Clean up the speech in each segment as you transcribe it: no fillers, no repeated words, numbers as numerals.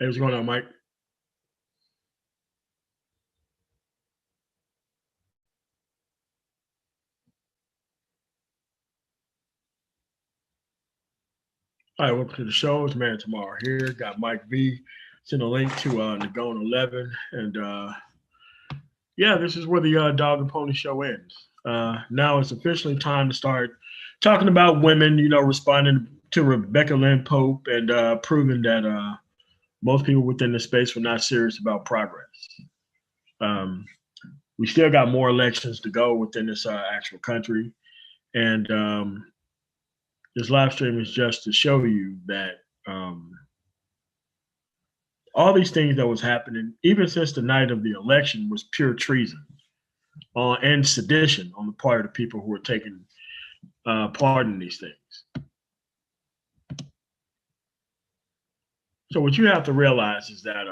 Hey, what's going on, Mike? All right, welcome to the show. It's Man Tomorrow here. Got Mike V. Send a link to Nagone 11. And yeah, this is where the Dog and Pony show ends. Now it's officially time to start talking about women, responding to Rebecca Lynn Pope and proving that most people within the space were not serious about progress. Um, we still got more elections to go within this actual country. And this live stream is just to show you that all these things that was happening, even since the night of the election, was pure treason and sedition on the part of the people who were taking part in these things. So what you have to realize is that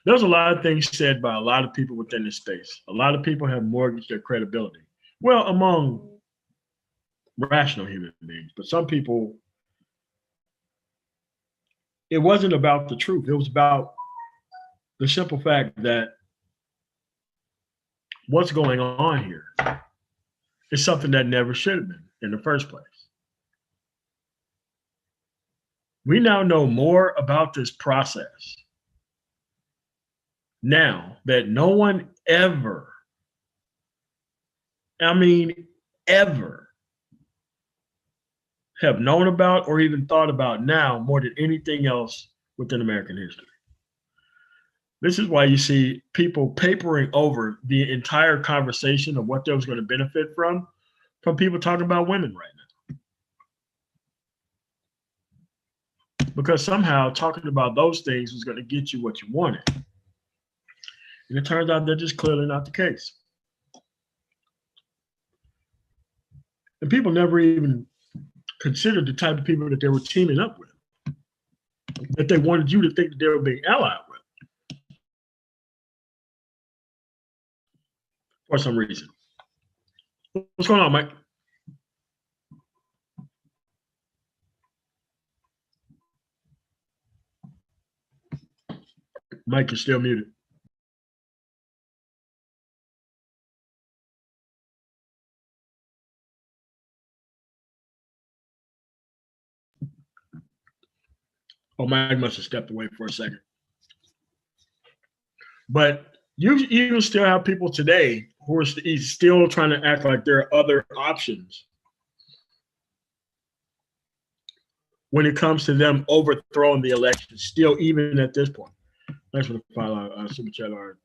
there's a lot of things said by a lot of people within this space. A lot of people have mortgaged their credibility. Well, among rational human beings, but some people, it wasn't about the truth. It was about the simple fact that what's going on here is something that never should have been in the first place. We now know more about this process now that no one ever, ever have known about or even thought about now more than anything else within American history. This is why you see people papering over the entire conversation of what they was going to benefit from people talking about women right now. Because somehow talking about those things was going to get you what you wanted. And it turns out that's just clearly not the case. And people never even considered the type of people that they were teaming up with, that they wanted you to think that they were being allied with for some reason. What's going on, Mike? Mike is still muted. Oh, Mike must have stepped away for a second. But you even still have people today who are still trying to act like there are other options when it comes to them overthrowing the election, still even at this point. Thanks for the follow, super chat, our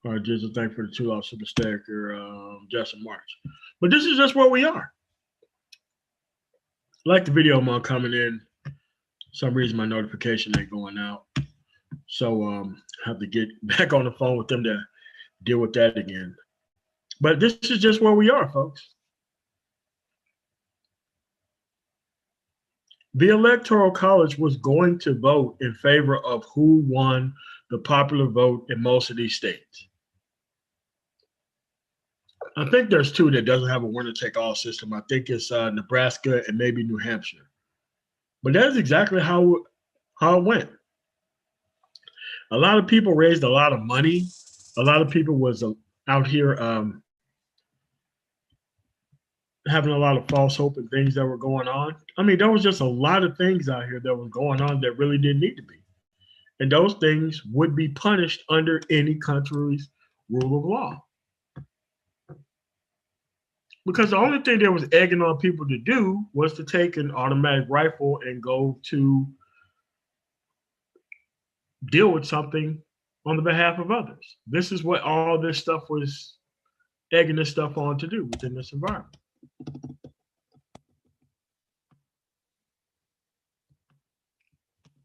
Jizzle. Thanks for the $2 super sticker, Justin March. But this is just where we are. Like the video, I'm coming in. For some reason, my notification ain't going out. So I have to get back on the phone with them to deal with that again. But this is just where we are, folks. The Electoral College was going to vote in favor of who won the popular vote in most of these states. I think there's two that doesn't have a winner-take-all system. I think it's Nebraska and maybe New Hampshire. But that's exactly how it went. A lot of people raised a lot of money. A lot of people was out here having a lot of false hope and things that were going on. I mean, there was just a lot of things out here that was going on that really didn't need to be. And those things would be punished under any country's rule of law. Because the only thing that was egging on people to do was to take an automatic rifle and go to deal with something on the behalf of others. This is what all this stuff was egging this stuff on to do within this environment.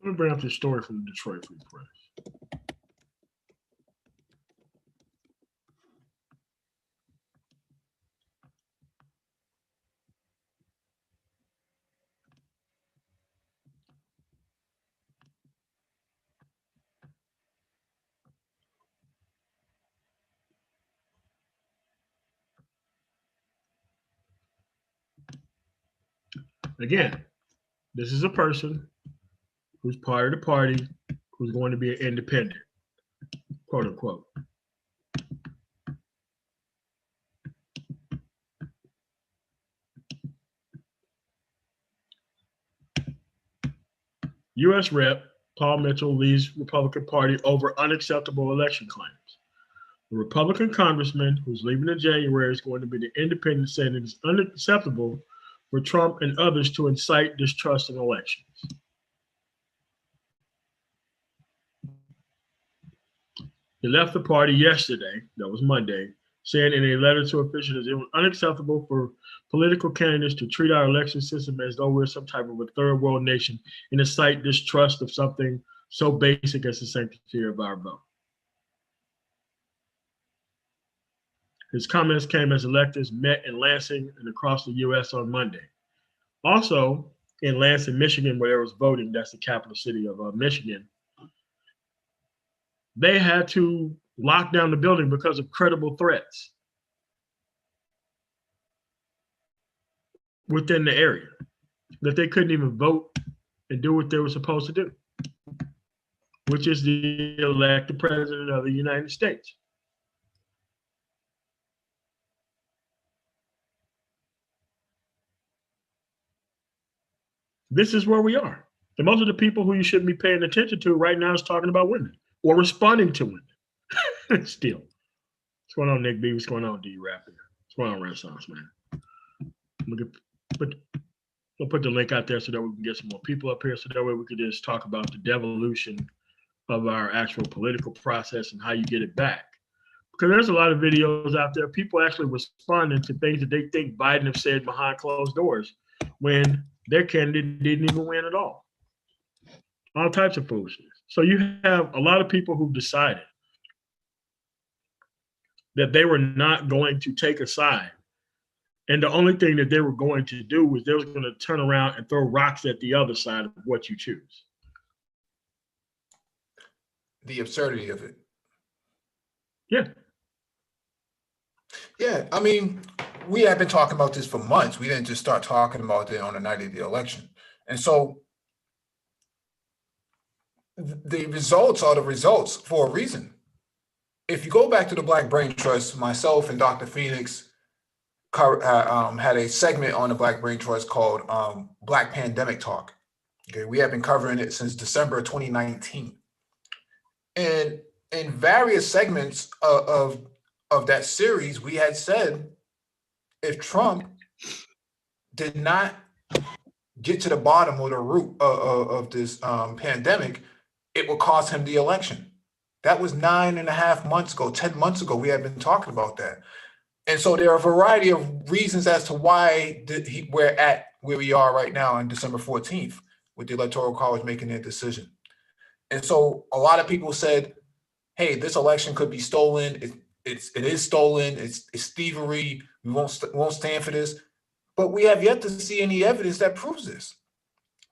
Let me bring up this story from the Detroit Free Press. Again, this is a person who's part of the party who's going to be an independent, quote unquote. U.S. Rep. Paul Mitchell leads Republican Party over unacceptable election claims. The Republican congressman who's leaving in January is going to be the independent, saying it is unacceptable for Trump and others to incite distrust in elections. He left the party yesterday, that was Monday, saying in a letter to officials it was unacceptable for political candidates to treat our election system as though we're some type of a third world nation and incite distrust of something so basic as the sanctity of our vote. His comments came as electors met in Lansing and across the U.S. on Monday. Also, in Lansing, Michigan, where there was voting, that's the capital city of Michigan, they had to lock down the building because of credible threats within the area, that they couldn't even vote and do what they were supposed to do, which is to elect the president of the United States. This is where we are. And most of the people who you shouldn't be paying attention to right now is talking about women or responding to women. Still. What's going on, Nick B? What's going on, D-Rap? What's going on, Renaissance, man? We'll put the link out there so that we can get some more people up here so that way we can just talk about the devolution of our actual political process and how you get it back. Because there's a lot of videos out there, people actually responding to things that they think Biden have said behind closed doors when their candidate didn't even win at all. All types of foolishness. So you have a lot of people who've decided that they were not going to take a side And the only thing that they were going to do was they was going to turn around and throw rocks at the other side of what you choose. The absurdity of it. Yeah. Yeah, I mean, we have been talking about this for months. We didn't just start talking about it on the night of the election. And so the results are the results for a reason. If you go back to the Black Brain Trust, myself and Dr. Phoenix had a segment on the Black Brain Trust called Black Pandemic Talk. Okay, we have been covering it since December 2019. And in various segments of that series, we had said if Trump did not get to the bottom or the root of this pandemic, it would cost him the election. That was 9.5 months ago, 10 months ago. We had been talking about that. And so there are a variety of reasons as to why we're at where we are right now on December 14th with the Electoral College making their decision. And so a lot of people said, hey, this election could be stolen. It is stolen. It's thievery. We won't stand for this. But we have yet to see any evidence that proves this.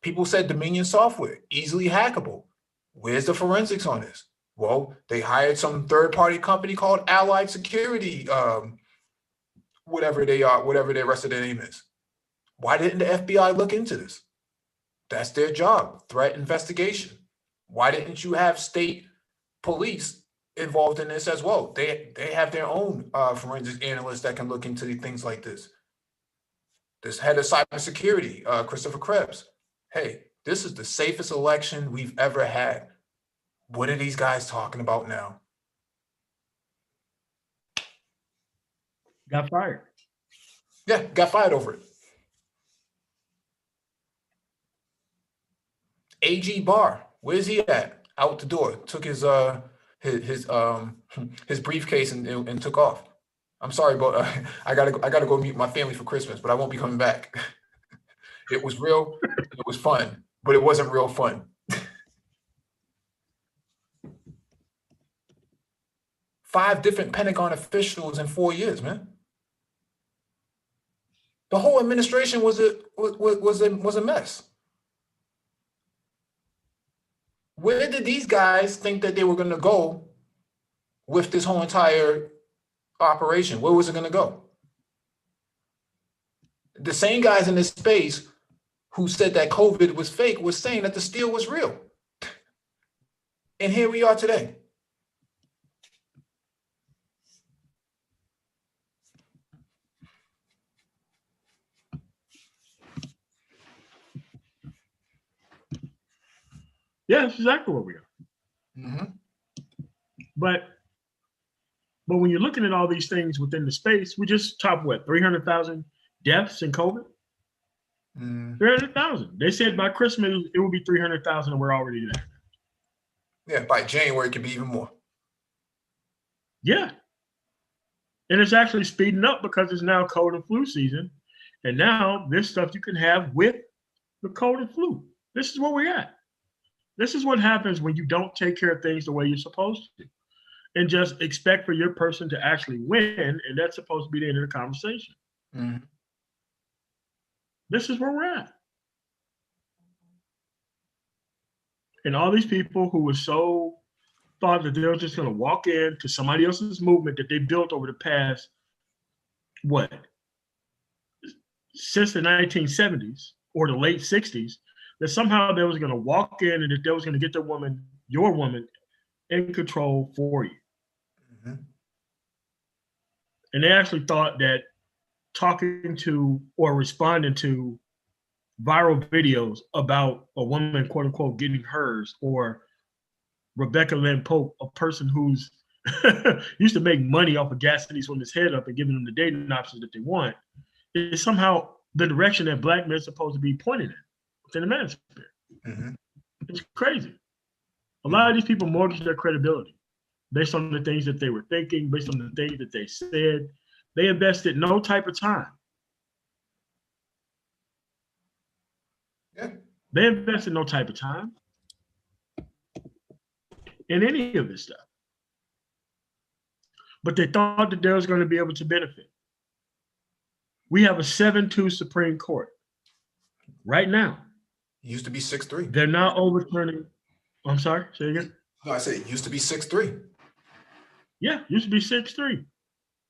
People said Dominion software, easily hackable. Where's the forensics on this? Well, they hired some third-party company called Allied Security, whatever they are, whatever the rest of their name is. Why didn't the FBI look into this? That's their job, threat investigation. Why didn't you have state police involved in this as well? They have their own forensic analysts that can look into things like this. This head of cybersecurity, Christopher Krebs. Hey, this is the safest election we've ever had. What are these guys talking about now? Got fired. Yeah, got fired over it. AG Barr, where's he at? Out the door. Took his briefcase and took off. I'm sorry, but I gotta go meet my family for Christmas, but I won't be coming back. It was real, it was fun, but it wasn't real fun. 5 different Pentagon officials in 4 years, man. The whole administration was a mess. Where did these guys think that they were going to go with this whole entire operation? Where was it going to go? The same guys in this space who said that COVID was fake was saying that the steal was real. And here we are today. Yeah, that's exactly where we are. Mm-hmm. But when you're looking at all these things within the space, we just topped what, 300,000 deaths in COVID? 300,000. They said by Christmas it will be 300,000, and we're already there. Yeah, by January it could be even more. Yeah. And it's actually speeding up because it's now cold and flu season. And now this stuff you can have with the cold and flu. This is where we're at. This is what happens when you don't take care of things the way you're supposed to. And just expect for your person to actually win, and that's supposed to be the end of the conversation. Mm-hmm. This is where we're at. And all these people who were so thought that they were just going to walk into somebody else's movement that they built over the past, what, since the 1970s or the late 60s, that somehow they was going to walk in and that they was going to get your woman, in control for you. Mm-hmm. And they actually thought that talking to or responding to viral videos about a woman, quote unquote, getting hers, or Rebecca Lynn Pope, a person who's used to make money off of gassing these women's head up and giving them the dating options that they want, is somehow the direction that Black men are supposed to be pointed in within the manosphere. Mm-hmm. It's crazy. A lot of these people mortgage their credibility based on the things that they were thinking, based on the things that they said. They invested no type of time. Yeah. They invested no type of time in any of this stuff. But they thought that they was going to be able to benefit. We have a 7-2 Supreme Court right now. It used to be 6-3. They're now overturning. I'm sorry, say again. No, I said it used to be 6-3. Yeah, used to be 6-3.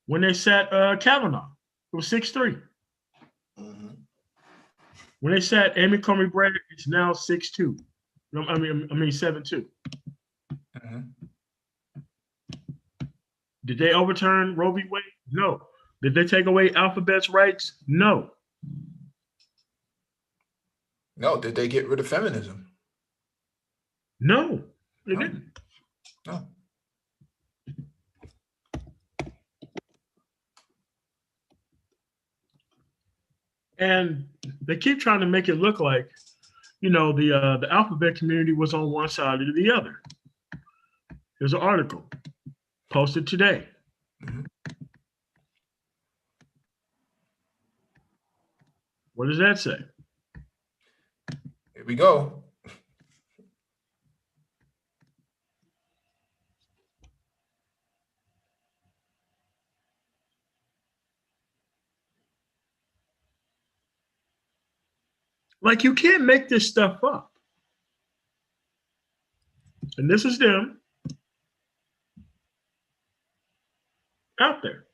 When they sat Kavanaugh, it was 6-3. Mm-hmm. When they sat Amy Coney Barrett, it's now 6-2. I mean 7-2. Mm-hmm. Did they overturn Roe v. Wade? No. Did they take away Alphabet's rights? No. No, did they get rid of feminism? No, they didn't. No. And they keep trying to make it look like, the Alphabet community was on one side or the other. There's an article posted today. Mm-hmm. What does that say? Here we go. Like, you can't make this stuff up. And this is them out there.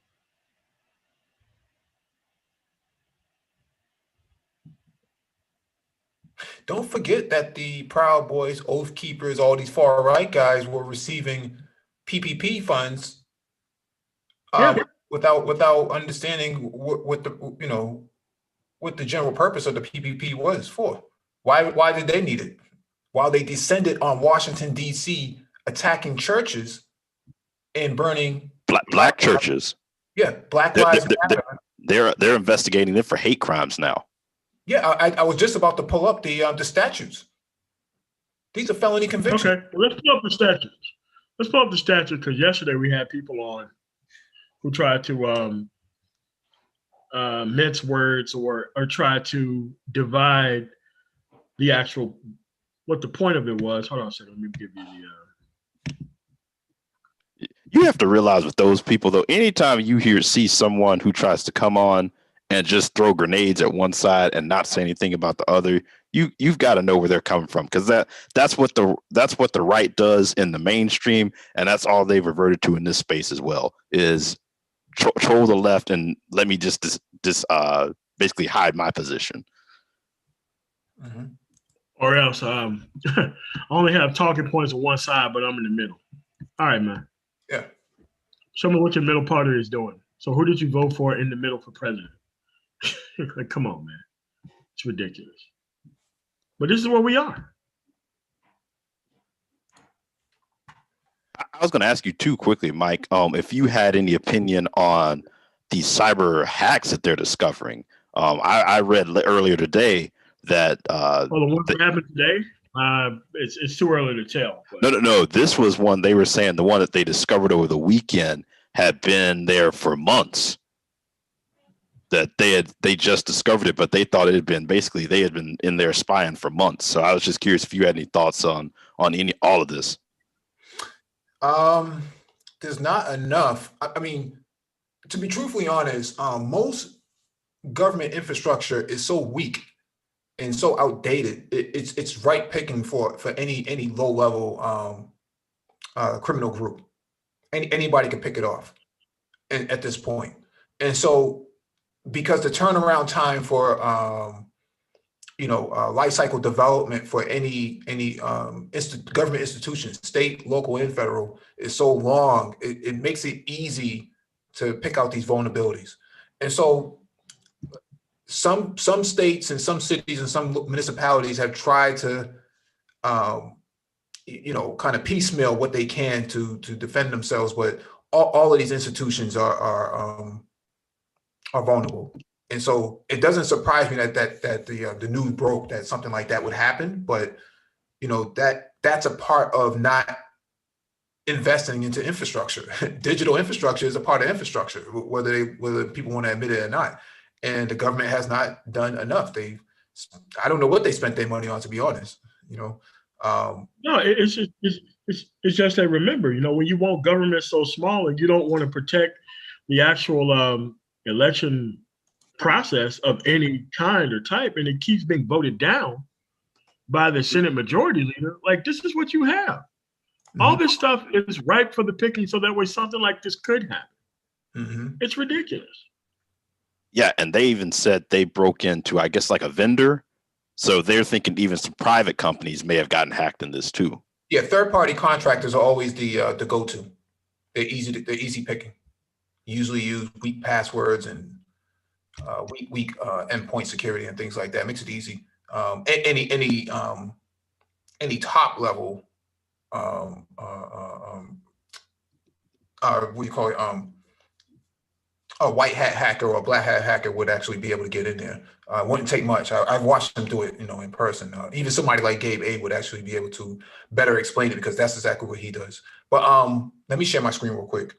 Don't forget that the Proud Boys, Oath Keepers, all these far right guys were receiving PPP funds without understanding what the general purpose of the PPP was for. Why did they need it? While they descended on Washington, D.C., attacking churches and burning black churches. Yeah, Black Lives Matter. They're investigating them for hate crimes now. Yeah, I was just about to pull up the statutes. These are felony convictions. Okay, well, let's pull up the statutes. Let's pull up the statute because yesterday we had people on who tried to mince words or try to divide the actual what the point of it was. Hold on a second. Let me give you the. You have to realize with those people, though, anytime you see someone who tries to come on and just throw grenades at one side and not say anything about the other, you've got to know where they're coming from, because that's what the right does in the mainstream, and that's all they've reverted to in this space as well, is troll the left and let me just basically hide my position. Mm-hmm. Or else I only have talking points on one side, but I'm in the middle. All right, man. Yeah. Show me what your middle party is doing. So who did you vote for in the middle for president? Like, come on, man. It's ridiculous. But this is where we are. I was going to ask you too quickly, Mike, if you had any opinion on the cyber hacks that they're discovering. I read earlier today that the one that happened today, it's too early to tell. But. No. This was one they were saying, the one that they discovered over the weekend had been there for months. That they just discovered it, but they thought it had been they had been in there spying for months. So I was just curious if you had any thoughts on all of this. There's not enough. I mean, to be truthfully honest, most government infrastructure is so weak and so outdated. It's right picking for any low level criminal group. Anybody can pick it off, at this point. And so, because the turnaround time for life cycle development for any government institution, state, local, and federal, is so long, it makes it easy to pick out these vulnerabilities. And so some states and some cities and some municipalities have tried to kind of piecemeal what they can to defend themselves, but all of these institutions are vulnerable. And so it doesn't surprise me that the news broke that something like that would happen. But that's a part of not investing into infrastructure. Digital infrastructure is a part of infrastructure, whether people want to admit it or not. And the government has not done enough. I don't know what they spent their money on, to be honest. No, it's just that, remember, when you want government so small and you don't want to protect the actual election process of any kind or type, and it keeps being voted down by the Senate Majority Leader, like, this is what you have. All this stuff is ripe for the picking, so that way something like this could happen. It's ridiculous. Yeah, and they even said they broke into, I guess, like a vendor. So they're thinking even some private companies may have gotten hacked in this too. Yeah, third-party contractors are always the go-to. They're easy picking. Usually use weak passwords and weak endpoint security and things like that. Makes it easy. Any top level what do you call it? A white hat hacker or a black hat hacker would actually be able to get in there. Wouldn't take much. I've watched them do it, in person. Even somebody like Gabe A would actually be able to better explain it, because that's exactly what he does. But let me share my screen real quick.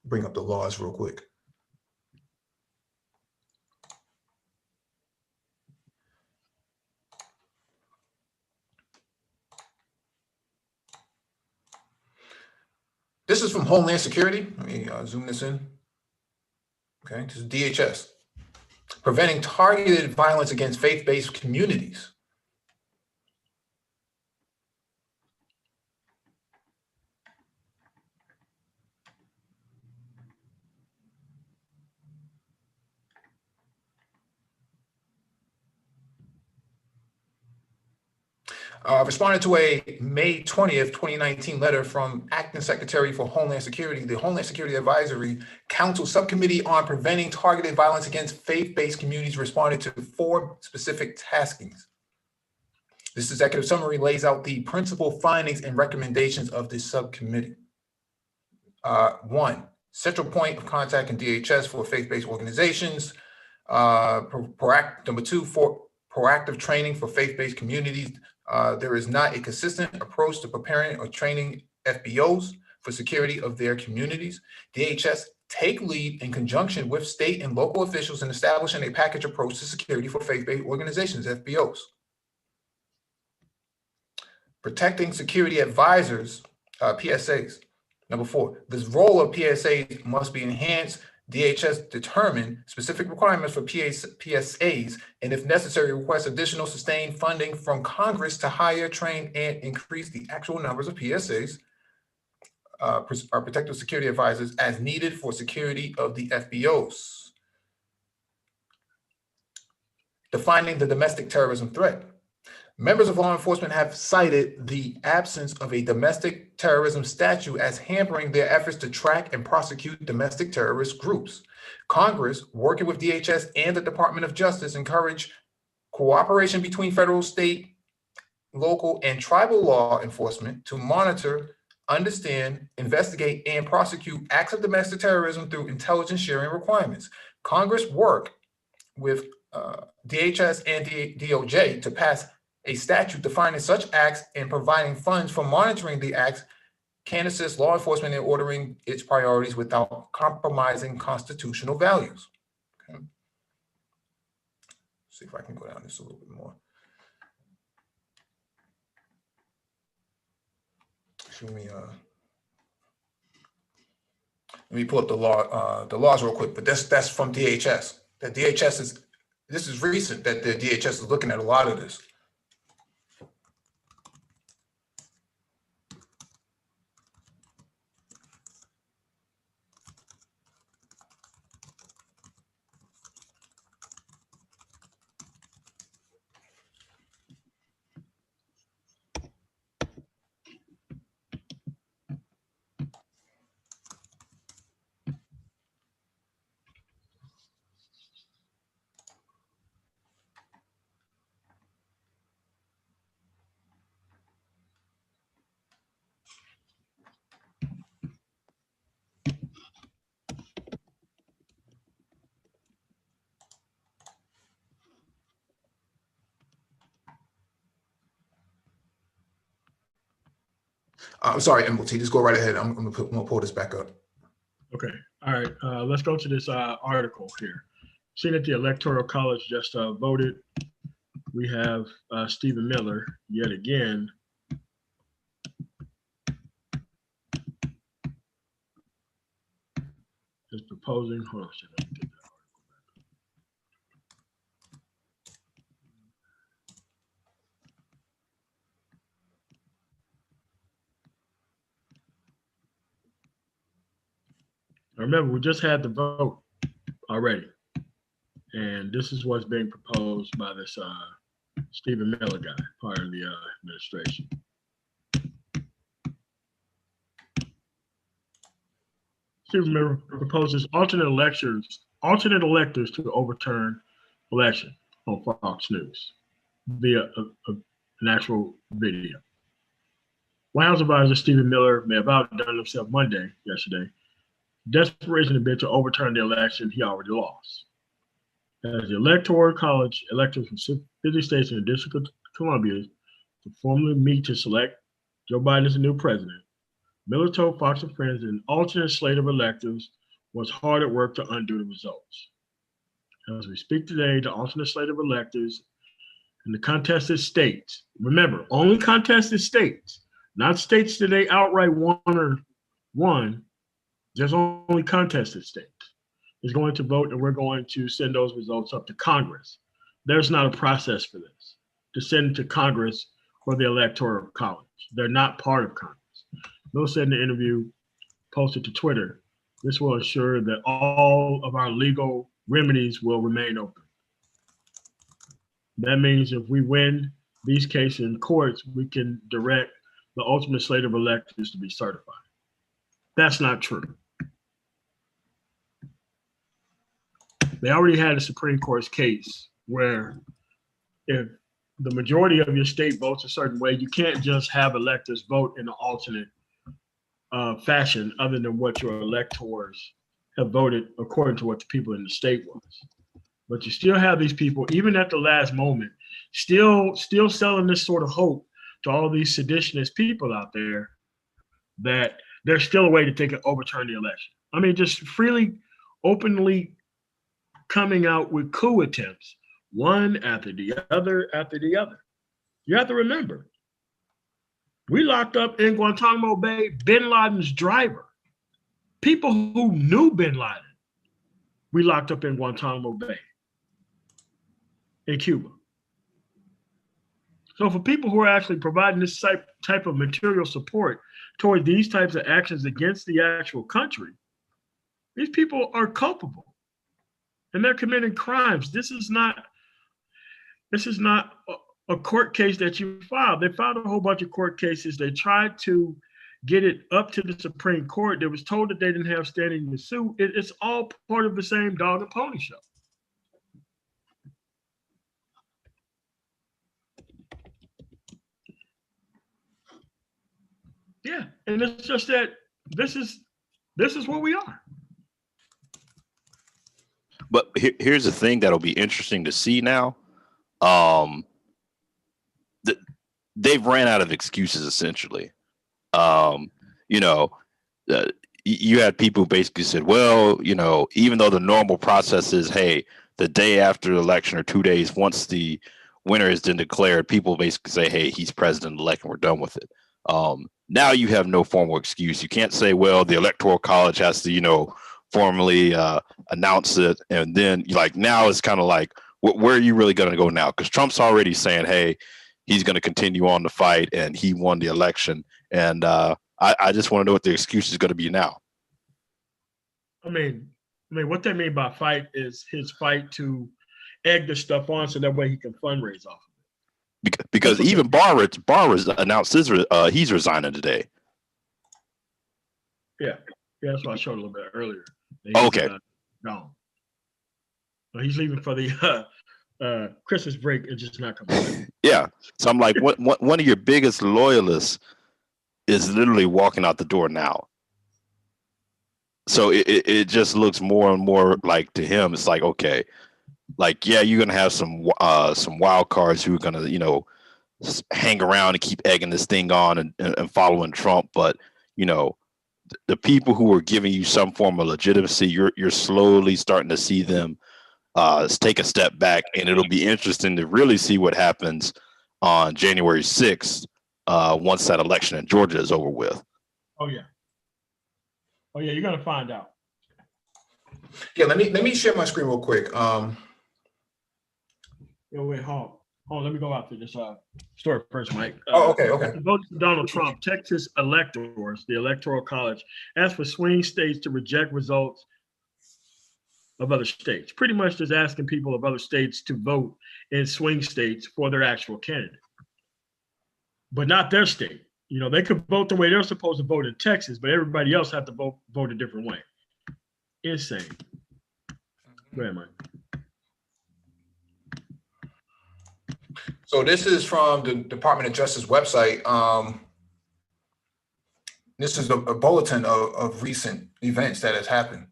Bring up the laws real quick. This is from Homeland Security. Let me zoom this in. Okay, this is DHS. Preventing targeted violence against faith-based communities. Responded to a May 20th, 2019 letter from Acting Secretary for Homeland Security, the Homeland Security Advisory Council Subcommittee on Preventing Targeted Violence Against Faith-Based Communities responded to 4 specific taskings. This executive summary lays out the principal findings and recommendations of this subcommittee. 1, central point of contact in DHS for faith-based organizations. Number 2, for proactive training for faith-based communities. There is not a consistent approach to preparing or training FBOs for security of their communities. DHS take lead in conjunction with state and local officials in establishing a package approach to security for faith-based organizations, FBOs. Protecting security advisors, PSAs. Number 4, this role of PSAs must be enhanced. DHS determine specific requirements for PSAs, and if necessary, request additional sustained funding from Congress to hire, train, and increase the actual numbers of PSAs, protective security advisors, as needed for security of the FBOs. Defining the domestic terrorism threat. Members of law enforcement have cited the absence of a domestic terrorism statute as hampering their efforts to track and prosecute domestic terrorist groups. Congress, working with DHS and the Department of Justice, encourage cooperation between federal, state, local, and tribal law enforcement to monitor, understand, investigate, and prosecute acts of domestic terrorism through intelligence sharing requirements. Congress work with DHS and DOJ to pass a statute defining such acts and providing funds for monitoring the acts can assist law enforcement in ordering its priorities without compromising constitutional values. Okay. See if I can go down this a little bit more. Let me pull up the laws real quick, but that's from DHS. That DHS this is recent that the DHS is looking at a lot of this. I'm sorry, MLT, just go right ahead. I'm gonna pull this back up. Okay, all right, let's go to this article here. Seeing that the Electoral College just voted, we have Stephen Miller yet again. is proposing. Hold on, shit, let me get that article. Remember, we just had the vote already, and this is what's being proposed by this Stephen Miller guy, part of the administration. Stephen Miller proposes alternate electors to overturn election on Fox News via an actual video. White House advisor Stephen Miller may have outdone himself yesterday, desperation to bid to overturn the election he already lost. As the Electoral College electors from 50 states in the District of Columbia to formally meet to select Joe Biden as the new president, Miller told Fox and Friends that an alternate slate of electors was hard at work to undo the results. As we speak today, the alternate slate of electors in the contested states, remember, only contested states, not states that they outright won, there's only contested states, is going to vote, and we're going to send those results up to Congress. There's not a process for this, to send to Congress for the Electoral College. They're not part of Congress. Miller said in the interview posted to Twitter, this will ensure that all of our legal remedies will remain open. That means if we win these cases in courts, we can direct the ultimate slate of electors to be certified. That's not true. They already had a Supreme Court case where if the majority of your state votes a certain way, you can't just have electors vote in an alternate fashion other than what your electors have voted according to what the people in the state was. But you still have these people, even at the last moment, still selling this sort of hope to all these seditionist people out there that there's still a way that they can overturn the election. I mean, just freely, openly coming out with coup attempts, one after the other after the other. You have to remember, we locked up in Guantanamo Bay bin Laden's driver. People who knew bin Laden, we locked up in Guantanamo Bay in Cuba. So for people who are actually providing this type of material support toward these types of actions against the actual country, these people are culpable and they're committing crimes. This is not a court case that you filed. They filed a whole bunch of court cases. They tried to get it up to the Supreme Court. They was told that they didn't have standing to sue. It's all part of the same dog and pony show. Yeah, and it's just that this is where we are. But here's the thing that'll be interesting to see now. They've ran out of excuses essentially. You had people who basically said, well, even though the normal process is, hey, the day after the election or 2 days, once the winner has been declared, people basically say, hey, he's president-elect and we're done with it. Now you have no formal excuse. You can't say, well, the Electoral College has to, formally announce it. And then now it's kind of like, where are you really going to go now? Because Trump's already saying, hey, he's going to continue on the fight and he won the election. And I just want to know what the excuse is going to be now. I mean, what they mean by fight is his fight to egg this stuff on so that way he can fundraise off of it. Because even Barr announced he's resigning today. Yeah, that's what I showed a little bit earlier. Okay. Gone. Well, he's leaving for the Christmas break and just not coming back. Yeah. So I'm like, one of your biggest loyalists is literally walking out the door now. So it just looks more and more like to him, it's like, okay, yeah, you're gonna have some wild cards who are gonna, hang around and keep egging this thing on and following Trump, but the people who are giving you some form of legitimacy, you're slowly starting to see them take a step back, and it'll be interesting to really see what happens on January 6th once that election in Georgia is over with. Oh yeah, you're gonna find out. Yeah, let me share my screen real quick. Wait, hold on. Let me go out to this story first, Mike. Okay. After voting for Donald Trump, Texas electors, the Electoral College, asked for swing states to reject results of other states. Pretty much just asking people of other states to vote in swing states for their actual candidate, but not their state. They could vote the way they're supposed to vote in Texas, but everybody else had to vote a different way. Insane. Go ahead, Mike. So this is from the Department of Justice website. This is a bulletin of recent events that has happened.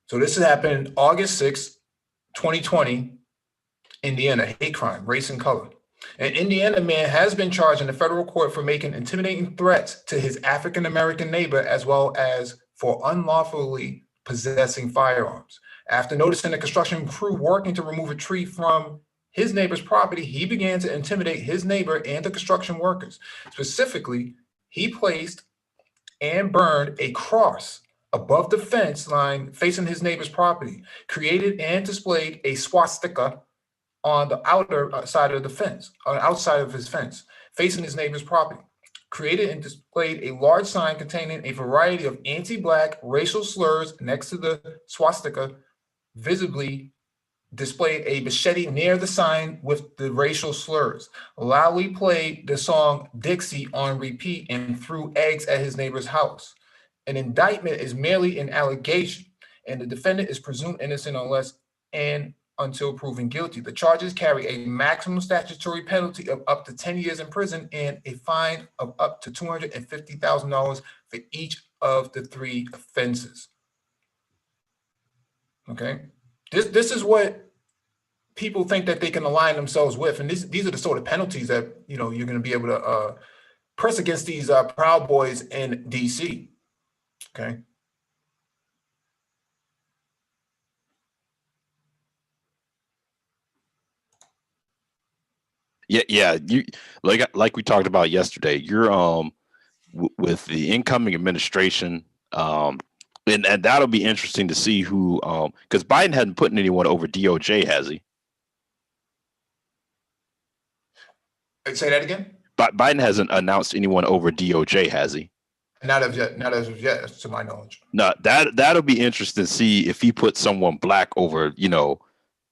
So this has happened August 6th, 2020, Indiana, hate crime, race and color. An Indiana man has been charged in the federal court for making intimidating threats to his African-American neighbor, as well as for unlawfully possessing firearms. After noticing a construction crew working to remove a tree from his neighbor's property, he began to intimidate his neighbor and the construction workers. Specifically, he placed and burned a cross above the fence line facing his neighbor's property, created and displayed a swastika on the outer side of the fence, on the outside of his fence, facing his neighbor's property, created and displayed a large sign containing a variety of anti-Black racial slurs next to the swastika, visibly displayed a machete near the sign with the racial slurs, loudly played the song Dixie on repeat, and threw eggs at his neighbor's house. An indictment is merely an allegation, and the defendant is presumed innocent until proven guilty. The charges carry a maximum statutory penalty of up to 10 years in prison and a fine of up to $250,000 for each of the 3 offenses. Okay, this is what people think that they can align themselves with, and these are the sort of penalties that you're going to be able to press against these Proud Boys in DC. Okay. Yeah. You like we talked about yesterday. You're with the incoming administration, and that'll be interesting to see who, because Biden hadn't put anyone over DOJ, has he? Say that again. Biden hasn't announced anyone over DOJ, has he? Not as of yet, to my knowledge. No, that'll be interesting to see if he puts someone Black over,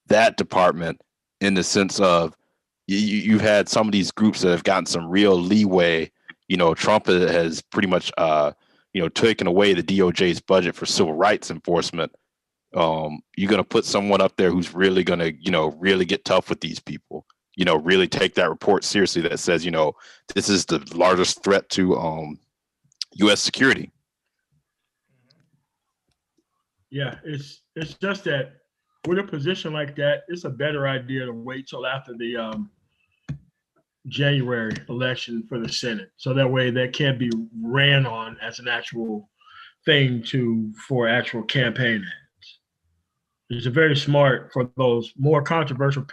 that department, in the sense of you've had some of these groups that have gotten some real leeway. Trump has pretty much, taken away the DOJ's budget for civil rights enforcement. You're going to put someone up there who's really going to, really get tough with these people, really take that report seriously that says, this is the largest threat to U.S. security. Yeah, it's just that with a position like that, it's a better idea to wait till after the January election for the Senate, so that way that can be ran on as an actual thing for actual campaign ads. It's very smart for those more controversial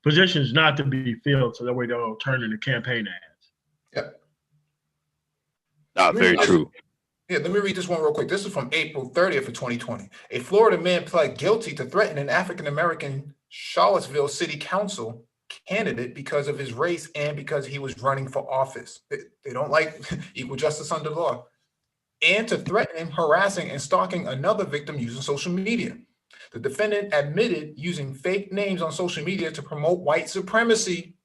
positions not to be filled, so that way they'll turn into campaign ads. Yeah. Very true. Yeah, let me read this one real quick. This is from April 30th of 2020. A Florida man pled guilty to threatening an African-American Charlottesville City Council candidate because of his race and because he was running for office. They don't like equal justice under the law. And to threaten, harassing, and stalking another victim using social media. The defendant admitted using fake names on social media to promote white supremacy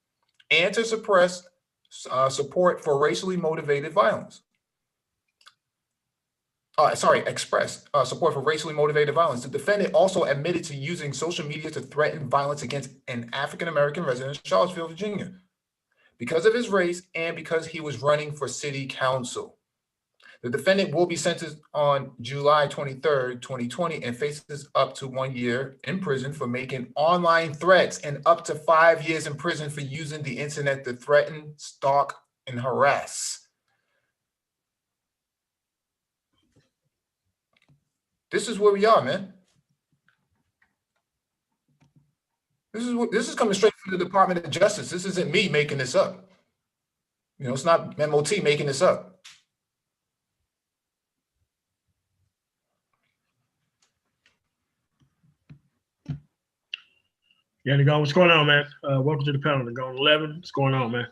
and to suppress support for racially motivated violence. Express support for racially motivated violence. The defendant also admitted to using social media to threaten violence against an African-American resident of Charlottesville, Virginia, because of his race and because he was running for city council. The defendant will be sentenced on July 23rd, 2020, and faces up to 1 year in prison for making online threats and up to 5 years in prison for using the internet to threaten, stalk, and harass. This is where we are, man. This is coming straight from the Department of Justice. This isn't me making this up. It's not MOT making this up. Yeah, Nagone, what's going on, man? Welcome to the panel, Nagone 11. What's going on, man?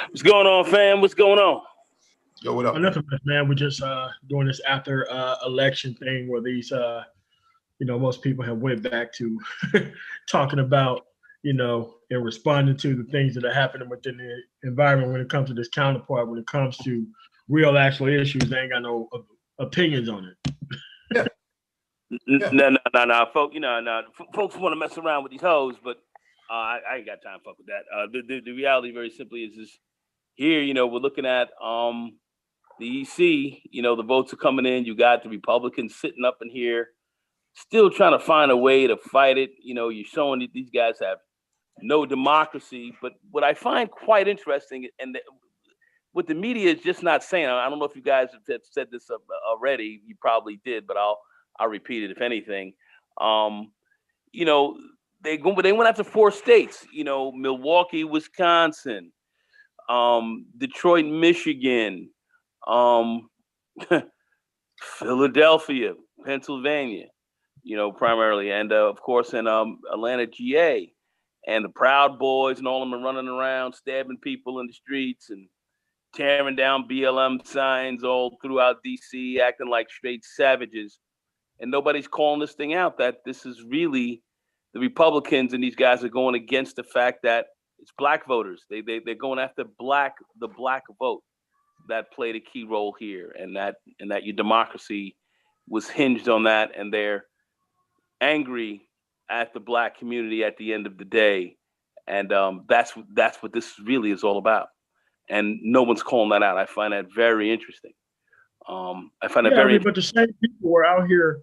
What's going on, fam? What's going on? Yo, what up? Nothing much, man. We're just doing this after election thing where these, most people have went back to talking about, and responding to the things that are happening within the environment when it comes to this counterpart, when it comes to real actual issues. They ain't got no opinions on it. Yeah. No, folks. Folks want to mess around with these hoes, but I ain't got time to fuck with that. The reality, very simply, is here. We're looking at the EC. The votes are coming in. You got the Republicans sitting up in here, still trying to find a way to fight it. You're showing that these guys have no democracy. But what I find quite interesting, and what the media is just not saying, I don't know if you guys have said this already. You probably did, but I'll repeat it if anything. They went after 4 states. Milwaukee, Wisconsin, Detroit, Michigan, Philadelphia, Pennsylvania. Primarily, and of course in Atlanta, GA, and the Proud Boys and all of them are running around stabbing people in the streets and tearing down BLM signs all throughout DC, acting like straight savages. And nobody's calling this thing out, that this is really the Republicans, and these guys are going against the fact that it's black voters. They're going after the black vote that played a key role here, and that your democracy was hinged on that, and they're angry at the black community at the end of the day. And that's what this really is all about. And no one's calling that out. I find that very interesting. But the same people were out here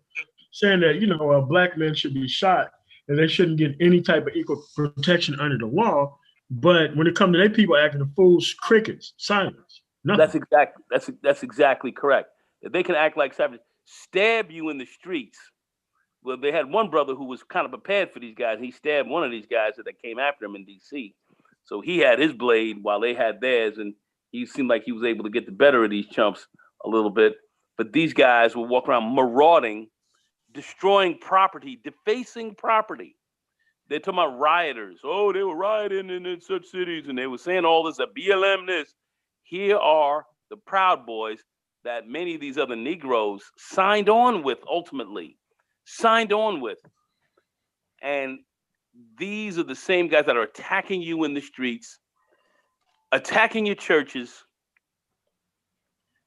saying that, black men should be shot and they shouldn't get any type of equal protection under the law. But when it comes to their people acting the fools, crickets, silence. Nothing. That's exactly correct. If they can act like savages, stab you in the streets. Well, they had one brother who was kind of prepared for these guys. He stabbed one of these guys that came after him in DC. So he had his blade while they had theirs, and he seemed like he was able to get the better of these chumps a little bit. But these guys will walk around marauding, destroying property, defacing property. They're talking about rioters. Oh, they were rioting in such cities, and they were saying all this, at BLM this. Here are the Proud Boys that many of these other Negroes signed on with ultimately. And these are the same guys that are attacking you in the streets, attacking your churches,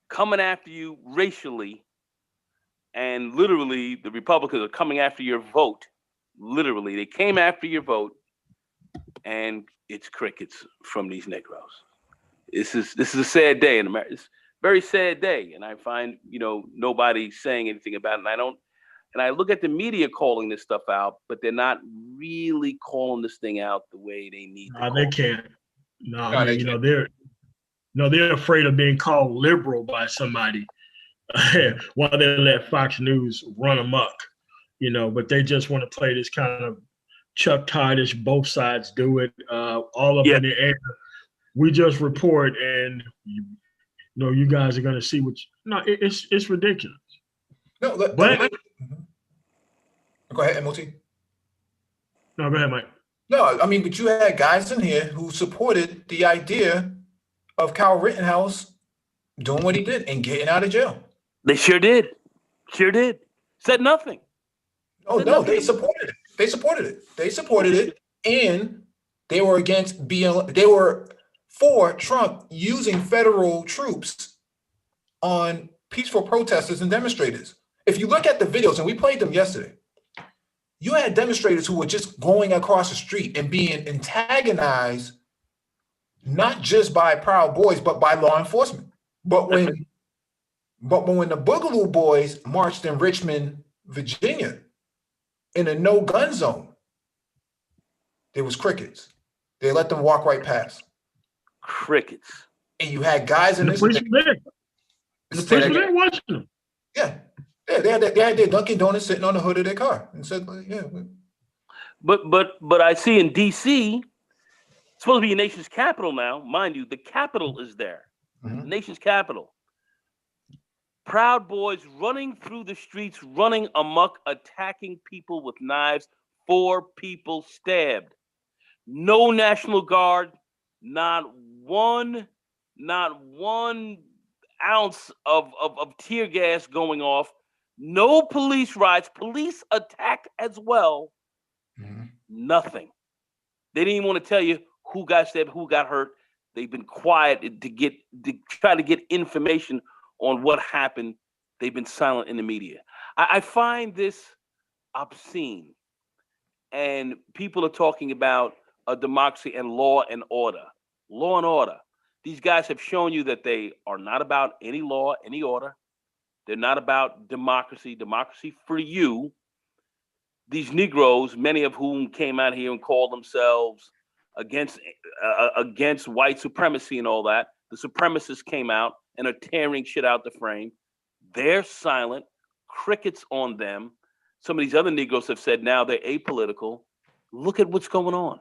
coming after you racially, and literally the Republicans are coming after your vote. Literally, they came after your vote, and it's crickets from these Negroes. This is a sad day in America. It's a very sad day, and I find nobody saying anything about it. And I look at the media calling this stuff out, but they're not really calling this thing out the way they need to. They can't. They're afraid of being called liberal by somebody while they let Fox News run amok. But they just want to play this kind of Chuck Toddish, both sides do it, all up in the air. We just report, and you guys are going to see it's ridiculous. No, go ahead, MOT. No, go ahead, Mike. No, but you had guys in here who supported the idea of Kyle Rittenhouse doing what he did and getting out of jail. They sure did. Said nothing. No, they supported it. And they were against BLM. They were for Trump using federal troops on peaceful protesters and demonstrators. If you look at the videos, and we played them yesterday, you had demonstrators who were just going across the street and being antagonized, not just by Proud Boys, but by law enforcement. But when the Boogaloo Boys marched in Richmond, Virginia, in a no-gun zone, there was crickets. They let them walk right past. Crickets. And you had guys in the police were there. The police were there watching them. Yeah. They had their Dunkin' Donuts sitting on the hood of their car and said, yeah. But I see in DC, it's supposed to be a nation's capital now. Mind you, the capital is there. Mm-hmm. The nation's capital. Proud Boys running through the streets, running amok, attacking people with knives, 4 people stabbed. No National Guard, not one ounce of tear gas going off. No police riots, police attack as well. Nothing. They didn't even want to tell you who got stabbed, who got hurt. They've been quiet to try to get information on what happened. They've been silent in the media. I find this obscene. And people are talking about a democracy and law and order. Law and order. These guys have shown you that they are not about any law, any order. They're not about democracy. Democracy for you. These Negroes, many of whom came out here and called themselves against white supremacy and all that. The supremacists came out and are tearing shit out the frame. They're silent. Crickets on them. Some of these other Negroes have said now they're apolitical. Look at what's going on.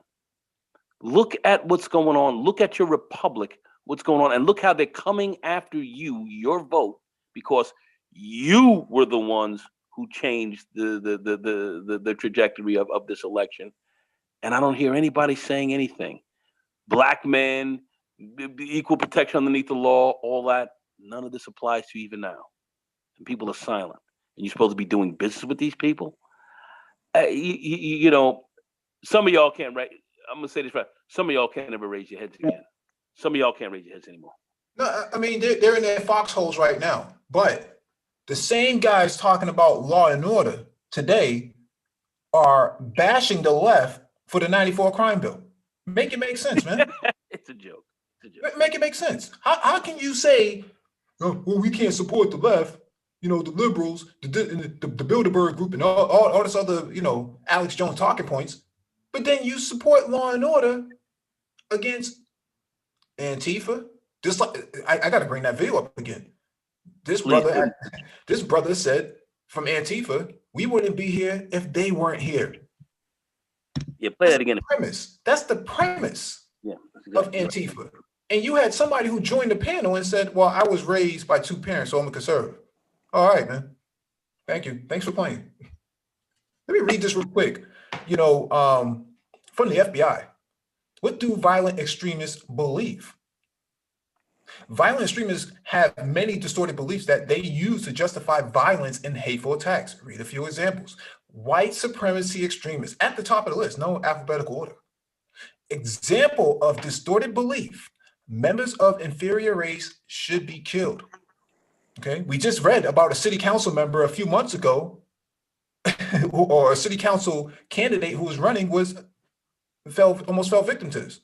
Look at what's going on. Look at your republic, what's going on, and look how they're coming after you, your vote, because you were the ones who changed the trajectory of this election. And I don't hear anybody saying anything. Black men, equal protection underneath the law, all that. None of this applies to you even now. And people are silent. And you're supposed to be doing business with these people. You know, some of y'all can't raise. I'm gonna say this right. Some of y'all can't ever raise your heads again. Some of y'all can't raise your heads anymore. No, I mean they're in their foxholes right now. But the same guys talking about law and order today are bashing the left for the '94 crime bill. Make it make sense, man. It's a joke. It's a joke. Make it make sense. How can you say, oh, well, we can't support the left? You know, the liberals, the Bilderberg group, and all this other, you know, Alex Jones talking points, but then you support law and order against Antifa. Just like I got to bring that video up again. This brother said from Antifa, we wouldn't be here if they weren't here. Yeah, play that again. That's the premise of Antifa. And you had somebody who joined the panel and said, well, I was raised by 2 parents, so I'm a conservative. All right, man. Thank you. Thanks for playing. Let me read this real quick. You know, from the FBI. What do violent extremists believe? Violent extremists have many distorted beliefs that they use to justify violence and hateful attacks. Read a few examples. White supremacy extremists, at the top of the list, no alphabetical order. Example of distorted belief. Members of inferior race should be killed. Okay, we just read about a city council member a few months ago, or a city council candidate who was running almost fell victim to this.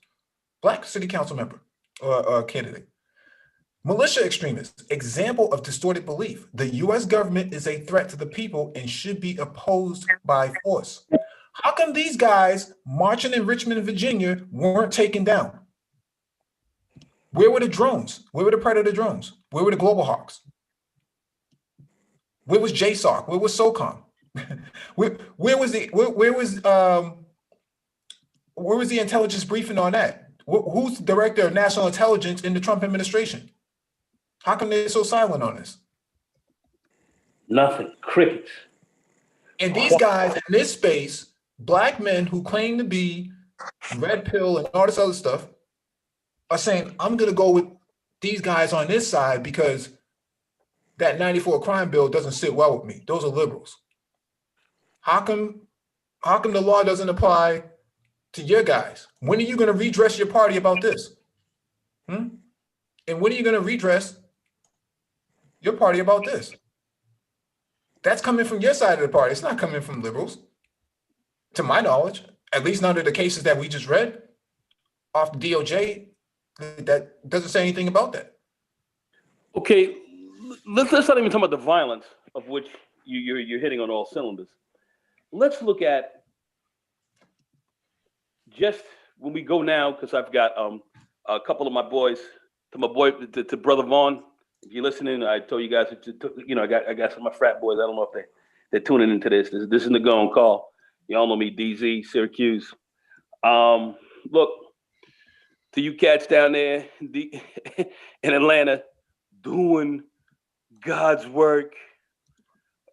Black city council member or candidate. Militia extremists, example of distorted belief. The U.S. government is a threat to the people and should be opposed by force. How come these guys marching in Richmond, Virginia weren't taken down? Where were the drones? Where were the Predator drones? Where were the Global Hawks? Where was JSOC? Where was SOCOM? where was the intelligence briefing on that? Who's the director of national intelligence in the Trump administration? How come they're so silent on this? Nothing. Crickets. And these guys in this space, black men who claim to be red pill and all this other stuff, are saying, I'm going to go with these guys on this side because that '94 crime bill doesn't sit well with me. Those are liberals. How come the law doesn't apply to your guys? When are you going to redress your party about this? And when are you going to redress your party about this? That's coming from your side of the party. It's not coming from liberals, to my knowledge. At least none of the cases that we just read off the DOJ, that doesn't say anything about that. Okay, let's not even talk about the violence of which you're hitting on all cylinders. Let's look at just when we go now, because I've got a couple of my boys, to Brother Vaughn. If you're listening, I told you guys, I got some of my frat boys. I don't know if they're tuning into this. This is the Go On Call. Y'all know me, DZ, Syracuse. Look, to you cats down there in Atlanta doing God's work.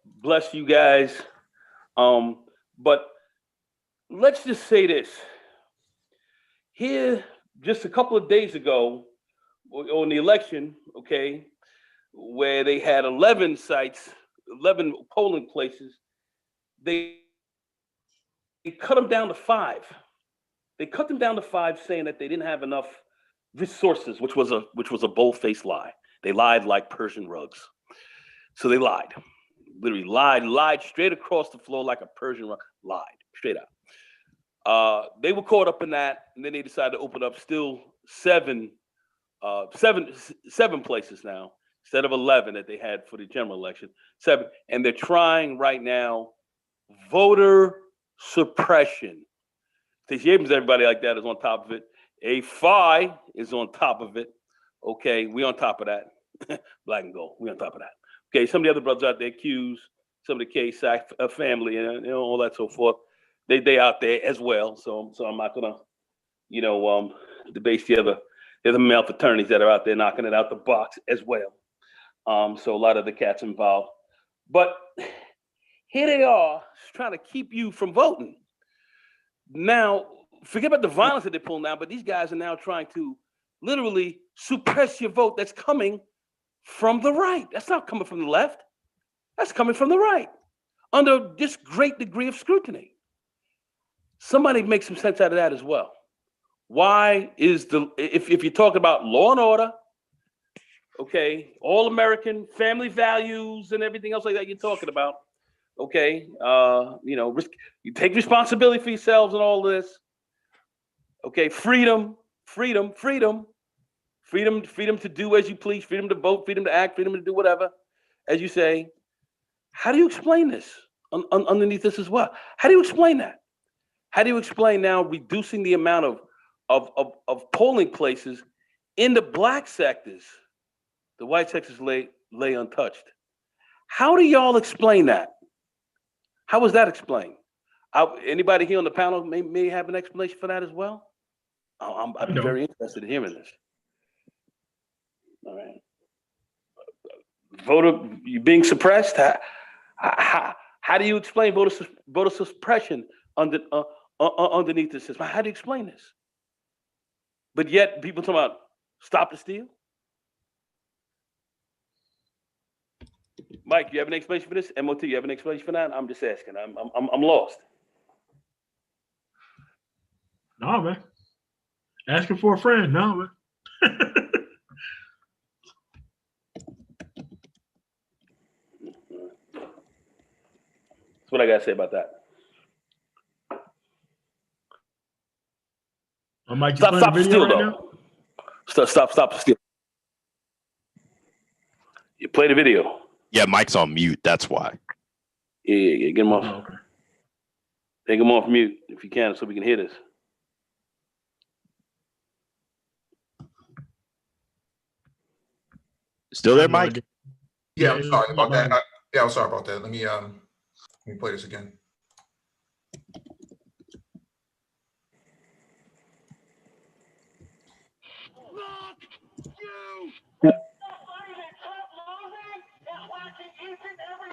Bless you guys. But let's just say this. Here, just a couple of days ago, on the election, okay, where they had 11 sites, 11 polling places, they cut them down to 5. They cut them down to 5, saying that they didn't have enough resources, which was a bold-faced lie. They lied like Persian rugs. So they lied, literally lied straight across the floor like a Persian rug, lied straight out. They were caught up in that, and then they decided to open up still seven places now instead of 11 that they had for the general election. 7, and they're trying right now voter suppression. Stacey Abrams, everybody like that is on top of it. A5 is on top of it. Okay, we on top of that. Black and gold, we on top of that. Okay, some of the other brothers out there, accused, some of the K-Sack family, and all that so forth. They out there as well. So I'm not gonna, debase the other male fraternities that are out there knocking it out the box as well. So a lot of the cats involved. But here they are trying to keep you from voting. Now, forget about the violence that they're pulling down, but these guys are now trying to literally suppress your vote that's coming from the right. That's not coming from the left. That's coming from the right under this great degree of scrutiny. Somebody make some sense out of that as well. Why is if you're talking about law and order, okay, all American family values and everything else like that you're talking about, okay, you take responsibility for yourselves and all this, okay, freedom to do as you please, freedom to vote, freedom to act, freedom to do whatever, as you say. How do you explain this underneath this as well? How do you explain that? How do you explain now reducing the amount of polling places in the black sectors? The white sectors lay untouched. How do y'all explain that? How was that explained? Anybody here on the panel may have an explanation for that as well? I'd be very interested in hearing this. All right. Voter, you being suppressed? How do you explain voter suppression underneath the system? How do you explain this? But yet people talking about stop the steal? Mike, you have an explanation for this? MOT, you have an explanation for that? I'm just asking. I'm lost. No, man. Asking for a friend. No, man. That's what I gotta say about that. Mike, you playing the video right now? Stop the steal. You play the video. Yeah, Mike's on mute. That's why. Yeah, get him off. Oh, okay. Take him off mute if you can, so we can hear this. Still there, Mike? Yeah, I'm sorry about that. I'm sorry about that. Let me play this again.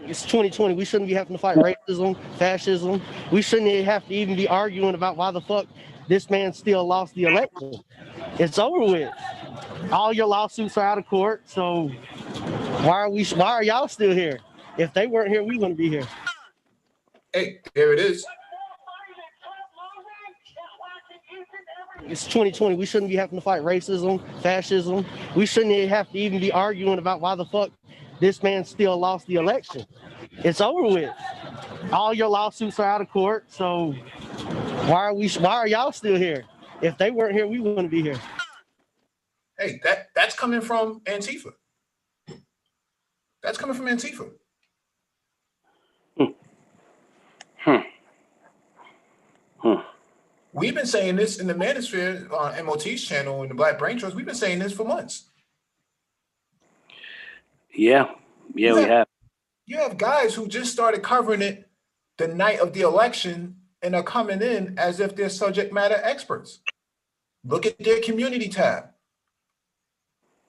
It's 2020. We shouldn't be having to fight racism, fascism. We shouldn't have to even be arguing about why the fuck this man still lost the election. It's over with. All your lawsuits are out of court. So why are y'all still here? If they weren't here, we wouldn't be here. Hey, there it is. It's 2020. We shouldn't be having to fight racism, fascism. We shouldn't have to even be arguing about why the fuck this man still lost the election. It's over with. All your lawsuits are out of court. So why are y'all still here? If they weren't here, we wouldn't be here. Hey, that's coming from Antifa. That's coming from Antifa. We've been saying this in the Manosphere on MOT's channel in the Black Brain Trust. We've been saying this for months. Yeah, we have. You have guys who just started covering it the night of the election and are coming in as if they're subject matter experts. Look at their community tab.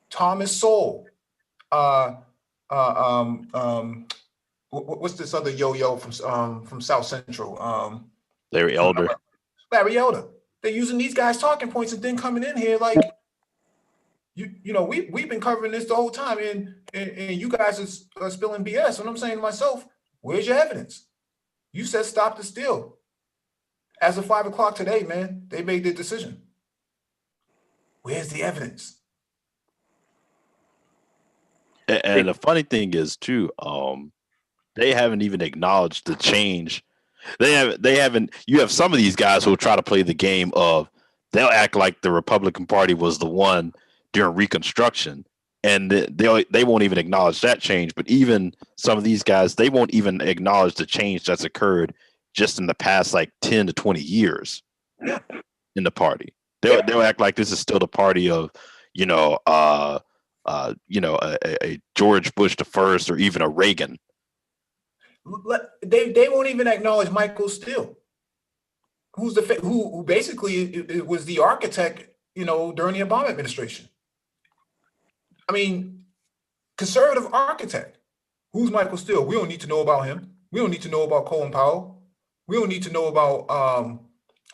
Thomas Sowell. What's this other yo-yo from South Central? Larry Elder. Larry Elder. They're using these guys' talking points and then coming in here like, you know, we've been covering this the whole time, and you guys are spilling BS. And I'm saying to myself, where's your evidence? You said stop the steal. As of 5 o'clock today, man, they made their decision. Where's the evidence? And the funny thing is too, they haven't even acknowledged the change. They haven't. You have some of these guys who will try to play the game of, they'll act like the Republican Party was the one during Reconstruction, and they won't even acknowledge that change. But even some of these guys, they won't even acknowledge the change that's occurred just in the past like 10 to 20 years in the party. They'll act like this is still the party of, a George Bush the first, or even a Reagan. They won't even acknowledge Michael Steele, who basically was the architect, during the Obama administration. I mean, conservative architect. Who's Michael Steele? We don't need to know about him. We don't need to know about Colin Powell. We don't need to know about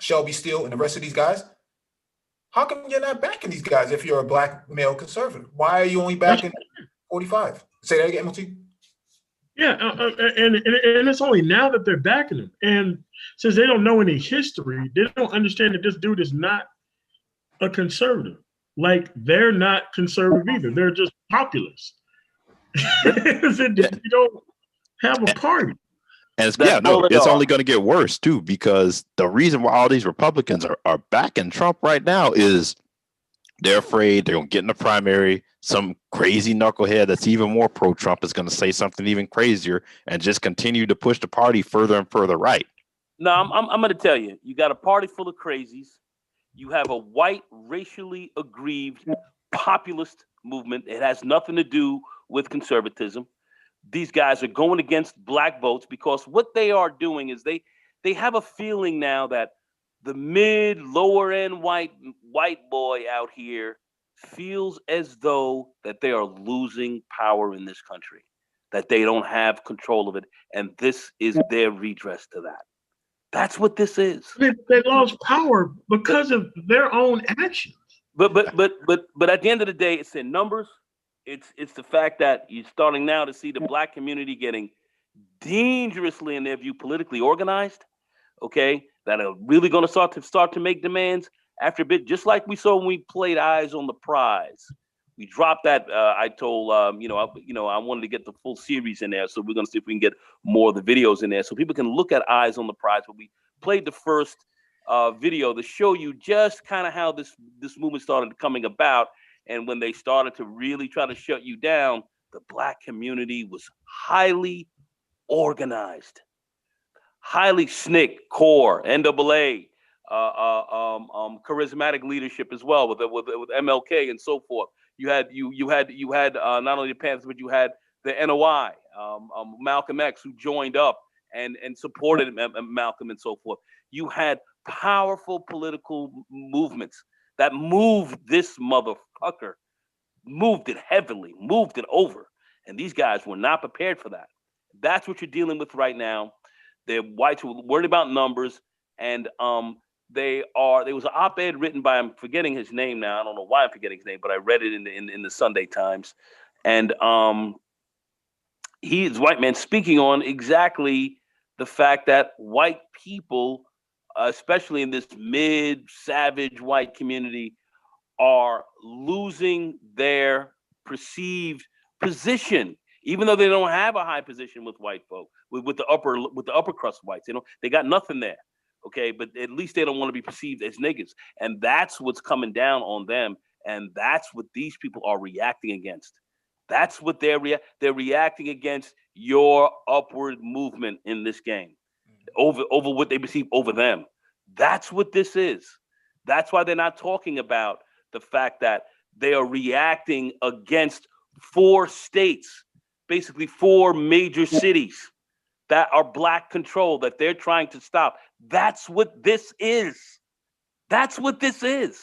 Shelby Steele and the rest of these guys. How come you're not backing these guys if you're a black male conservative? Why are you only backing 45? Say that again, MLT. Yeah, and it's only now that they're backing him. And since they don't know any history, they don't understand that this dude is not a conservative. Like, they're not conservative either. They're just populist. You don't have a party. And it's only going to get worse too, because the reason why all these Republicans are backing Trump right now is they're afraid they're going to get in the primary. Some crazy knucklehead that's even more pro-Trump is going to say something even crazier and just continue to push the party further and further right. No, I'm going to tell you, you got a party full of crazies. You have a white, racially aggrieved populist movement. It has nothing to do with conservatism. These guys are going against black votes because what they are doing is they have a feeling now that the lower end white boy out here feels as though that they are losing power in this country, that they don't have control of it, and this is their redress to that. That's what this is. They lost power because of their own actions. But at the end of the day, it's in numbers. It's the fact that you're starting now to see the black community getting dangerously, in their view, politically organized. Okay, that are really going to start to make demands after a bit, just like we saw when we played Eyes on the Prize. We dropped that. I told I wanted to get the full series in there, so we're going to see if we can get more of the videos in there, so people can look at Eyes on the Prize. But we played the first video to show you just kind of how this movement started coming about. And when they started to really try to shut you down, the black community was highly organized, highly SNCC, CORE, NAA, charismatic leadership as well with MLK and so forth. You had not only the Panthers, but you had the NOI, Malcolm X, who joined up and supported Malcolm and so forth. You had powerful political movements that moved this motherfucker, moved it heavily, moved it over. And these guys were not prepared for that. That's what you're dealing with right now. They're whites who are worried about numbers. And there was an op-ed written by, I'm forgetting his name now. I don't know why I'm forgetting his name, but I read it in the Sunday Times. And he is a white man speaking on exactly the fact that white people, especially in this mid-savage white community, are losing their perceived position, even though they don't have a high position with white folk, with the upper crust whites. They got nothing there. Okay, but at least they don't want to be perceived as niggas, and that's what's coming down on them, and that's what these people are reacting against. That's what they're reacting against, your upward movement in this game, over what they perceive over them. That's what this is. That's why they're not talking about the fact that they are reacting against 4 states, basically 4 major cities that are black controlled, that they're trying to stop. That's what this is. That's what this is.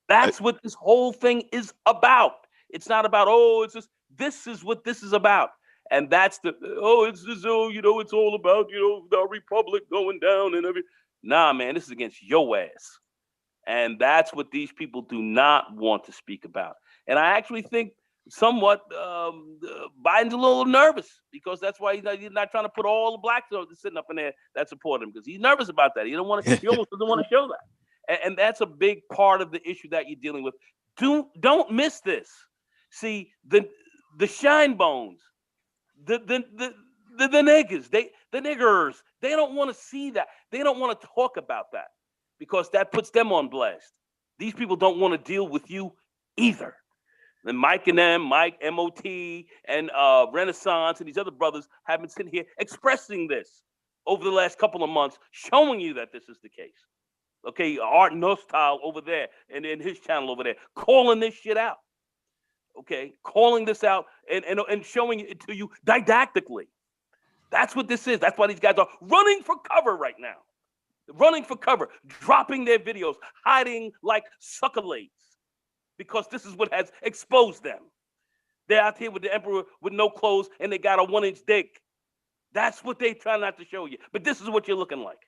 That's what this whole thing is about. It's not about, it's just, this is what this is about. And that's it's as though, it's all about, the republic going down and everything. Nah, man, this is against your ass. And that's what these people do not want to speak about. And I actually think somewhat Biden's a little nervous because that's why he's not trying to put all the blacks sitting up in there that support him, because he's nervous about that. He almost doesn't want to show that. And that's a big part of the issue that you're dealing with. Don't miss this. See, the shine bones, the niggas, the niggers, they don't want to see that. They don't want to talk about that because that puts them on blast. These people don't want to deal with you either. And Mike, MOT, and Renaissance, and these other brothers have been sitting here expressing this over the last couple of months, showing you that this is the case. Okay, Art Nostal over there and in his channel over there, calling this shit out. Okay, calling this out and showing it to you didactically. That's what this is. That's why these guys are running for cover right now. Running for cover, dropping their videos, hiding like succulades, because this is what has exposed them. They're out here with the emperor with no clothes and they got a 1-inch dick. That's what they try not to show you. But this is what you're looking like.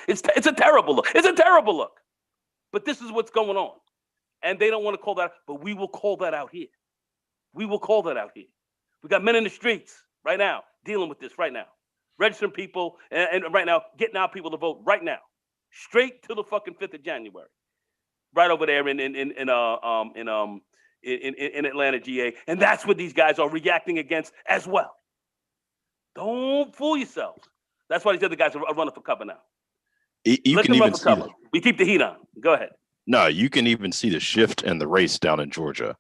It's a terrible look. It's a terrible look. But this is what's going on. And they don't want to call that, but we will call that out here. We will call that out here. We got men in the streets right now dealing with this right now. Registering people and right now getting our people to vote right now. Straight to the fucking 5th of January. Right over there in Atlanta, GA. And that's what these guys are reacting against as well. Don't fool yourselves. That's why these other guys are running for cover now. You can even see we keep the heat on. Go ahead. No, you can even see the shift in the race down in Georgia,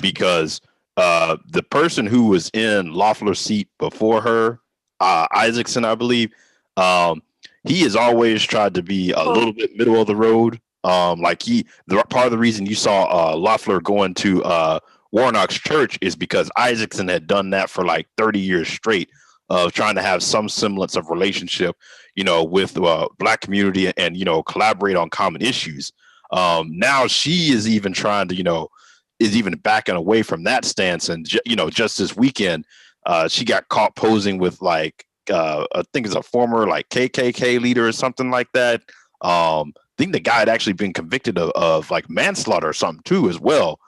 because the person who was in Loeffler's seat before her, Isaacson, I believe, he has always tried to be a little bit middle of the road. Part of the reason you saw Loeffler going to Warnock's church is because Isaacson had done that for like 30 years straight, of trying to have some semblance of relationship, with the Black community and, collaborate on common issues. Now she is even trying to, is even backing away from that stance. And, just this weekend, she got caught posing with I think it's a former KKK leader or something like that. I think the guy had actually been convicted of manslaughter or something too as well.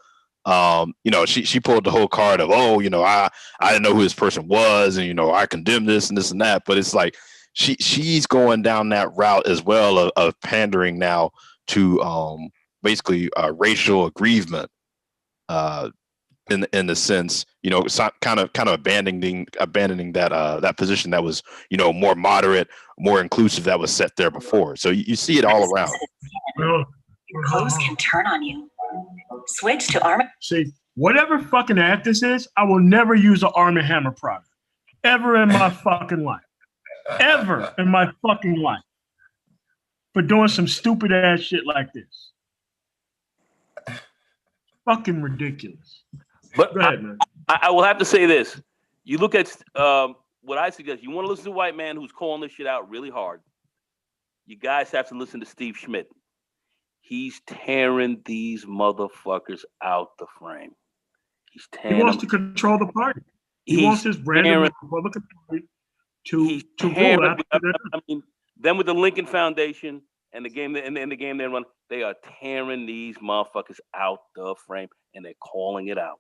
She pulled the whole card of, I didn't know who this person was, and I condemn this and this and that. But it's like she's going down that route as well of pandering now to basically racial aggrievement, in the sense, kind of abandoning that position that was more moderate, more inclusive, that was set there before. So you see it all around. Clothes can turn on you. Switch to Arm. See, whatever fucking ad this is, I will never use an Arm & Hammer product. Ever in my fucking life. Ever in my fucking life. For doing some stupid ass shit like this. Fucking ridiculous. But go ahead, man. I will have to say this. You look at what I suggest. You want to listen to a white man who's calling this shit out really hard. You guys have to listen to Steve Schmidt. He's tearing these motherfuckers out the frame. He's tearing. He wants to control the party. He wants his brand of Republican Party to rule after that. I mean, them with the Lincoln Foundation and the game and the game they run, they are tearing these motherfuckers out the frame, and they're calling it out.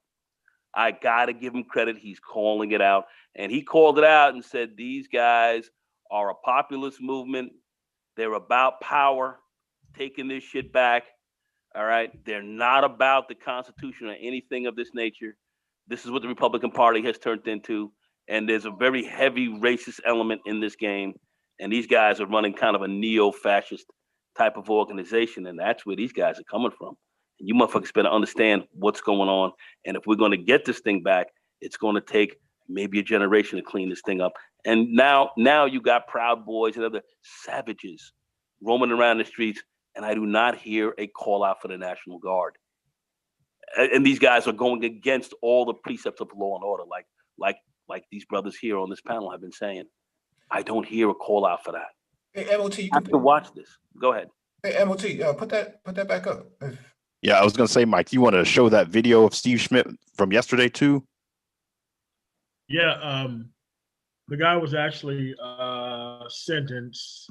I gotta give him credit. He's calling it out, and he called it out and said these guys are a populist movement. They're about power. Taking this shit back. All right. They're not about the Constitution or anything of this nature. This is what the Republican Party has turned into. And there's a very heavy racist element in this game. And these guys are running kind of a neo-fascist type of organization. And that's where these guys are coming from. And you motherfuckers better understand what's going on. And if we're going to get this thing back, it's going to take maybe a generation to clean this thing up. And now you got Proud Boys and other savages roaming around the streets. And I do not hear a call out for the National Guard. And these guys are going against all the precepts of law and order, like these brothers here on this panel have been saying. I don't hear a call out for that. Hey, MOT, you have to watch this. Go ahead. Hey, MOT, put that back up. Yeah, I was gonna say, Mike, you want to show that video of Steve Schmidt from yesterday too? Yeah, the guy was actually sentenced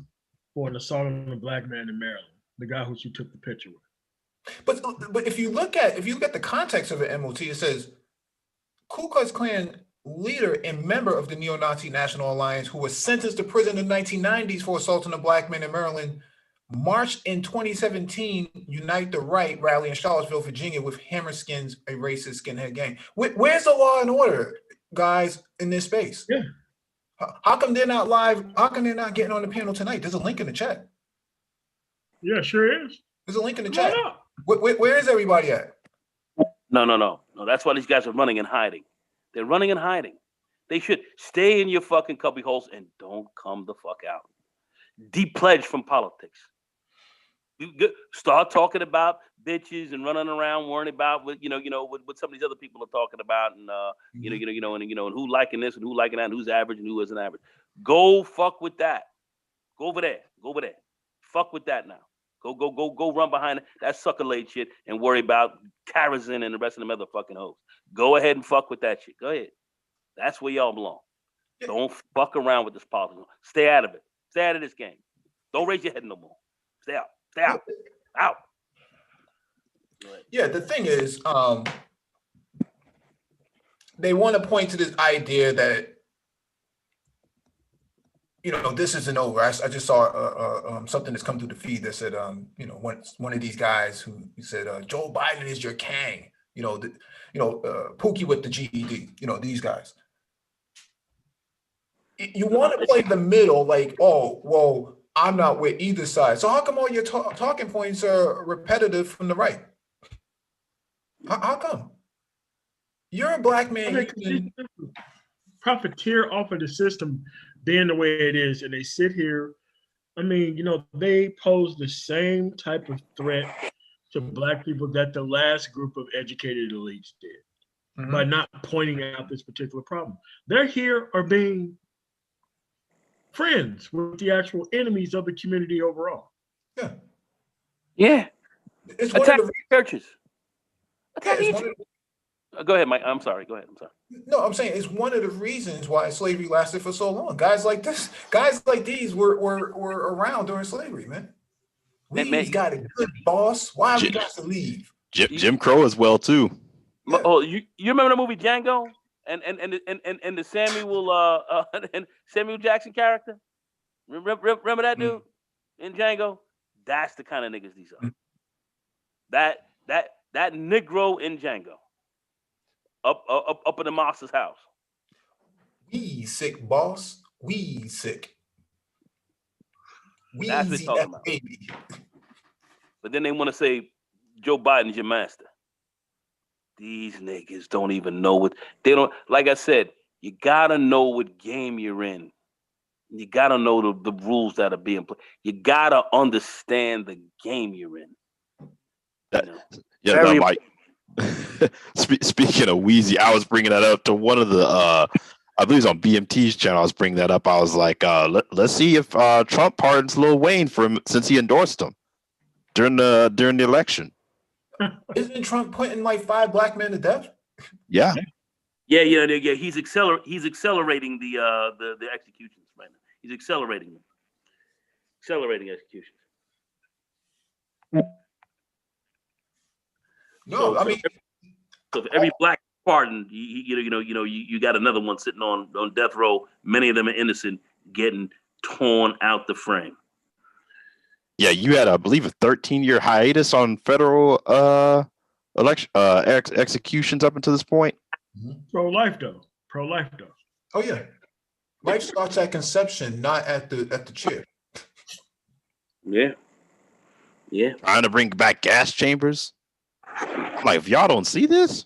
for an assault on a black man in Maryland. The guy who she took the picture with. But if you look at the context of the MOT, it says Ku Klux Klan leader and member of the Neo-Nazi National Alliance who was sentenced to prison in the 1990s for assaulting a black man in Maryland marched in 2017 Unite the Right rally in Charlottesville, Virginia with Hammerskins, a racist skinhead gang. Where's the law and order, guys, in this space? Yeah. How come they're not live? How come they're not getting on the panel tonight? There's a link in the chat. Yeah, sure is. There's a link in the Come chat. on up. Where is everybody at? No. That's why these guys are running and hiding. They're running and hiding. They should stay in your fucking cubby holes and don't come the fuck out. Depledge from politics. Start talking about bitches and running around worrying about what what some of these other people are talking about, and and who liking this and who liking that and who's average and who isn't average. Go fuck with that. Go over there. Fuck with that now. Go run behind that sucker laid shit and worry about Karazin and the rest of them motherfucking hoes. Go ahead and fuck with that shit. Go ahead. That's where y'all belong. Don't fuck around with this politics. Stay out of it. Stay out of this game. Don't raise your head no more. Stay out. Stay out. Out. Yeah, the thing is, they want to point to this idea that this isn't over. I just saw something that's come through the feed that said, one of these guys who said, Joe Biden is your Kang. Pookie with the GED. These guys. You want to play the middle, like, oh, well, I'm not with either side. So how come all your talking points are repetitive from the right? How come? You're a black man. Profiteer off of the system being the way it is, and they sit here. I mean, they pose the same type of threat to black people that the last group of educated elites did by not pointing out this particular problem. They're here are being friends with the actual enemies of the community overall. Yeah. It's one attack of the churches. Go ahead, Mike. I'm sorry. Go ahead. I'm sorry. No, I'm saying it's one of the reasons why slavery lasted for so long. Guys like these were around during slavery, man. We got a good boss. Why we got to leave? Jim Crow as well too. Yeah. Oh, you remember the movie Django and the Samuel and Samuel Jackson character? Remember that dude in Django? That's the kind of niggas these are. That Negro in Django. Up in the master's house. We sick, boss. We sick. We That's what they're talking about. baby. But then they want to say Joe Biden's your master. These niggas don't even know what they don't. Like I said, you gotta know what game you're in. You gotta know the rules that are being played. You gotta understand the game you're in. Mike. Speaking of Wheezy, I was bringing that up to one of the I believe it's on BMT's channel. I was bringing that up. I was like, let's see if Trump pardons Lil Wayne since he endorsed him during the election. Isn't Trump putting like 5 black men to death? Yeah. He's accelerating the executions right now. He's accelerating them. Accelerating executions. No, so if every black pardon, you got another one sitting on death row. Many of them are innocent, getting torn out the frame. Yeah, you had, I believe, a 13-year hiatus on federal election executions up until this point. Pro-life though. Oh yeah, life starts at conception, not at the chair. Yeah. Trying to bring back gas chambers. I'm like, if y'all don't see this.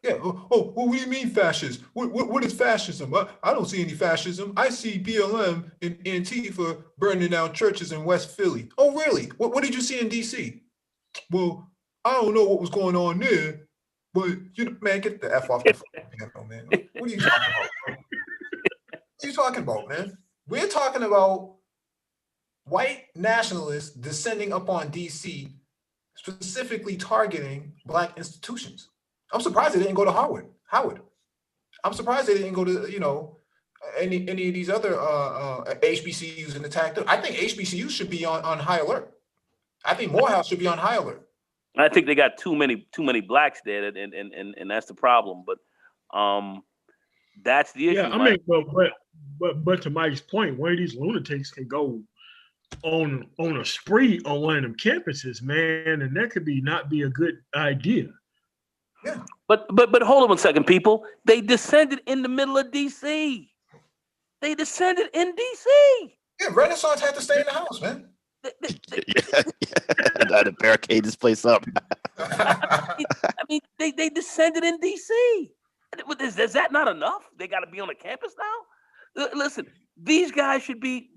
Yeah. Oh, what do you mean fascist? What is fascism? I don't see any fascism. I see BLM and Antifa burning down churches in West Philly. Oh, really? What did you see in DC? Well, I don't know what was going on there, but man, get the F off the phone, man. What are you talking about? What are you talking about, man? We're talking about white nationalists descending upon DC, specifically targeting black institutions. I'm surprised they didn't go to Howard. I'm surprised they didn't go to, any of these other HBCUs and attack them. I think HBCUs should be on high alert. I think Morehouse should be on high alert. I think they got too many blacks there, and that's the problem. But that's the issue. Yeah, I mean, but to Mike's point, one of these lunatics can go on a spree on one of them campuses, man, and that could not be a good idea. Yeah. But hold on 1 second, people. They descended in the middle of DC. They descended in DC. Yeah, Renaissance had to stay in the house, man. I had to barricade this place up. I mean, they descended in DC. Is that not enough? They got to be on the campus now? Listen, these guys should be,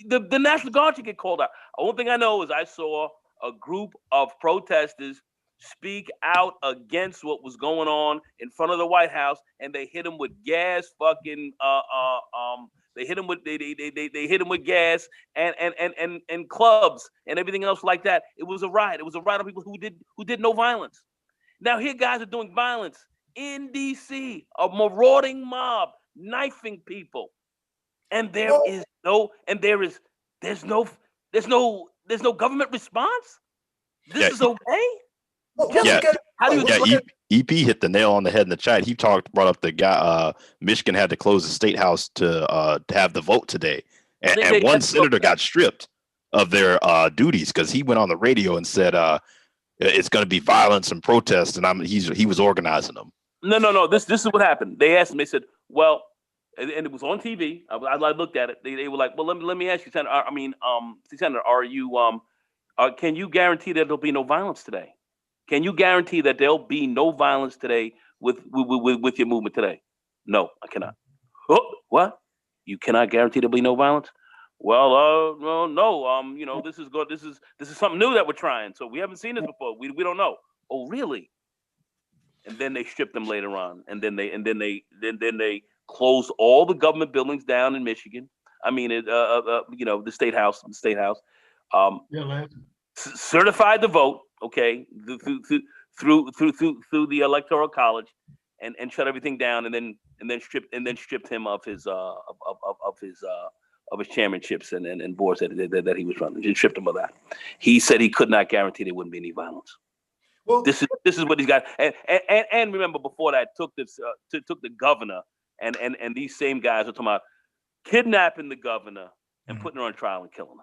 the National Guard should get called out. One thing I know is I saw a group of protesters speak out against what was going on in front of the White House, and they hit them with gas fucking they hit them with gas and clubs and everything else like that. It was a riot. It was a riot of people who did no violence. Now here guys are doing violence in DC, a marauding mob knifing people. And there's no government response. This is okay. How do you EP hit the nail on the head in the chat. He brought up the guy. Michigan had to close the state house to have the vote today, and one senator got stripped of their duties because he went on the radio and said it's going to be violence and protest, and he was organizing them. No. This is what happened. They asked him. They said, well, and it was on TV. I looked at it. They were like, well, let me ask you, Senator. Senator, are you can you guarantee that there'll be no violence today? Can you guarantee that there'll be no violence today with your movement today? No, I cannot. Oh, what? You cannot guarantee there'll be no violence? Well, no. This is good. This is something new that we're trying. So we haven't seen this before. We don't know. Oh, really? And then they stripped them later on, and then they closed all the government buildings down in Michigan. I mean, the state house. Certified the vote. Okay, through the Electoral College, and shut everything down, and then stripped him of his chairmanships and boards that he was running. Just stripped him of that. He said he could not guarantee there wouldn't be any violence. Well, this is what he's got. And remember, before that, took the governor, and these same guys are talking about kidnapping the governor and putting her on trial and killing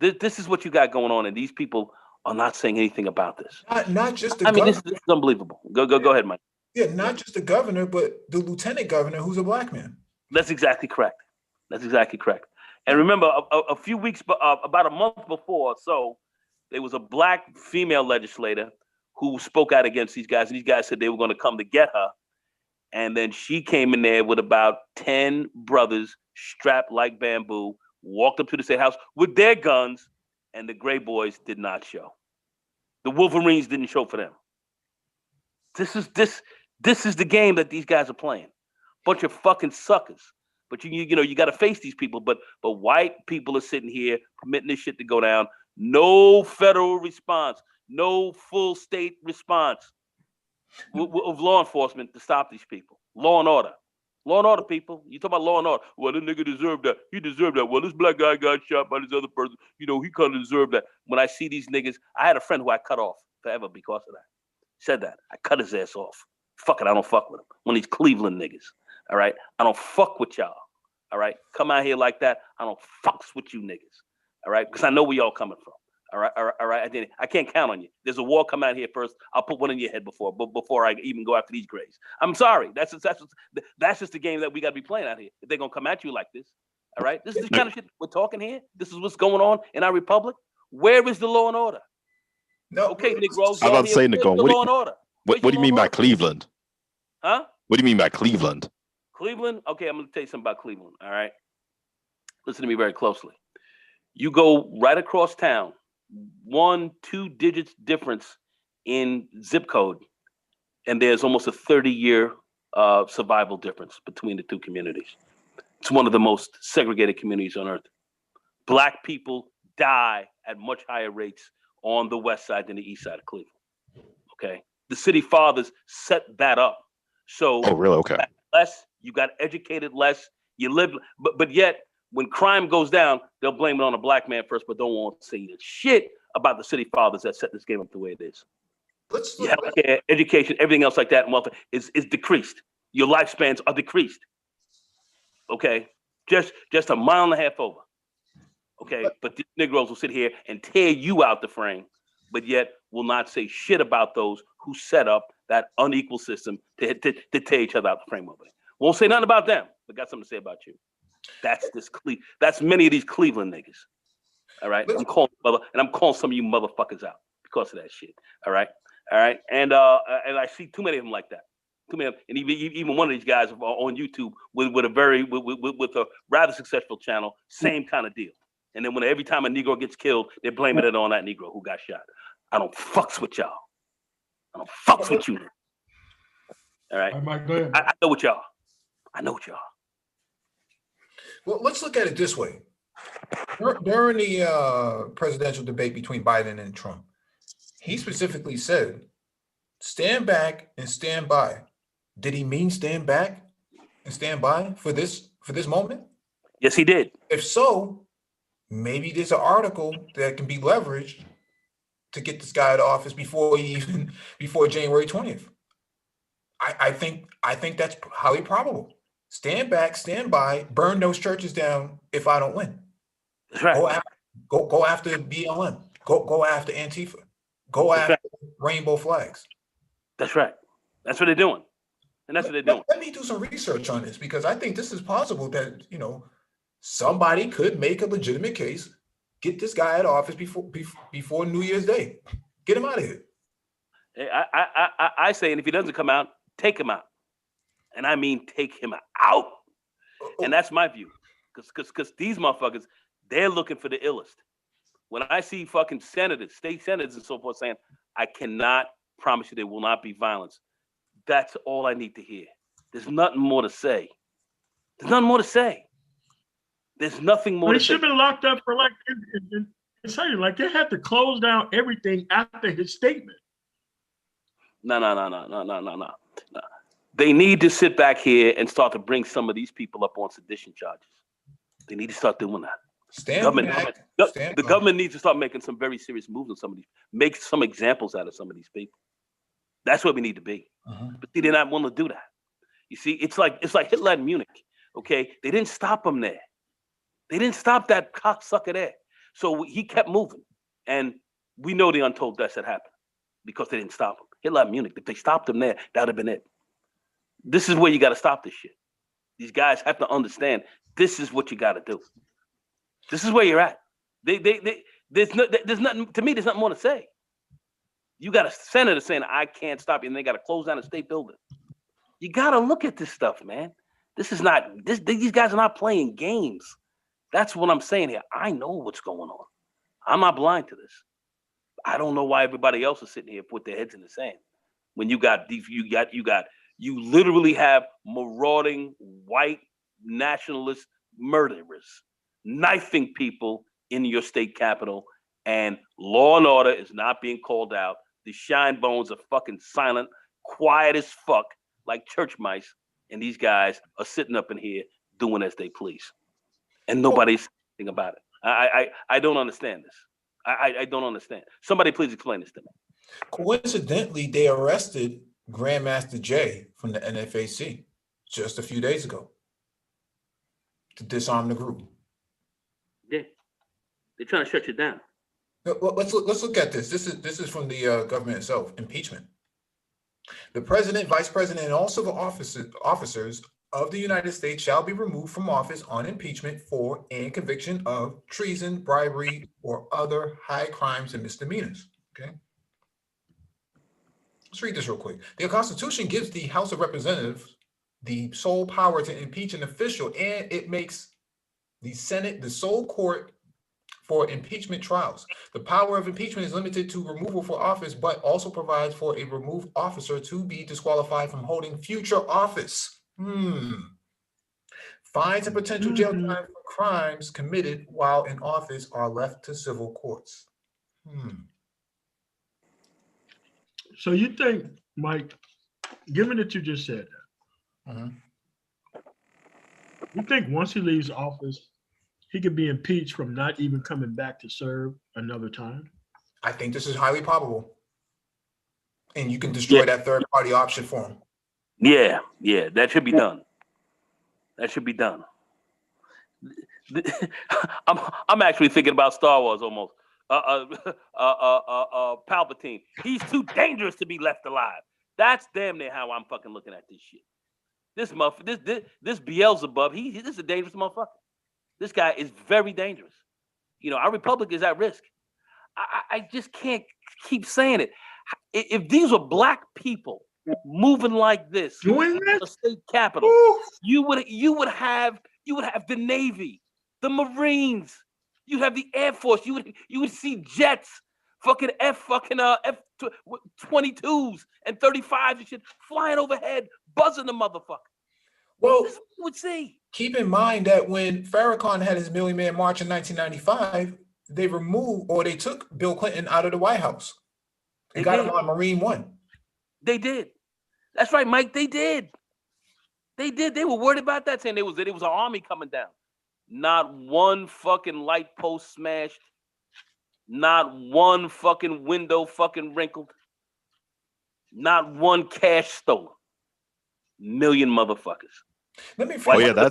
her. This is what you got going on, and these people are not saying anything about this. Not just the governor. This is unbelievable. Go ahead, Mike. Yeah, not just the governor, but the lieutenant governor, who's a black man. That's exactly correct. And remember, a few weeks, about a month before, so there was a black female legislator who spoke out against these guys, and these guys said they were going to come to get her. And then she came in there with about 10 brothers strapped like bamboo, walked up to the state house with their guns, and the Gray Boys did not show. The Wolverines didn't show for them. This is the game that these guys are playing. Bunch of fucking suckers. But you got to face these people. But white people are sitting here permitting this shit to go down. No federal response. No full state response of law enforcement to stop these people. Law and order. Law and order, people. You talk about law and order. Well, this nigga deserved that. He deserved that. Well, this black guy got shot by this other person. He kind of deserved that. When I see these niggas, I had a friend who I cut off forever because of that. Said that. I cut his ass off. Fuck it. I don't fuck with him. One of these Cleveland niggas. All right? I don't fuck with y'all. All right? Come out here like that. I don't fucks with you niggas. All right? Because I know where y'all coming from. All right. I can't count on you. There's a war coming out here first. I'll put one in your head before I even go after these grays. I'm sorry. That's just the game that we got to be playing out here. If they're gonna come at you like this, all right. This is the kind of shit we're talking here. This is what's going on in our republic. Where is the law and order? No. Okay, Negroes. I'm about to say, Nicole. Law and order. What do you mean by Cleveland? Huh? What do you mean by Cleveland? Cleveland. Okay, I'm gonna tell you something about Cleveland. All right. Listen to me very closely. You go right across town. 1-2 digits difference in zip code, and there's almost a 30-year survival difference between the two communities. It's one of the most segregated communities on earth. Black people die at much higher rates on the west side than the east side of Cleveland. Okay, the city fathers set that up. So, oh, really? Okay. less, you got educated less, you live, but yet when crime goes down, they'll blame it on a black man first, but don't want to say the shit about the city fathers that set this game up the way it is. Your healthcare, education, everything else like that, and welfare is decreased. Your lifespans are decreased. Okay, just a mile and a half over. Okay, but these Negroes will sit here and tear you out the frame, but yet will not say shit about those who set up that unequal system to tear each other out the frame over it. Won't say nothing about them, but got something to say about you. That's many of these Cleveland niggas. All right, I'm calling some of you motherfuckers out because of that shit. All right, and I see too many of them like that. Too many, and even one of these guys on YouTube with a rather successful channel, same kind of deal. And then every time a Negro gets killed, they're blaming it on that Negro who got shot. I don't fucks with y'all. I don't fucks with you. All right, Mike, go ahead. I know what y'all. I know what y'all. Well, let's look at it this way. During the presidential debate between Biden and Trump, he specifically said, stand back and stand by. Did he mean stand back and stand by for this moment? Yes, he did. If so, maybe there's an article that can be leveraged to get this guy out of office before January 20th. I think that's highly probable. Stand back, stand by, burn those churches down if I don't win. That's right. Go after BLM. Go after Antifa. Go after rainbow flags. That's right. That's what they're doing. And that's what they're doing. Let me do some research on this because I think this is possible that, somebody could make a legitimate case, get this guy out of office before New Year's Day. Get him out of here. I say, and if he doesn't come out, take him out. And I mean take him out. And that's my view. Because these motherfuckers, they're looking for the illest. When I see fucking senators, state senators and so forth saying, I cannot promise you there will not be violence. That's all I need to hear. There's nothing more to say. There's nothing more to say. There's nothing more to say. He should have been locked up for like they had to close down everything after his statement. No. They need to sit back here and start to bring some of these people up on sedition charges. They need to start doing that. The government needs to start making some very serious moves on some of these. Make some examples out of some of these people. That's where we need to be. But see, they're not willing to do that. You see, it's like Hitler in Munich. Okay, they didn't stop him there. They didn't stop that cocksucker there. So he kept moving, and we know the untold deaths that happened because they didn't stop him. Hitler in Munich. If they stopped him there, that would have been it. This is where you got to stop this shit. These guys have to understand this is what you got to do. This is where you're at. There's nothing to me. There's nothing more to say. You got a senator saying I can't stop you, and they got to close down a state building. You got to look at this stuff, man. This is not. These guys are not playing games. That's what I'm saying here. I know what's going on. I'm not blind to this. I don't know why everybody else is sitting here with their heads in the sand. When you literally have marauding white nationalist murderers knifing people in your state capital, and law and order is not being called out. The shine bones are fucking silent, quiet as fuck, like church mice, and these guys are sitting up in here doing as they please, and nobody's thinking about it. I don't understand this. I don't understand. Somebody please explain this to me. Coincidentally, they arrested Grandmaster Jay from the NFAC just a few days ago to disarm the group. Yeah, they're trying to shut you down. Well, let's look at this. This is from the government itself. Impeachment. The president, vice president, and all civil officers of the United States shall be removed from office on impeachment for and conviction of treason, bribery, or other high crimes and misdemeanors. Okay. Let's read this real quick. The Constitution gives the House of Representatives the sole power to impeach an official, and it makes the Senate the sole court for impeachment trials. The power of impeachment is limited to removal from office, but also provides for a removed officer to be disqualified from holding future office. Fines and potential jail time for crimes committed while in office are left to civil courts. So you think, Mike, given that you just said that, You think once he leaves office, he could be impeached from not even coming back to serve another time? I think this is highly probable. And you can Yeah, destroy that third party option for him. yeah, yeah. That should be done. That should be done. I'm actually thinking about Star Wars almost. Palpatine. He's too dangerous to be left alive. That's damn near how I'm fucking looking at this shit. This Beelzebub, this is a dangerous motherfucker. This guy is very dangerous. You know, our republic is at risk. I just can't keep saying it. If these were black people moving like this Doing in this? the state capitol, Ooh. you would have the Navy, the Marines, you have the Air Force, you would see jets, F-22s and 35s and shit flying overhead, buzzing the motherfucker. Well, This is what you would see. keep in mind that when Farrakhan had his Million Man March in 1995, they took Bill Clinton out of the White House. They got him on Marine One. They did. That's right, Mike. They did. They did. They were worried about that, saying it was an army coming down. Not one fucking light post smashed. Not one fucking window fucking wrinkled. Not one cash stolen. Million motherfuckers. Let me Oh yeah,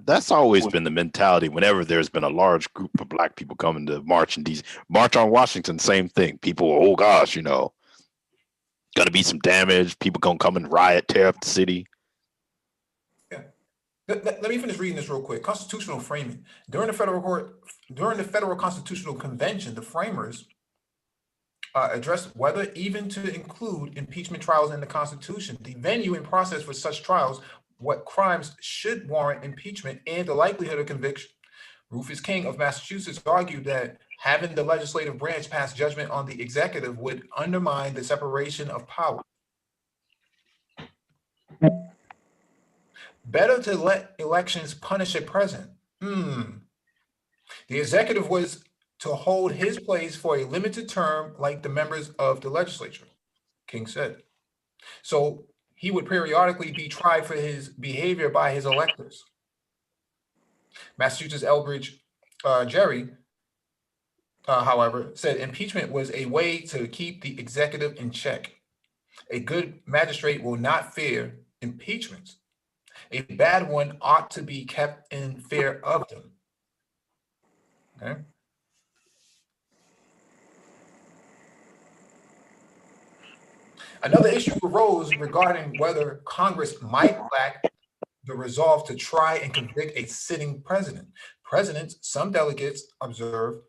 that's always been the mentality. Whenever there's been a large group of black people coming to march in DC, March on Washington, same thing. People, oh gosh, you know, gonna be some damage. People gonna come and riot, tear up the city. Yeah. Let me finish reading this real quick. Constitutional framing. During the Federal Constitutional Convention, the framers addressed whether even to include impeachment trials in the Constitution, the venue and process for such trials, what crimes should warrant impeachment, and the likelihood of conviction. Rufus King of Massachusetts argued that having the legislative branch pass judgment on the executive would undermine the separation of power. Better to let elections punish a president. The executive was to hold his place for a limited term like the members of the legislature, King said. So he would periodically be tried for his behavior by his electors. Massachusetts Elbridge Gerry, however, said impeachment was a way to keep the executive in check. A good magistrate will not fear impeachments. A bad one ought to be kept in fear of them. Okay. Another issue arose regarding whether Congress might lack the resolve to try and convict a sitting president. Presidents, some delegates observed,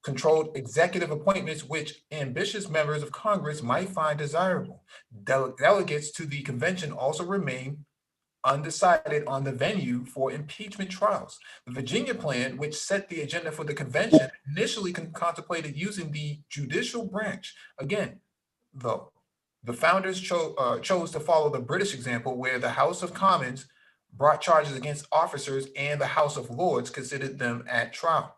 controlled executive appointments which ambitious members of Congress might find desirable. Delegates to the convention also remain undecided on the venue for impeachment trials. The Virginia plan, which set the agenda for the convention, initially contemplated using the judicial branch. Again, though, the founders chose to follow the British example, where the House of Commons brought charges against officers and the House of Lords considered them at trial.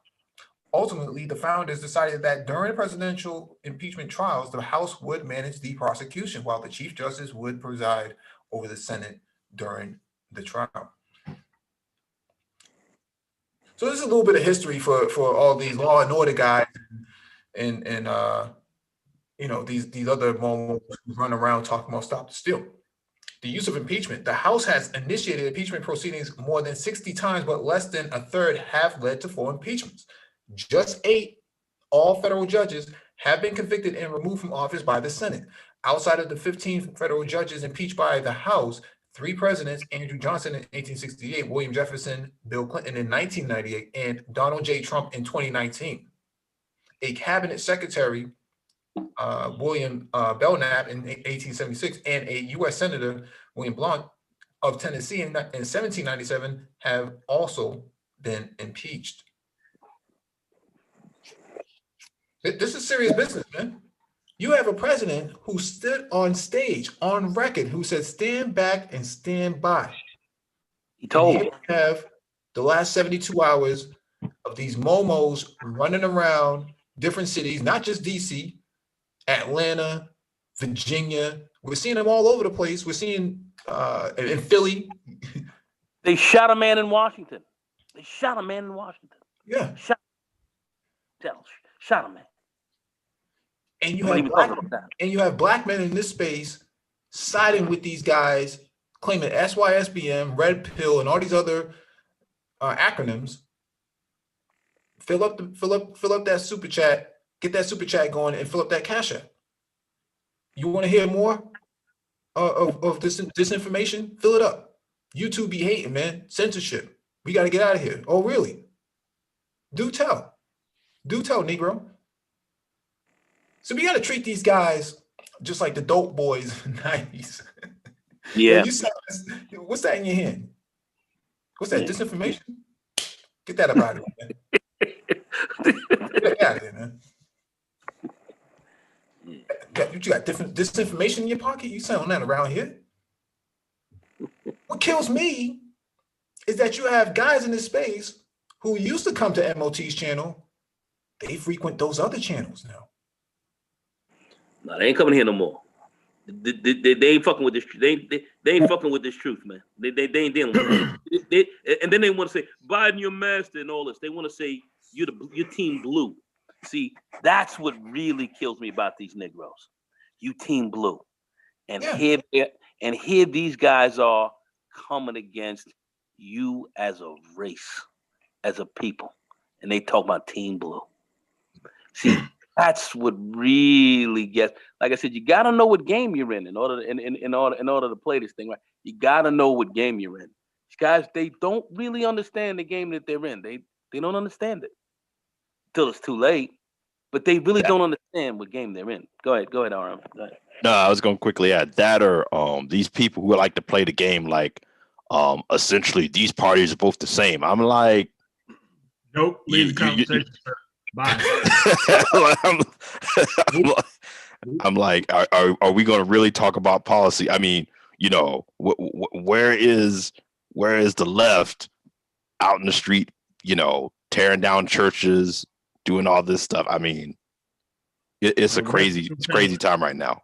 Ultimately, the founders decided that during presidential impeachment trials, the House would manage the prosecution while the Chief Justice would preside over the Senate during the trial. So this is a little bit of history for all these law and order guys and you know, these other moments who run around talking about stop the steal. The use of impeachment. The House has initiated impeachment proceedings more than 60 times, but less than a third have led to full impeachments. Just 8, all federal judges, have been convicted and removed from office by the Senate. Outside of the 15 federal judges impeached by the House, 3 presidents, Andrew Johnson in 1868, William Jefferson, Bill Clinton in 1998, and Donald J. Trump in 2019. A cabinet secretary, William Belknap in 1876, and a U.S. Senator, William Blount of Tennessee in 1797, have also been impeached. This is serious business, man. You have a president who stood on stage, on record, who said, stand back and stand by. He told me. Have the last 72 hours of these momos running around different cities, not just DC, Atlanta, Virginia. We're seeing them all over the place. We're seeing in Philly, They shot a man in Washington. Yeah. Shot a man. And you Don't have even talk about that. and you have black men in this space siding with these guys, claiming SYSBM, Red Pill, and all these other acronyms. Fill up that super chat. Get that super chat going and fill up that cash app. You want to hear more of this information? Fill it up. YouTube be hating, man. Censorship. We got to get out of here. Oh, really? Do tell, Negro. So we got to treat these guys just like the dope boys in the 90s. Yeah. What's that in your hand? What's that, disinformation? Get that up out of here, man. Get that out of here, man. You got different disinformation in your pocket? You selling that around here? What kills me is that you have guys in this space who used to come to MOT's channel. They frequent those other channels now. No, they ain't coming here no more. They ain't fucking with this. They ain't fucking with this truth, man. They ain't dealing with it. And then they want to say Biden, your master, and all this. They want to say you're team blue. See, that's what really kills me about these Negroes. You team blue, and here these guys are coming against you as a race, as a people, and they talk about team blue. See. That's what really gets. Like I said, you gotta know what game you're in order to play this thing right. You gotta know what game you're in. These guys, they don't really understand the game that they're in. They don't understand it till it's too late. But they really don't understand what game they're in. Go ahead, RM. Go ahead. No, I was going to quickly add that, or these people who like to play the game like essentially these parties are both the same. I'm like, nope. Leave the conversation. Bye. I'm like, are we going to really talk about policy? I mean, you know, where is the left out in the street, you know, tearing down churches, doing all this stuff? I mean, it's a crazy time right now.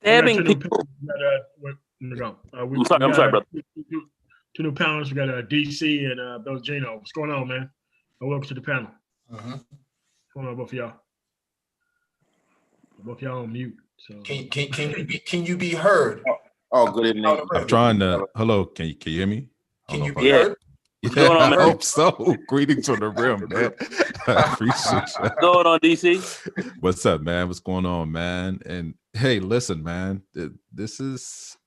Stabbing people. I'm sorry, brother. Two new panelists. We got DC and Bill Gino. What's going on, man? Welcome to the panel. What's going on, both of y'all? Both of y'all on mute. So Can you be heard? Oh, good evening. I'm trying to. Hello, can you hear me? Can you be heard? Yeah, I hope so. Greetings from the rim, man. I appreciate you. What's going on, DC? What's up, man? What's going on, man? And hey, listen, man. This is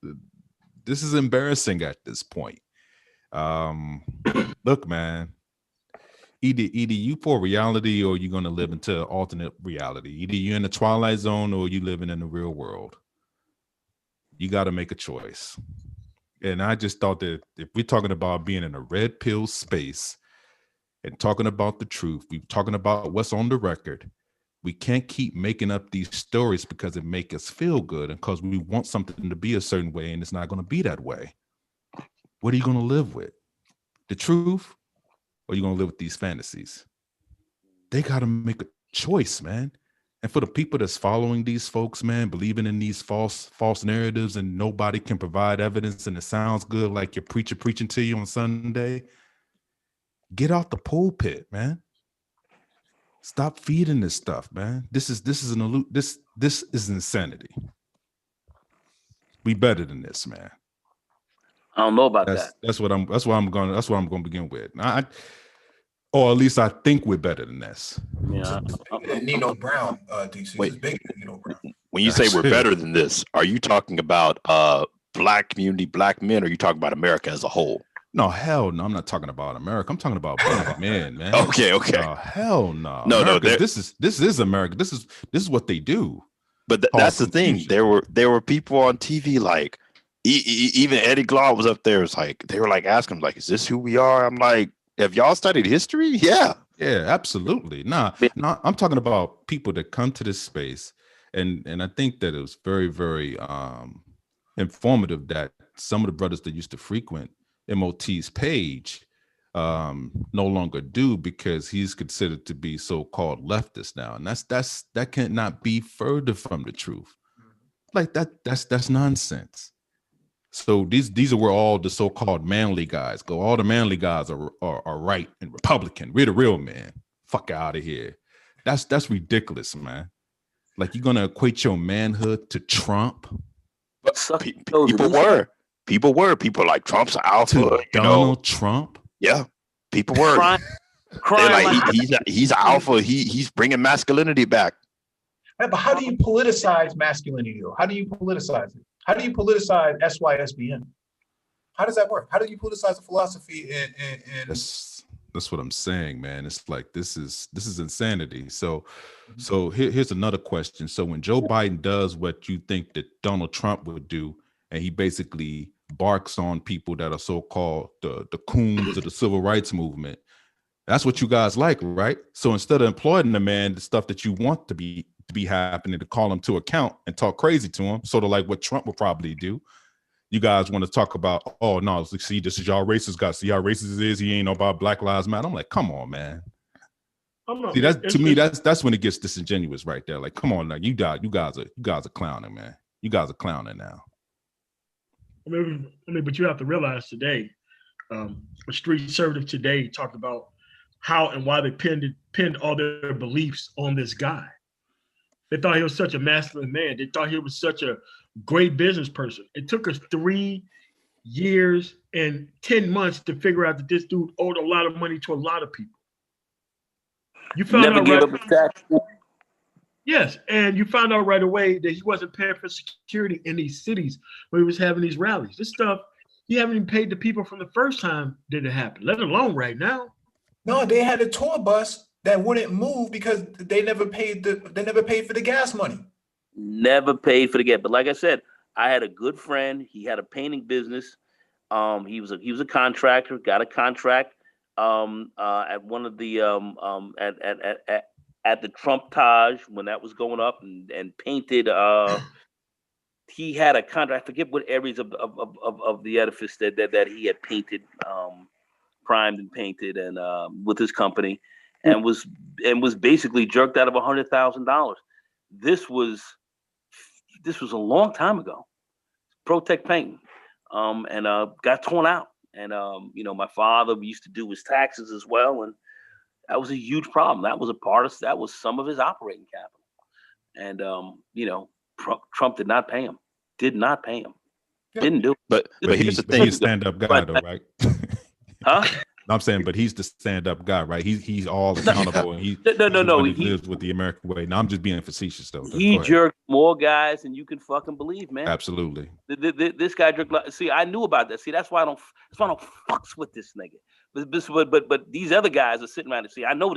embarrassing at this point. Look, man. Either you for reality or you're gonna live into alternate reality. Either you're in the Twilight Zone or you living in the real world. You got to make a choice. And I just thought that if we're talking about being in a red pill space and talking about the truth, we're talking about what's on the record. We can't keep making up these stories because it makes us feel good and because we want something to be a certain way and it's not going to be that way. What are you going to live with? The truth? Or are you going to live with these fantasies? They got to make a choice, man. And for the people that's following these folks, man, believing in these false narratives and nobody can provide evidence and it sounds good like your preacher preaching to you on Sunday, get out the pulpit, man. Stop feeding this stuff, man. This is insanity. We better than this, man. I don't know about that. That's what I'm going to begin with. Or at least I think we're better than this. Yeah. Nino Brown, DC. Wait. Is bigger than Nino Brown. When you say we're better than this, are you talking about black community, black men, or are you talking about America as a whole? No, hell no. I'm not talking about America. I'm talking about black men, man. Okay. No, hell no. No, America, no. This is America. This is what they do. But that's the thing. There were people on TV like even Eddie Glaude was up there. It's like they were like asking him like, "Is this who we are?" I'm like, "Have y'all studied history?" Yeah, absolutely. Nah, I'm talking about people that come to this space, and I think that it was very, very informative that some of the brothers that used to frequent MOT's page no longer do because he's considered to be so-called leftist now, and that cannot be further from the truth. Like that's nonsense. So these are where all the so-called manly guys go. All the manly guys are right and Republican. We're the real men. Fuck out of here. That's ridiculous, man. Like you're gonna equate your manhood to Trump? But people were like Trump's alpha. To Donald Trump? Yeah, people were. They're like he's alpha. He's bringing masculinity back. But how do you politicize masculinity? Though? How do you politicize it? How do you politicize SYSBN? How does that work? How do you politicize a philosophy? That's what I'm saying, man. It's like this is insanity. So here's another question. So when Joe Biden does what you think that Donald Trump would do, and he basically barks on people that are so-called the coons of the civil rights movement, that's what you guys like, right? So instead of employing the man, the stuff that you want to be happening, to call him to account and talk crazy to him, sort of like what Trump would probably do. You guys want to talk about, oh no, see, this is y'all racist guys. See how racist it is. He ain't know about Black Lives Matter. I'm like, come on, man. See, that's when it gets disingenuous right there. Like, come on, now you guys are clowning, man. You guys are clowning now. I mean, but you have to realize today, a street conservative today talked about how and why they pinned all their beliefs on this guy. They thought he was such a masculine man. They thought he was such a great business person. It took us 3 years and 10 months to figure out that this dude owed a lot of money to a lot of people. You found Never out gave right. up his tax. Yes, and you found out right away that he wasn't paying for security in these cities where he was having these rallies. This stuff, he haven't even paid the people from the first time that it happened, let alone right now. No, they had a tour bus that wouldn't move because they never paid for the gas money. Never paid for the gas. But like I said, I had a good friend. He had a painting business. He was a contractor. Got a contract at one of the at the Trump Taj when that was going up and painted. He had a contract. I forget what areas of the edifice that he had painted, primed and painted, and with his company, and was basically jerked out of $100,000. This was a long time ago. Protect painting, and got torn out. And my father used to do his taxes as well, and that was a huge problem. That was some of his operating capital, and Trump did not pay him. Didn't do it. But here's the thing: he's a stand-up guy, though, right? Huh? I'm saying, but he's the stand-up guy, right? He's all accountable, and he lives with the American way. Now I'm just being facetious, though. He jerked more guys than you can fucking believe, man. Absolutely. This guy jerked. See, I knew about that. See, that's why I don't fucks with this nigga. But these other guys are sitting around and see. I know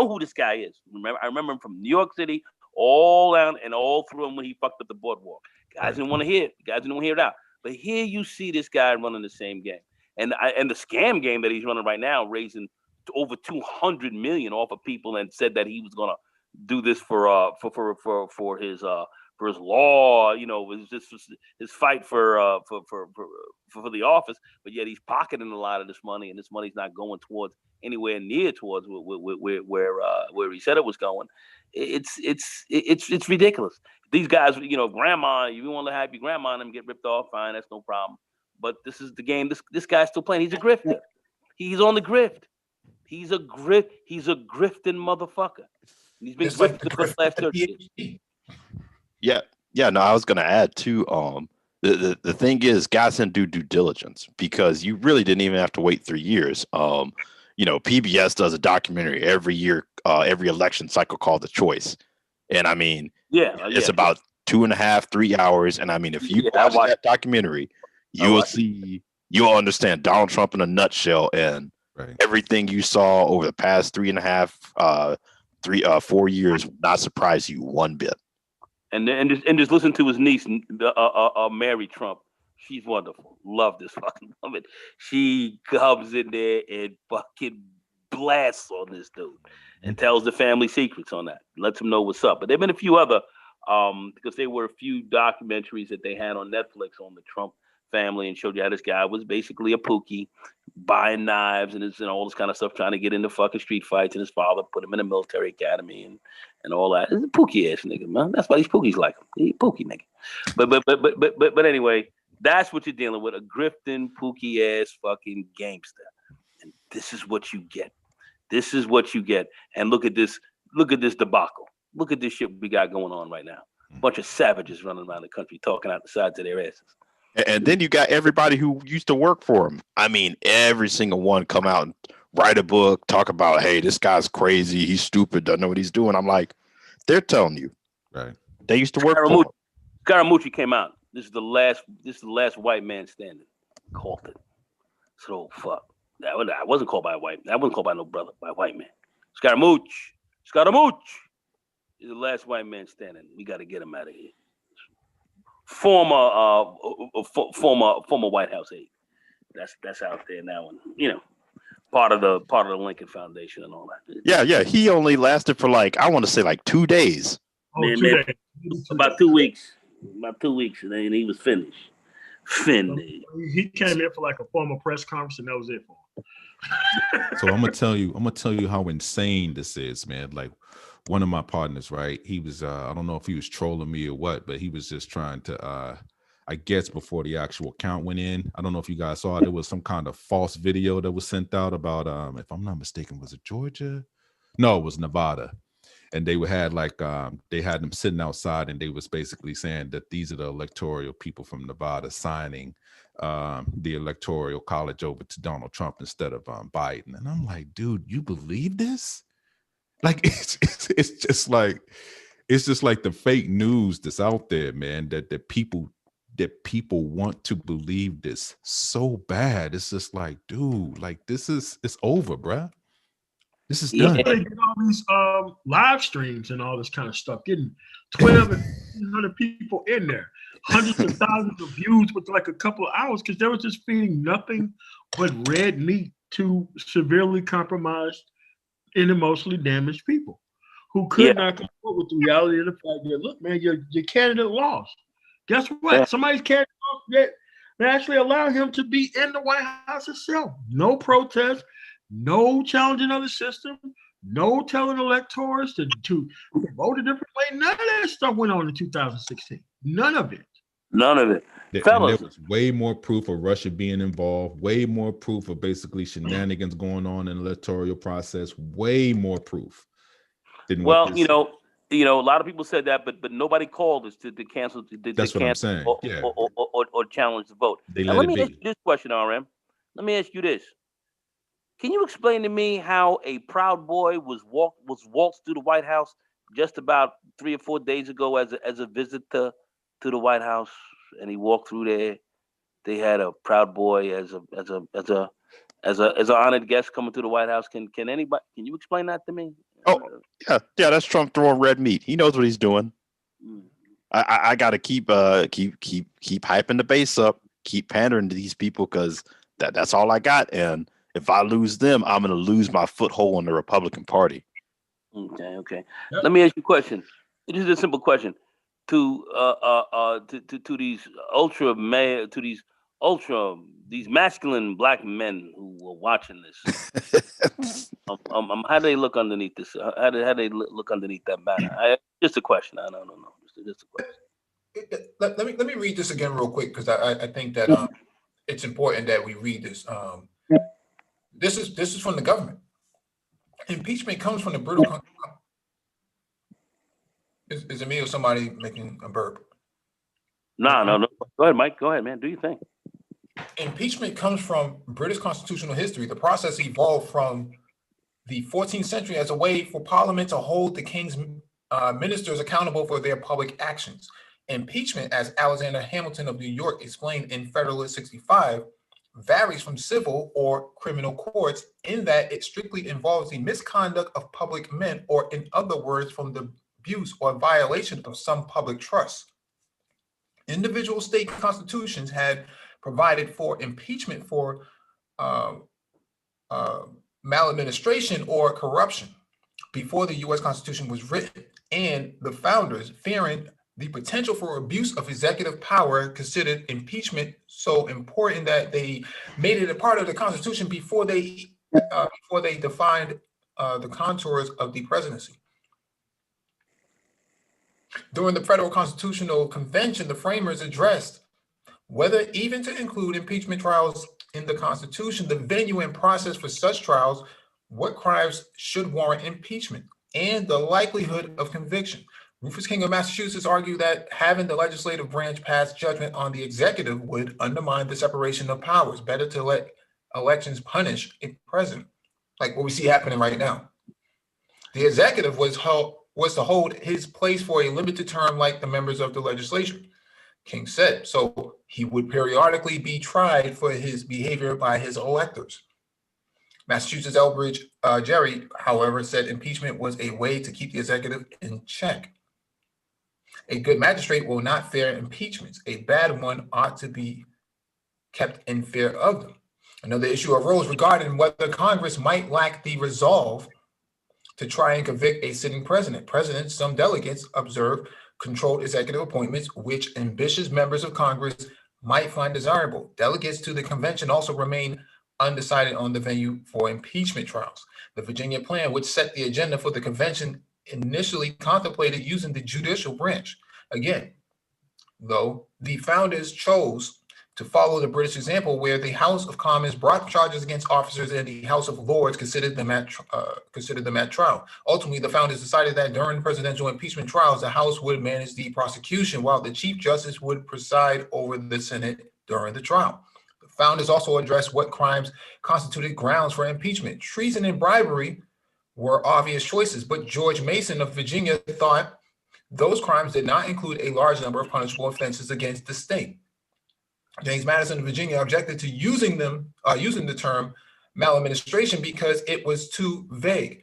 who this guy is. I remember him from New York City, all down and all through him when he fucked up the boardwalk. Guys didn't want to hear it. Guys didn't want to hear it out. But here you see this guy running the same game. And the scam game that he's running right now, raising over $200 million off of people, and said that he was gonna do this for his law, his fight for the office. But yet he's pocketing a lot of this money, and this money's not going towards anywhere near towards where he said it was going. It's ridiculous. These guys, grandma, you want to have your grandma and them get ripped off, fine, that's no problem. But this is the game. This guy's still playing. He's a grifter. He's on the grift. He's a grifting motherfucker. He's been grifting for the last 30 years. Yeah. No, I was gonna add too. The thing is, guys didn't do due diligence because you really didn't even have to wait 3 years. PBS does a documentary every year, every election cycle called The Choice, and I mean, it's about 2.5, 3 hours, and I mean, if you watch that documentary, you'll understand Donald Trump in a nutshell, and everything you saw over the past 4 years will not surprise you one bit. And just listen to his niece, Mary Trump. She's wonderful. Love this fucking woman. She comes in there and fucking blasts on this dude and tells the family secrets on that. Lets them know what's up. But there've been a few other, because there were a few documentaries that they had on Netflix on the Trump family and showed you how this guy was basically a pookie, buying knives and all this kind of stuff, trying to get into fucking street fights, and his father put him in a military academy and all that. It's a pookie ass nigga, man. That's why these pookies like him. He pookie nigga. But anyway, That's what you're dealing with, a grifting, pookie ass fucking gangster. And this is what you get. This is what you get. And look at this debacle. Look at this shit we got going on right now. A bunch of savages running around the country talking out the sides of their asses. And then you got everybody who used to work for him. I mean, every single one come out and write a book, talk about, hey, this guy's crazy, he's stupid, doesn't know what he's doing. I'm like, they're telling you. Right. They used to work for him. Scaramucci came out. This is the last white man standing. Called it. So fuck. I wasn't called by a white. I wasn't called by no brother, by a white man. Scaramouche is the last white man standing. We got to get him out of here. Former White House aide. That's out there now, and part of the Lincoln Foundation and all that. Yeah. He only lasted for I want to say 2 days. About 2 weeks. About 2 weeks, and then he was finished. He came in for a formal press conference, and that was it for him. So I'm gonna tell you how insane this is, man. One of my partners, right? He was I don't know if he was trolling me or what, but he was just trying to I guess before the actual count went in. I don't know if you guys saw it. There was some kind of false video that was sent out about if I'm not mistaken, was it Georgia? No, it was Nevada. And they had they had them sitting outside, and they was basically saying that these are the electoral people from Nevada signing the Electoral College over to Donald Trump instead of Biden. And I'm like, dude, you believe this? It's just like the fake news that's out there, man. That people want to believe this so bad. It's just like, dude, it's over, bruh. This is done. They get all these live streams and all this kind of stuff, getting 12 and 100 people in there, hundreds of thousands of views with a couple of hours, because they were just feeding nothing but red meat to severely compromised and emotionally damaged people who could not comport with the reality of the fact that, look, man, your candidate lost. Guess what? Yeah. Somebody's candidate lost. They actually allow him to be in the White House itself. No protest. No challenging of the system, no telling electors to vote a different way. None of that stuff went on in 2016. None of it. Fellas. There was way more proof of Russia being involved, way more proof of basically shenanigans going on in the electoral process, way more proof. A lot of people said that, but nobody called us to cancel. That's what I'm saying. Or challenge the vote. Now, let me ask you this question, RM. Let me ask you this. Can you explain to me how a Proud Boy was waltzed through the White House just about 3 or 4 days ago as a visitor to the White House, and he walked through there? They had a Proud Boy as an honored guest coming to the White House. Can you explain that to me? Oh yeah, that's Trump throwing red meat. He knows what he's doing. I got to keep hyping the base up, keep pandering to these people, because that's all I got. And if I lose them, I'm going to lose my foothold in the Republican Party. Okay. Yep. Let me ask you a question. It is a simple question to these these masculine black men who were watching this. How do they look underneath this? How do they look underneath that banner? Just a question. I don't know. Just a question. Let me read this again real quick, because I think that it's important that we read this. This is from the government. Impeachment comes from the brutal. Is it me or somebody making a burp? No. Go ahead, Mike. Go ahead, man. Do your thing. Impeachment comes from British constitutional history. The process evolved from the 14th century as a way for Parliament to hold the king's ministers accountable for their public actions. Impeachment, as Alexander Hamilton of New York explained in Federalist 65, varies from civil or criminal courts in that it strictly involves the misconduct of public men, or in other words, from the abuse or violation of some public trust. Individual state constitutions had provided for impeachment for maladministration or corruption before the U.S. Constitution was written, and the founders, fearing the potential for abuse of executive power, considered impeachment so important that they made it a part of the Constitution before they defined the contours of the presidency. During the Federal Constitutional Convention, the framers addressed whether even to include impeachment trials in the Constitution, the venue and process for such trials, what crimes should warrant impeachment, and the likelihood of conviction. Rufus King of Massachusetts argued that having the legislative branch pass judgment on the executive would undermine the separation of powers. Better to let elections punish a president, like what we see happening right now. The executive was to hold his place for a limited term like the members of the legislature, King said, so he would periodically be tried for his behavior by his electors. Massachusetts Elbridge Gerry, however, said impeachment was a way to keep the executive in check. A good magistrate will not fear impeachments. A bad one ought to be kept in fear of them. Another issue arose regarding whether Congress might lack the resolve to try and convict a sitting president. Presidents, some delegates observe, controlled executive appointments, which ambitious members of Congress might find desirable. Delegates to the convention also remain undecided on the venue for impeachment trials. The Virginia plan, which set the agenda for the convention, initially contemplated using the judicial branch. Again, though, the founders chose to follow the British example, where the House of Commons brought charges against officers and the House of Lords considered them at trial. Ultimately, the founders decided that during presidential impeachment trials, the House would manage the prosecution while the Chief Justice would preside over the Senate during the trial. The founders also addressed what crimes constituted grounds for impeachment. Treason and bribery were obvious choices, but George Mason of Virginia thought those crimes did not include a large number of punishable offenses against the state. James Madison of Virginia objected to using the term maladministration because it was too vague.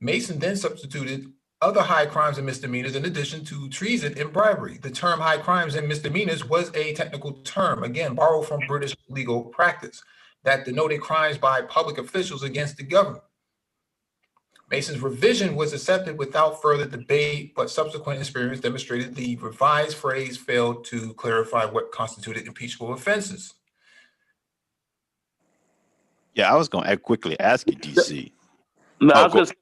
Mason then substituted other high crimes and misdemeanors in addition to treason and bribery. The term high crimes and misdemeanors was a technical term, again, borrowed from British legal practice, that denoted crimes by public officials against the government. Mason's revision was accepted without further debate, but subsequent experience demonstrated the revised phrase failed to clarify what constituted impeachable offenses. Yeah, I was going to quickly ask you, DC. No, I was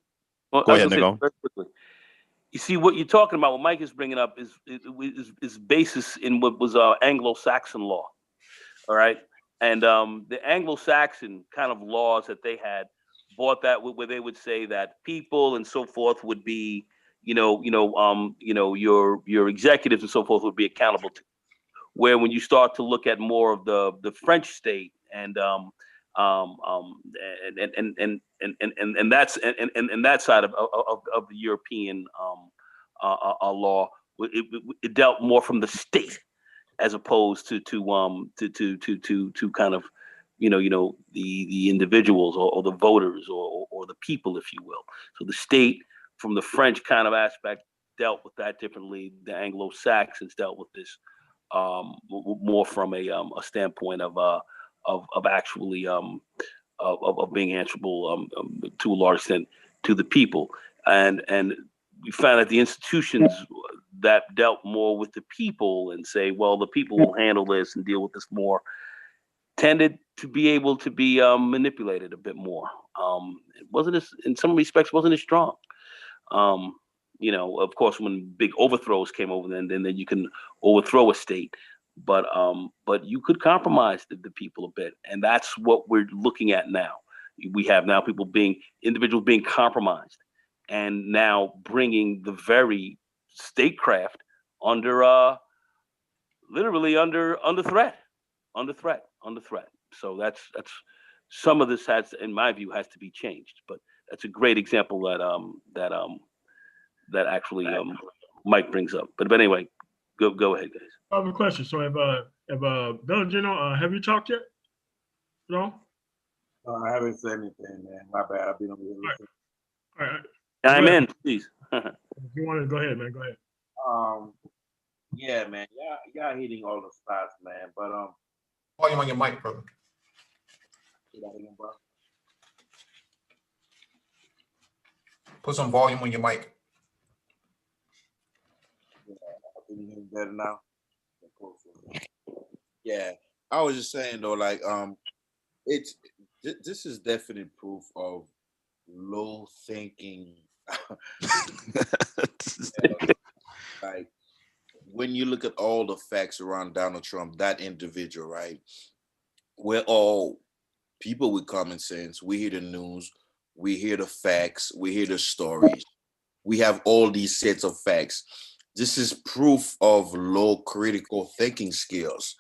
go going to go ahead, Nico. very quickly. You see, what you're talking about, what Mike is bringing up is basis in what was Anglo-Saxon law, all right? And the Anglo-Saxon kind of laws that they had bought that where they would say that people and so forth would be, your executives and so forth would be accountable to. Where when you start to look at more of the French state and that side of the European law, it dealt more from the state as opposed to kind of the individuals or the voters or the people, if you will. So the state from the French kind of aspect dealt with that differently. The Anglo-Saxons dealt with this more from a standpoint of actually of being answerable to a large extent to the people, and we found that the institutions that dealt more with the people and say, well, the people will handle this and deal with this more, tended to be able to be manipulated a bit more. It wasn't as, in some respects, wasn't as strong. Of course, when big overthrows came over, then you can overthrow a state, but you could compromise the people a bit, and that's what we're looking at now. We have now individuals being compromised, and now bringing the very statecraft literally under threat. So that's some of this has, in my view, has to be changed. But that's a great example that actually Mike brings up. But anyway, go ahead, guys. I have a question. So Bill Gino, have you talked yet? No? I haven't said anything, man. My bad. I've been over here listening. All right. I'm in, please. If you want to go ahead, man, go ahead. Yeah, man. Y'all hitting all the spots, man. But Volume on your mic, brother. say that again, bro. Put some volume on your mic. Yeah, can you hear me better now? Yeah, I was just saying though, like this is definite proof of low thinking. Like when you look at all the facts around Donald Trump, that individual, right? We're all people with common sense. We hear the news, we hear the facts, we hear the stories. We have all these sets of facts. This is proof of low critical thinking skills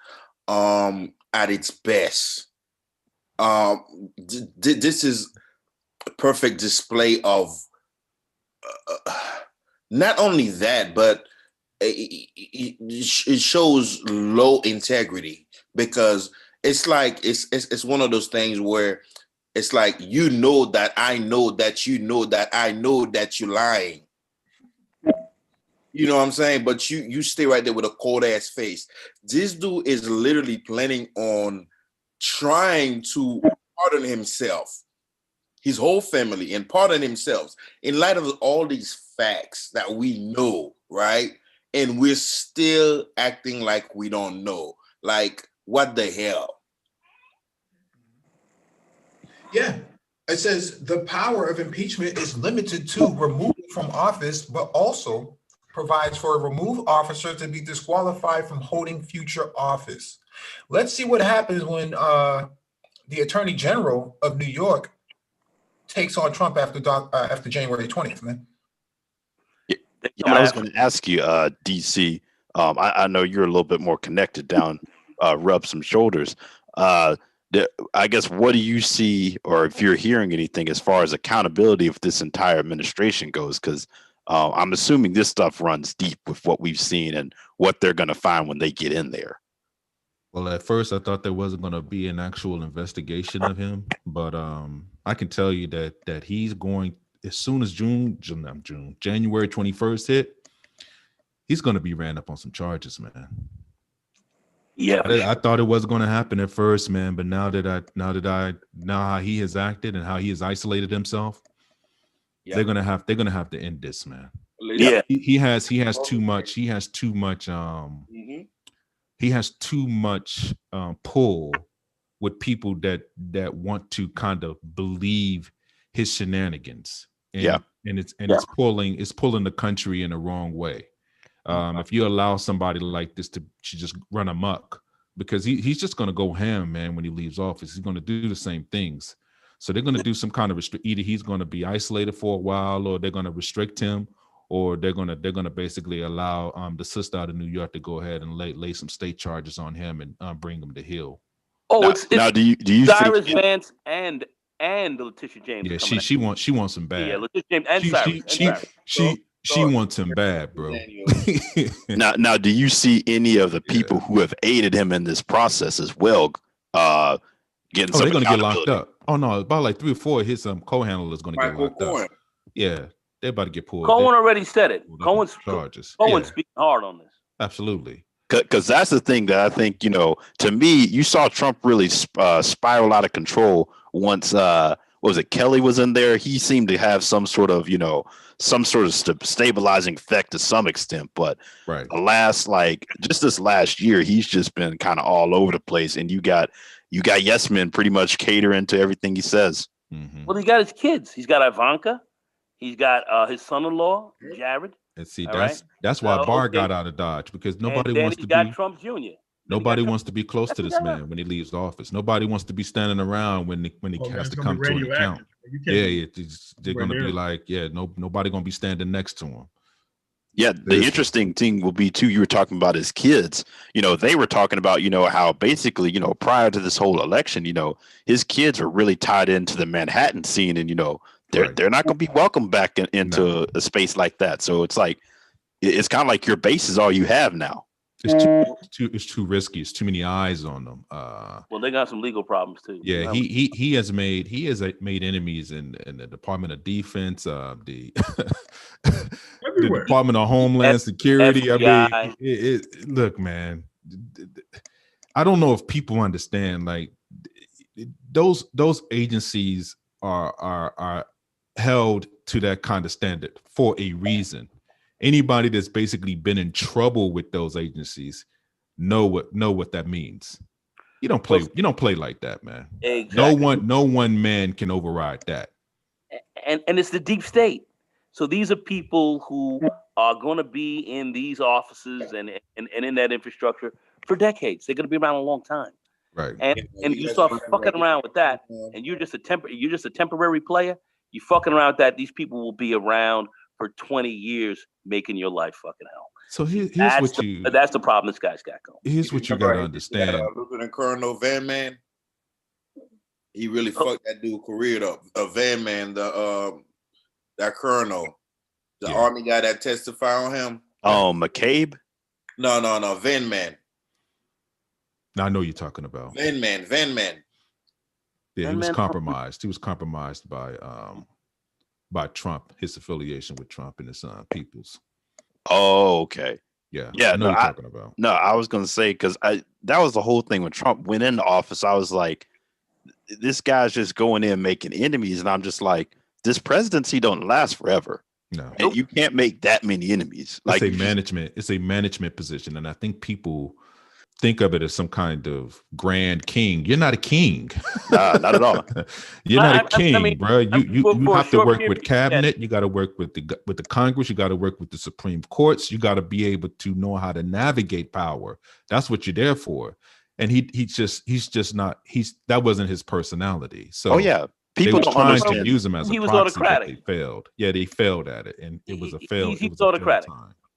at its best. This is a perfect display of not only that, but it shows low integrity, because it's like it's one of those things where it's like, you know that I know that you know that I know that you're lying. You know what I'm saying? But you stay right there with a cold ass face. This dude is literally planning on trying to pardon himself, his whole family, and pardon himself in light of all these facts that we know, right? And we're still acting like we don't know. Like, what the hell? Yeah. It says the power of impeachment is limited to removal from office, but also provides for a removed officer to be disqualified from holding future office. Let's see what happens when the Attorney General of New York takes on Trump after January 20th, man. Yeah, I was going to ask you, DC. I know you're a little bit more connected down, rub some shoulders. I guess, what do you see, or if you're hearing anything as far as accountability of this entire administration goes? Because I'm assuming this stuff runs deep with what we've seen and what they're going to find when they get in there. Well, at first I thought there wasn't going to be an actual investigation of him, but I can tell you that he's going, as soon as January 21st hit, he's going to be ran up on some charges, man. Yeah, I thought it was going to happen at first, man, but now how he has acted and how he has isolated himself, they're gonna have to end this, man. Yeah, he has too much. He has too much. He has too much pull with people that want to kind of believe his shenanigans. And, it's pulling the country in the wrong way. If you allow somebody like this to just run amok, because he's just going to go ham, man, when he leaves office. He's going to do the same things. So they're going to do some kind of either he's going to be isolated for a while, or they're going to restrict him, or they're going to basically allow the sister out of New York to go ahead and lay some state charges on him and bring him to heel. Oh, now do you Cyrus think Vance and Letitia James? Yeah, she wants him bad. Yeah, Letitia James and Cyrus. She wants him bad, bro. now, do you see any of the people who have aided him in this process as well getting? They're going to get locked up. Oh no, about like 3 or 4 of his co-handlers going to get locked up. Yeah, they're about to get pulled. Cohen already said it. Cohen's speaking hard on this. Absolutely. Because that's the thing that I think, to me, you saw Trump really spiral out of control once, what was it, Kelly was in there. He seemed to have some sort of stabilizing effect to some extent. But just this last year, he's just been kind of all over the place. And you got yes men pretty much catering to everything he says. Mm-hmm. Well, he got his kids. He's got Ivanka. He's got his son-in-law, Jared. And see, that's why Barr got out of Dodge, because nobody wants to be Trump Jr. Nobody wants to be close to this man when he leaves the office. Nobody wants to be standing around when he has to come to an account. Yeah, they're going to be like, nobody going to be standing next to him. Yeah, the interesting thing will be too, you were talking about his kids. They were talking about, how basically, prior to this whole election, his kids were really tied into the Manhattan scene, and they're not going to be welcomed back into a space like that. So it's like, it's kind of like your base is all you have now. It's too risky. It's too many eyes on them. Well, they got some legal problems too. Yeah, he has made enemies in the Department of Defense, the Department of Homeland Security. FBI. I mean, look, man, I don't know if people understand. Like those agencies are held to that kind of standard for a reason. Anybody that's basically been in trouble with those agencies know what that means. You don't play like that, man. Exactly. No one man can override that. And it's the deep state. So these are people who are going to be in these offices and in that infrastructure for decades. They're going to be around a long time. Right. And you start fucking around with that, and you're just a temporary player. You fucking around with that. These people will be around for 20 years, making your life fucking hell. So here's that's the problem this guy's got going. Here's what you got to understand. Lieutenant Colonel Van Man, he really fucked that dude's career up. Van Man, that colonel, the army guy that testified on him. Oh, McCabe? No, Van Man. Now I know you're talking about Van Man. Yeah, he was compromised. He was compromised by Trump, his affiliation with Trump and his Peoples. Oh, okay. Yeah. Yeah. I know you're talking about. No, I was gonna say, because that was the whole thing when Trump went into office. I was like, this guy's just going in making enemies, and I'm just like, this presidency don't last forever. No. And you can't make that many enemies. Like it's a management position. And I think people think of it as some kind of grand king. You're not a king. Nah, not at all. You're not a king, bro. You have to work with cabinet. You got to work with the Congress. You got to work with the Supreme Courts. You got to be able to know how to navigate power. That's what you're there for. And that wasn't his personality. So people don't understand. To use him as a proxy, but they failed. Yeah, they failed at it, and it was a failed. He was autocratic.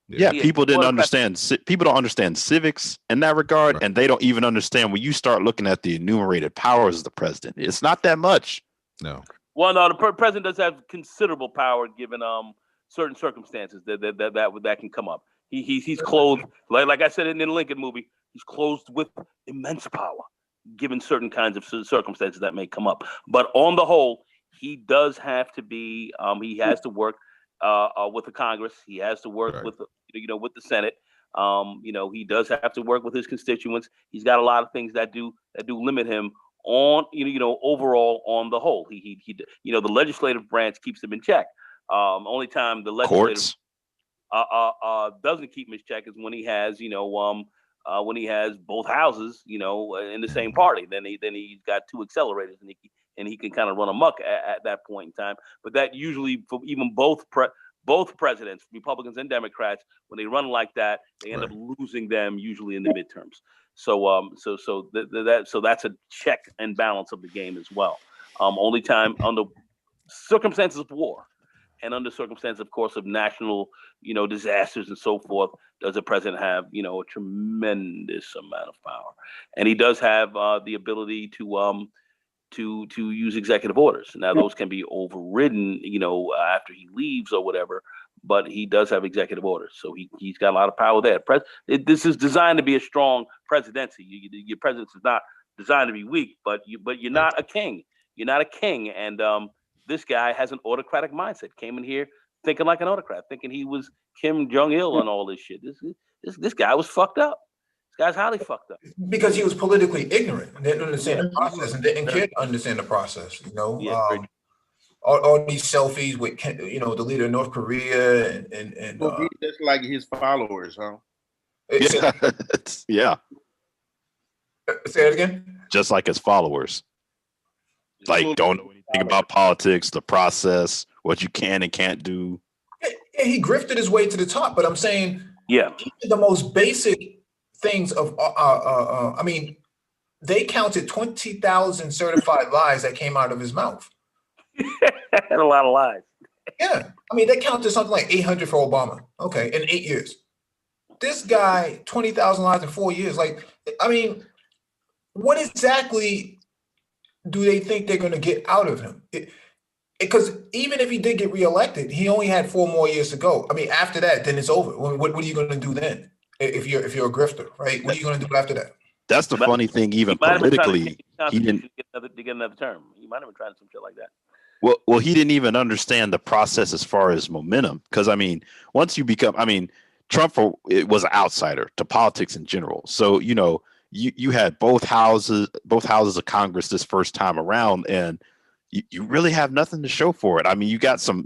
Yeah, people didn't understand. People don't understand civics in that regard, and they don't even understand when you start looking at the enumerated powers of the president. It's not that much. No. Well, no, the president does have considerable power given certain circumstances that can come up. He's clothed like I said in the Lincoln movie. He's clothed with immense power, given certain kinds of circumstances that may come up. But on the whole, he does have to be. He has to work with the Congress. He has to work with with the Senate. He does have to work with his constituents. He's got a lot of things that do limit him on overall on the whole. He the legislative branch keeps him in check. Only time the legislative doesn't keep him in check is when he has when he has both houses in the same party. Then he's got two accelerators and he can kind of run amok at that point in time. But that usually for even both presidents, Republicans and Democrats, when they run like that, they end up losing them usually in the midterms. So that's a check and balance of the game as well. Only time under circumstances of war and under circumstances, of course, of national disasters and so forth, does the president have a tremendous amount of power, and he does have the ability to use executive orders. Now those can be overridden, after he leaves or whatever, but he does have executive orders. So he's got a lot of power there. This is designed to be a strong presidency. Your presidency is not designed to be weak, but you're not a king. You're not a king. And this guy has an autocratic mindset. Came in here thinking like an autocrat, thinking he was Kim Jong-il and all this shit. This guy was fucked up. This guy's highly fucked up. Because he was politically ignorant and didn't understand the process and didn't care to understand the process. All these selfies with the leader of North Korea and just like his followers, huh? Yeah. Say it again. Just like his followers. Like, don't know anything about politics, the process, what you can and can't do. Yeah, he grifted his way to the top, but I'm saying, the most basic things of, they counted 20,000 certified lies that came out of his mouth. And a lot of lies. Yeah, they counted something like 800 for Obama. Okay, in 8 years. This guy, 20,000 lies in 4 years. What exactly do they think they're going to get out of him? Because even if he did get reelected, he only had 4 more years to go. After that, then it's over. What are you going to do then? If you're a grifter, right? What are you going to do after that? That's the funny thing. Even politically, he didn't get another term. He might have been trying some shit like that. Well, he didn't even understand the process as far as momentum. Because once you become, Trump was an outsider to politics in general. So you had both houses of Congress this first time around, and you really have nothing to show for it. You got some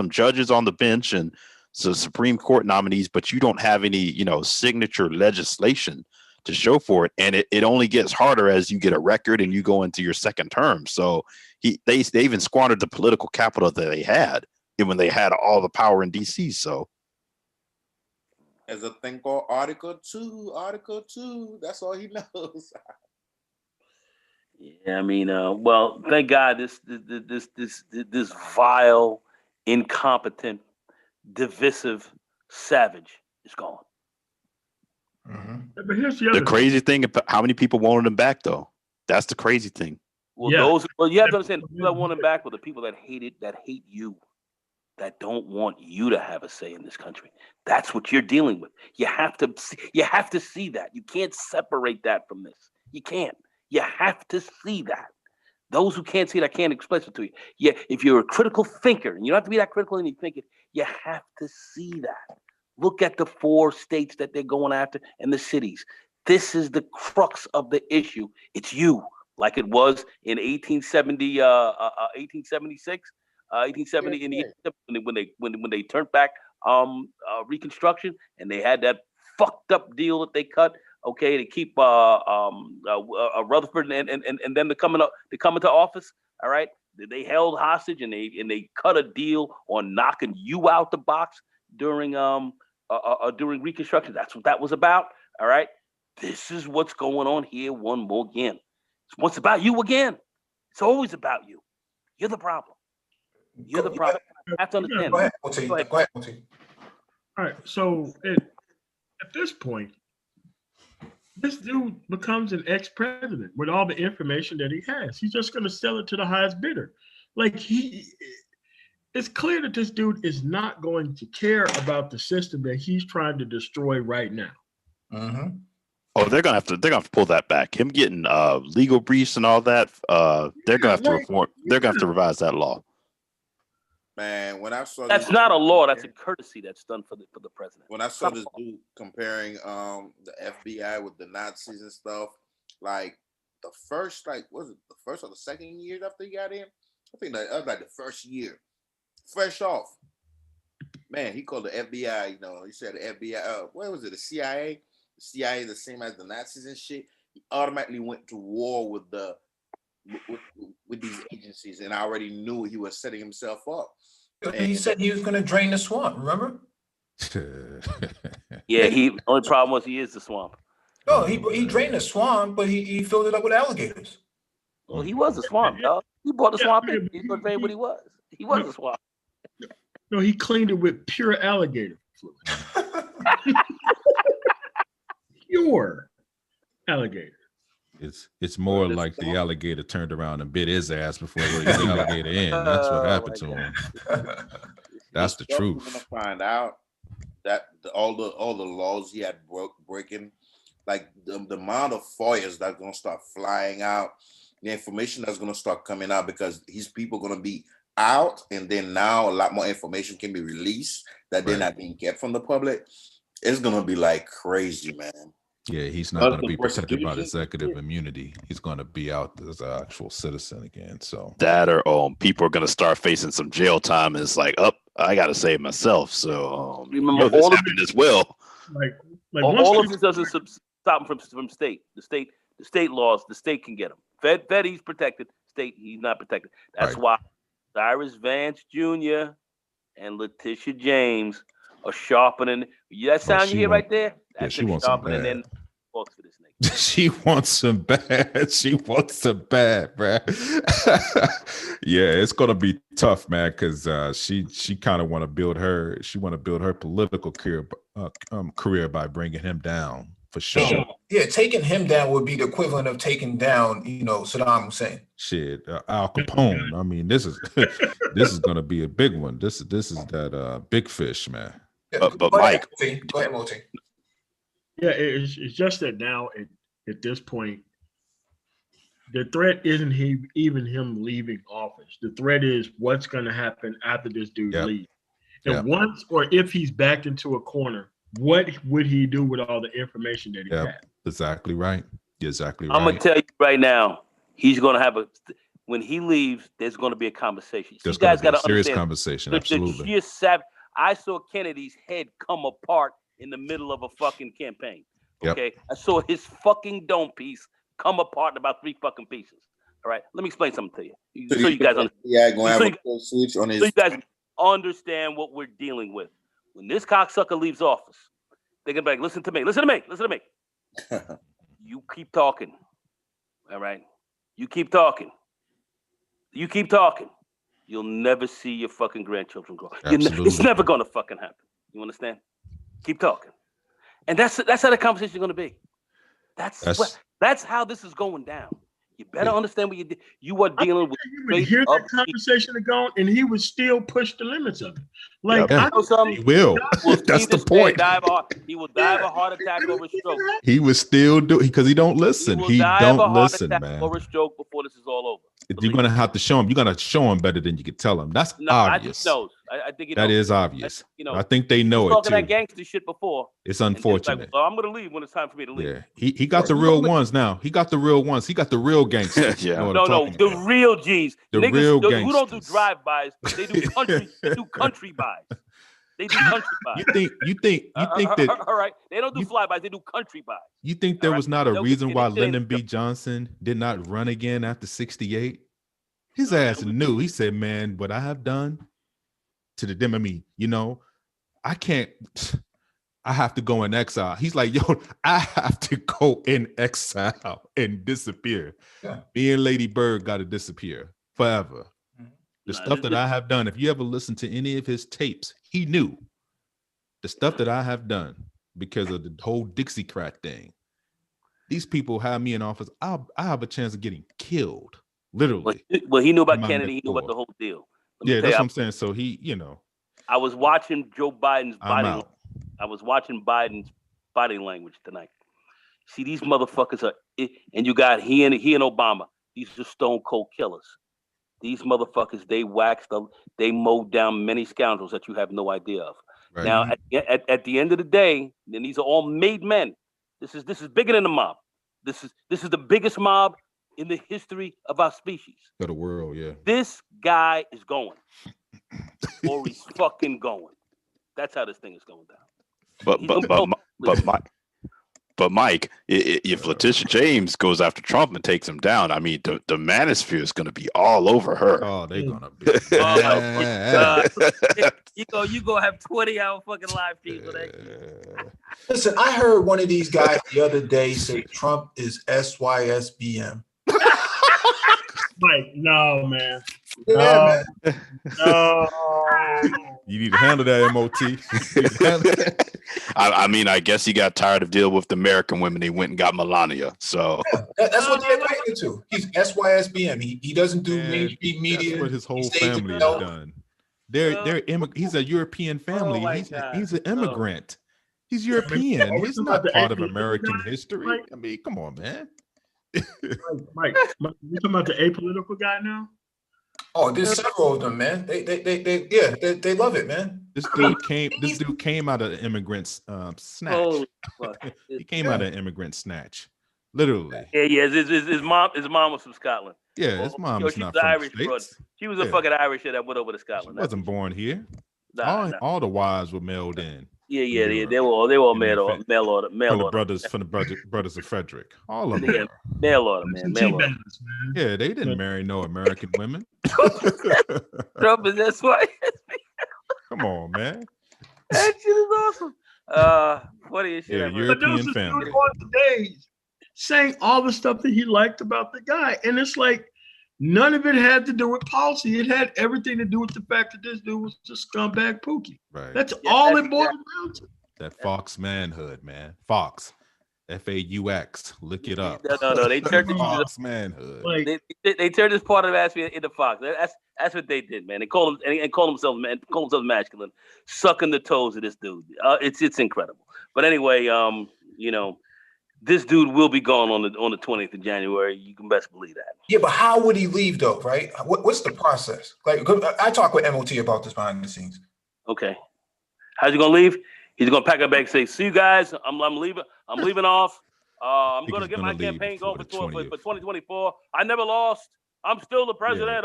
judges on the bench and some Supreme Court nominees, but you don't have any signature legislation to show for it. And it only gets harder as you get a record and you go into your second term. So they even squandered the political capital that they had when they had all the power in DC. So There's a thing called Article 2. Article 2. That's all he knows. Yeah, I mean, well, thank God this vile, incompetent, divisive savage is gone. But here's the other the crazy thing, how many people wanted him back though? That's the crazy thing. Well, you have to understand, the people that want him back were the people that hate you, that don't want you to have a say in this country. That's what you're dealing with. You have to see that. You can't separate that from this. You can't. You have to see that. Those who can't see it, I can't explain it to you. Yeah, if you're a critical thinker, and you don't have to be that critical in your thinking, you have to see that. Look at the 4 states that they're going after and the cities. This is the crux of the issue. It's you, like it was in 1870, 1876, 1870 in the when they turned back Reconstruction, and they had that fucked up deal that they cut. Okay, to keep Rutherford and them to come into office. All right, they held hostage and they cut a deal on knocking you out the box during Reconstruction. That's what that was about. All right, this is what's going on here. One more again. It's about you again. It's always about you. You're the problem. You're the problem. I have to understand. Go ahead, Moti. Go ahead, Moti. All right, so at this point, this dude becomes an ex-president with all the information that he has. He's just going to sell it to the highest bidder. Like it's clear that this dude is not going to care about the system that he's trying to destroy right now. Mm-hmm. Oh, they're gonna have to pull that back. Him getting legal briefs and all that. They're gonna have to reform. They're gonna have to revise that law. Man, when I saw that's not a law, that's a courtesy that's done for the president. When I saw this dude comparing the FBI with the Nazis and stuff, like the first, was it the first or the second year after he got in? I think that was like the first year, fresh off. Man, he called the FBI. He said the FBI. What was it? The CIA. The CIA the same as the Nazis and shit. He automatically went to war with these agencies, and I already knew he was setting himself up. He said he was going to drain the swamp. Remember? Yeah. The only problem was he is the swamp. No, he drained the swamp, but he filled it up with alligators. Well, he was the swamp, dog. He brought the swamp in. He's going to drain what he was. He was the swamp. No, he cleaned it with pure alligator fluid. Pure alligator. It's more like the alligator turned around and bit his ass before he let the alligator in. That's what happened to him. That's the truth. We're gonna find out that all the laws he had breaking, like the amount of FOIAs that's gonna start flying out, the information that's gonna start coming out because his people are gonna be out, and then now a lot more information can be released that they're not being kept from the public. It's gonna be like crazy, man. Yeah, he's not going to be protected by the executive immunity. He's going to be out as an actual citizen again. So that, or people are going to start facing some jail time. And it's like, I got to save myself. So remember, this happened as well. Like all of this doesn't stop him from state. The state laws. The state can get him. Fed, he's protected. State, he's not protected. That's why Cyrus Vance Jr. and Letitia James are sharpening. That sound you hear right there? That's she wants some bad. For this nigga. She wants some bad. She wants some bad, bruh. Yeah, it's gonna be tough, man, because she kind of want to build her. She want to build her political career by bringing him down for sure. Yeah, taking him down would be the equivalent of taking down, Saddam Hussein. Shit, Al Capone. I mean, this is gonna be a big one. This is that big fish, man. Yeah, but Mike, go ahead, Moti. Yeah, it's just that now at this point, the threat isn't even him leaving office. The threat is what's going to happen after this dude leaves. And once or if he's backed into a corner, what would he do with all the information that he had? Exactly right. Exactly right. I'm going to tell you right now, he's going to have when he leaves, there's going to be a conversation. There's going to be a serious conversation. Absolutely. I saw Kennedy's head come apart in the middle of a fucking campaign. Okay, I saw his fucking dome piece come apart in about 3 fucking pieces. All right, let me explain something to you, so you guys understand. Yeah, going to have a switch on his. understand what we're dealing with. When this cocksucker leaves office, they're gonna be like, listen to me. You keep talking. All right? You keep talking. You'll never see your fucking grandchildren grow. It's never gonna fucking happen. You understand? Keep talking. And that's how the conversation is gonna be. That's how this is going down. You better understand what you are dealing with. You would hear that conversation going, and he would still push the limits of it. Like, he will. That's the point. He will die of a heart attack or a stroke. He would still do because he don't listen. He don't listen, man. Or a stroke before this is all over. You're gonna have to show him. You're gonna show him better than you can tell him. That's obvious. I think he knows. That is obvious. I think they know it too. Talking that gangster shit before. It's unfortunate. Like, well, I'm gonna leave when it's time for me to leave. Yeah, he got the real ones now. He got the real ones. He got the real gangsters. Yeah. No, the real G's. The real gangsters. Who don't do drive-bys. They do country. They do country buys. They do country buys. You think that? All right. They don't do flybys. They do country buys. You think there was not a reason why Lyndon B. Johnson did not run again after 68? His ass knew. He said, "Man, what I have done to the Democrats, I can't. I have to go in exile." He's like, "Yo, I have to go in exile and disappear. Yeah. Me and Lady Bird got to disappear forever." The stuff that I have done. If you ever listen to any of his tapes, he knew the stuff that I have done because of the whole Dixiecrat thing. These people have me in office. I have a chance of getting killed. Literally. Well, he knew about Kennedy. He knew about the whole deal. Yeah, that's what I'm saying. So he, I was watching Joe Biden's body. I was watching Biden's body language tonight. See, these motherfuckers are, and you got he and Obama. These are stone cold killers. These motherfuckers, they mowed down many scoundrels that you have no idea of. Right. Now, at the end of the day, then these are all made men. This is bigger than the mob. This is the biggest mob in the history of our species. For the world, yeah. This guy is going. Or he's fucking going. That's how this thing is going down. But Mike, if Letitia James goes after Trump and takes him down, I mean, the manosphere is going to be all over her. Oh, they're going to be. You go have 20-hour fucking live feed for that. Listen, I heard one of these guys the other day say Trump is SYSBM. Mike, no, man. Yeah, man. No. You need to handle that, MOT. I mean, I guess he got tired of dealing with the American women. He went and got Melania. So that's what they're related to. He's SYSBM. He doesn't do mainstream media. That's what his whole family has done. He's a European family. He's an immigrant. He's European. He's not part of American history. I mean, come on, man. Mike, you talking about the apolitical guy now? Oh, there's several of them, man. They love it, man. This dude came out of the immigrant snatch. Oh, he came out of immigrant snatch, literally. Yeah. His mom was from Scotland. Yeah, his mom is not from Irish, the States. She was a fucking Irish that went over to Scotland. She wasn't born here. All the wives were mailed in. Yeah. They were all mail order. From the brothers of Frederick. All of them. Yeah, mail order, man. Mail order. Yeah, they didn't marry no American women. Trump is that's why. Come on, man. That shit is awesome. Funny as shit. Yeah, European family. Today saying all the stuff that he liked about the guy, and it's like none of it had to do with policy. It had everything to do with the fact that this dude was a scumbag Pookie. Right. That's all it boiled down to. That Fox manhood, man. Fox. FAUX. Look it up. No. They turned Fox manhood. Like, they turned this part of the ass into Fox. That's what they did, man. They call themselves masculine, sucking the toes of this dude. It's incredible. But anyway, this dude will be gone on the 20th of January. You can best believe that. Yeah, but how would he leave though? Right? What's the process? Like, I talk with MOT about this behind the scenes. Okay, how's he gonna leave? He's gonna pack a bag and say, "See you guys. I'm leaving. I'm leaving off. I'm gonna get my campaign going for 2024. I never lost. I'm still the president.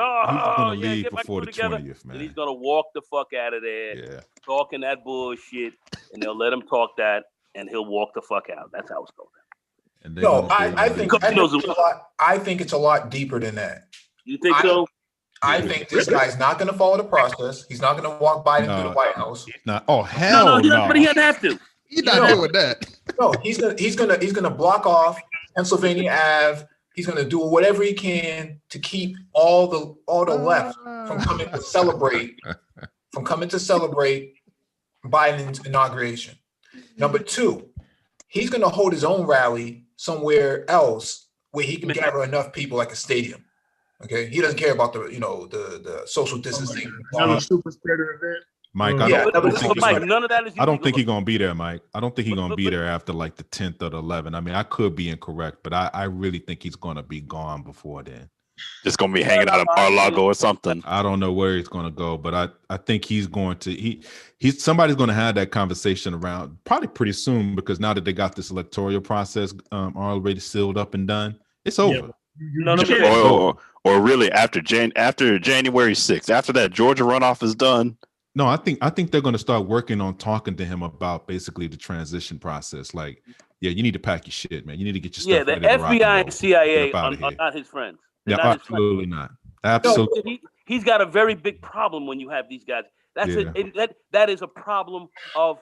Get my crew together." 20th, man. And he's gonna walk the fuck out of there, talking that bullshit, and they'll let him talk that, and he'll walk the fuck out. That's how it's going. No, I think it's a lot deeper than that. You think so? I think this guy's not going to follow the process. He's not going to walk Biden through the White House. He's not. Oh hell no! But he doesn't have to. He's not doing that. No, he's gonna block off Pennsylvania Ave. He's gonna do whatever he can to keep all the left from coming to celebrate Biden's inauguration. Number two, he's gonna hold his own rally somewhere else where he can gather enough people, like a stadium. Okay, he doesn't care about the social distancing. Another super spreader event. Mike, Yeah, none of that is. I don't think he's gonna be there, Mike. I don't think he's gonna be there after like the 10th or the 11th. I mean, I could be incorrect, but I really think he's gonna be gone before then. Just gonna be hanging out in Mar-a-Lago or something. I don't know where he's gonna go, but I think he's going to he's somebody's gonna have that conversation around probably pretty soon, because now that they got this electoral process already sealed up and done, it's over. Or really after January 6th, after that Georgia runoff is done. No, I think they're going to start working on talking to him about basically the transition process. Like, yeah, you need to pack your shit, man. You need to get your stuff. Yeah, the FBI and CIA are not his friends. Yeah, absolutely not. Absolutely. No, he's got a very big problem when you have these guys. That is a problem of